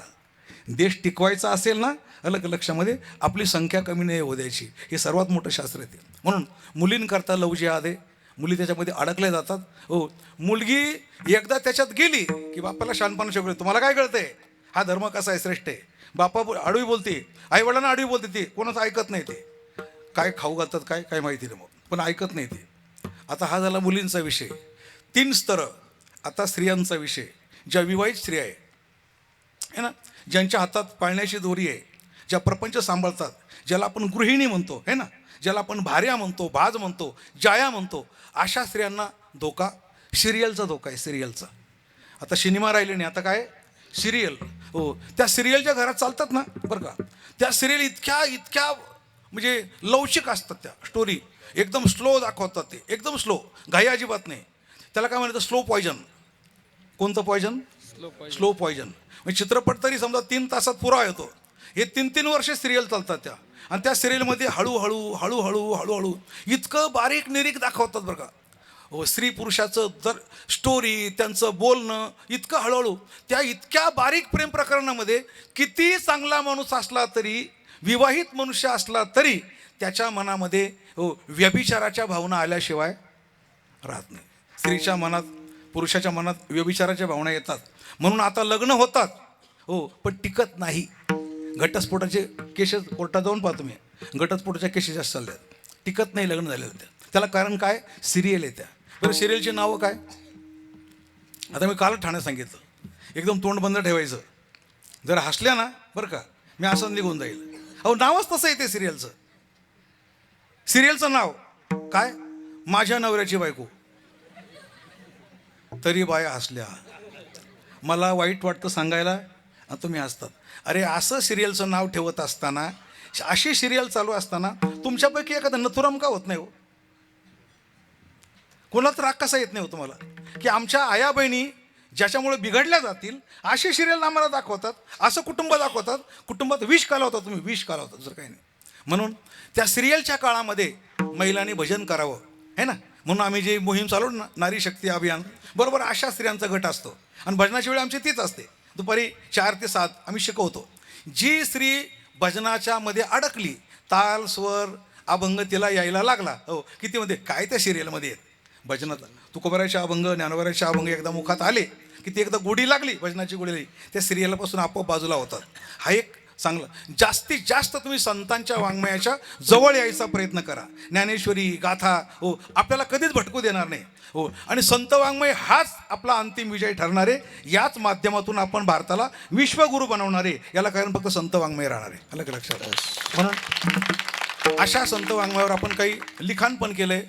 देश टिकवायचा असेल ना, अलग लक्षामध्ये आपली संख्या कमी नाही होऊ द्यायची. हे सर्वात मोठं शास्त्र आहे. म्हणून मुलींकरता लवजी आदे, मुली त्याच्यामध्ये अडकल्या जातात. हो, मुलगी एकदा त्याच्यात गेली की बापाला शहाणपणा शिकवले, तुम्हाला काय कळतंय, हा धर्म कसा आहे, श्रेष्ठ आहे. बापा आडवी बोलते, आईवडिलांना आडवी बोलते, ती कोणाचं ऐकत नाही. ते काय खाऊ घालतात काय काय माहिती नाही, मग पण ऐकत नाही ते. आता हा झाला मुलींचा विषय. 3 स्तरं. आता स्त्रियांचा विषय. ज्या विवाहित स्त्रिया आहे ना, ज्यांच्या हातात पाळण्याची दोरी आहे, ज्या प्रपंच सांभाळतात, ज्याला आपण गृहिणी म्हणतो है ना, ज्याला आपण भार्या म्हणतो, भाज म्हणतो, जाया म्हणतो, अशा स्त्रियांना धोका सिरियलचा धोका आहे. सिरियलचा. आता सिनेमा राहिले नाही, आता काय सिरियल. हो, त्या सिरियलच्या घरात चालतात ना बरं का, त्या सिरियल इतक्या म्हणजे लवचिक असतात. त्या स्टोरी एकदम स्लो दाखवतात, ते एकदम स्लो, घाई अजिबात नाही. त्याला काय म्हणायचं, स्लो पॉयझन. कोणतं पॉयझन? Slow poison. म्हणजे चित्रपट तरी समजा 3 तासात पुरा येतो. हे 3-3 वर्षे सिरियल चालतात त्या. आणि त्या सिरियलमध्ये हळूहळू इतकं बारीक निरीक दाखवतात बरं का. हो, स्त्री पुरुषाचं जर स्टोरी, त्यांचं बोलणं इतकं हळूहळू. त्या इतक्या बारीक प्रेम प्रकरणामध्ये किती चांगला माणूस असला तरी, विवाहित मनुष्य असला तरी, त्याच्या मनामध्ये हो व्यभिचाराच्या भावना आल्याशिवाय राहत नाही. स्त्रीच्या मनात, पुरुषाच्या मनात व्यभिचाराच्या भावना येतात. म्हणून आता लग्न होतात हो, पण टिकत नाही. घटस्फोटाचे केसेस कोर्टात जाऊन पाहतो मी, घटस्फोटाच्या केसेस जास्त चालल्या, टिकत नाही लग्न झालेलं. त्याला कारण काय, सिरियल आहे. त्या बरं सिरियलची नावं काय? आता मी काल ठाण्यात सांगितलं, एकदम तोंड बंद ठेवायचं. जर हसल्या ना बरं का, मी असं निघून जाईल. अहो, नावच तसं आहे ते सिरियलचं. सिरियलचं नाव काय, माझ्या नवऱ्याची बायको. तरी बाया हसल्या. मला वाईट वाटतं सांगायला, आणि तुम्ही हसतात. अरे, असं सिरियलचं नाव ठेवत असताना, अशी सिरियल चालू असताना तुमच्यापैकी एखादा नथुराम का होत नाही हो? कोणाला राग कसा येत नाही हो तुम्हाला, की आमच्या आया बहिणी ज्याच्यामुळे बिघडल्या जातील अशी सिरियल आम्हाला दाखवतात, असं कुटुंब दाखवतात, कुटुंबात विष कालवतात तुम्ही, विष कालवतात, जर काही नाही. म्हणून त्या सिरियलच्या काळामध्ये महिलांनी भजन करावं है ना, म्हणून आम्ही जे मोहीम चालवतो ना, नारी शक्ती अभियान, बरोबर अशा स्त्रियांचा गट असतो. आणि भजनाची वेळ आमची तीच असते, दुपारी 4 ते 7 आम्ही शिकवतो. जी स्त्री भजनाच्या मध्ये अडकली, ताल स्वर अभंग तिला यायला लागला, हो कितीमध्ये काय त्या सिरियलमध्ये आहेत भजनात, तुकोबाराचे अभंग, ज्ञानोबाराचे अभंग एकदा मुखात आले की ती एकदा गोडी लागली, भजनाची गोडी लागली, त्या सिरियलपासून आपोआप बाजूला होतात. हा एक चांगलं. जास्तीत जास्त तुम्ही संतांच्या वाङ्मयाच्या जवळ यायचा प्रयत्न करा. ज्ञानेश्वरी गाथा हो आपल्याला कधीच भटकू देणार नाही हो. आणि संत वाङ्मय हाच आपला अंतिम विजय ठरणार आहे. याच माध्यमातून आपण भारताला विश्वगुरू बनवणार आहे. याला कारण फक्त संत वाङ्मय राहणार आहे, अलग लक्षात. म्हणून अशा संत वाङ्मयावर आपण काही लिखाण पण केलं आहे.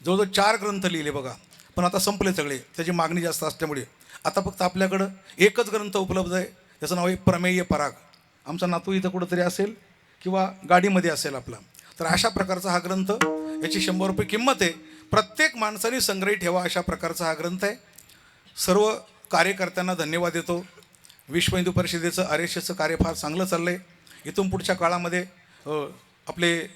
जवळजवळ 4 ग्रंथ लिहिले बघा, पण आता संपले सगळे, त्याची मागणी जास्त असल्यामुळे आता फक्त आपल्याकडं एकच ग्रंथ उपलब्ध आहे, त्याचं नाव आहे प्रमेय पराग. आमचा नातू इथं कुठंतरी असेल किंवा गाडीमध्ये असेल आपला, तर अशा प्रकारचा हा ग्रंथ, याची 100 रुपये किंमत आहे. प्रत्येक माणसाने संग्रही ठेवा, अशा प्रकारचा हा ग्रंथ आहे. सर्व कार्यकर्त्यांना धन्यवाद देतो. विश्व हिंदू परिषदेचं RSSचं कार्य फार चांगलं चाललं आहे. इथून पुढच्या काळामध्ये आपले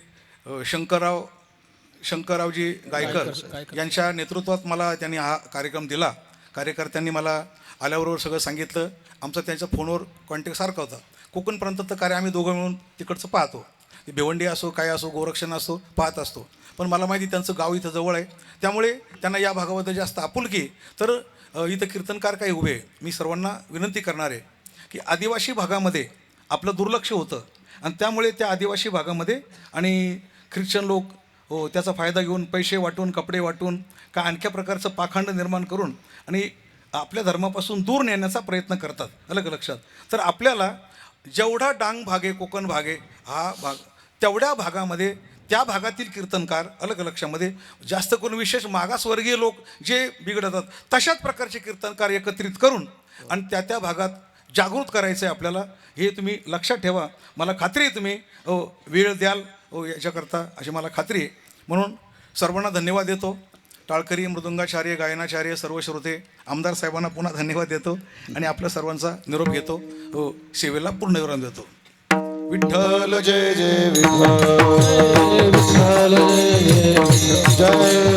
शंकररावजी गायकर यांच्या नेतृत्वात मला त्यांनी हा कार्यक्रम दिला. कार्यकर्त्यांनी मला आल्याबरोबर सगळं सांगितलं. आमचा त्यांच्या फोनवर कॉन्टॅक्ट सारखा होता. कोकण प्रांताचं कार्य आम्ही दोघं मिळून तिकडचं पाहतो, ते भिवंडी असो काय असो, गोरक्षण असो, पाहत असतो. पण मला माहिती त्यांचं गाव इथं जवळ आहे, त्यामुळे त्यांना या भागाबद्दल जास्त आपुलकी. तर इथं कीर्तनकार काही उभे. मी सर्वांना विनंती करणार आहे की आदिवासी भागामध्ये आपलं दुर्लक्ष होतं, आणि त्यामुळे त्या आदिवासी भागामध्ये आणि ख्रिश्चन लोक हो त्याचा फायदा घेऊन पैसे वाटून, कपडे वाटून, का आणख्या प्रकारचं पाखंड निर्माण करून आणि आपल्या धर्मापासून दूर नेण्याचा प्रयत्न करतात, अलग लक्षात. तर आपल्याला जेवढा डांग भाग आहे, कोकण भाग आहे, हा भाग, तेवढ्या भागामध्ये त्या भागातील कीर्तनकार, अलग लक्षामध्ये जास्त करून विशेष मागासवर्गीय लोक जे बिघडतात तशाच प्रकारचे कीर्तनकार एकत्रित करून आणि त्या भागात जागृत करायचं आहे आपल्याला, हे तुम्ही लक्षात ठेवा. मला खात्री आहे तुम्ही वेळ द्याल याच्याकरता अशी मला खात्री आहे. म्हणून सर्वांना धन्यवाद देतो. टाळकरी, मृदुंगाचार्य, गायनाचार्य, सर्व श्रोते, आमदार साहेबांना पुन्हा धन्यवाद देतो आणि आपल्या सर्वांचा निरोप घेतो. सेवेला पूर्णविराम देतो. विठ्ठल जय जय विठ्ठल विठ्ठल जय जय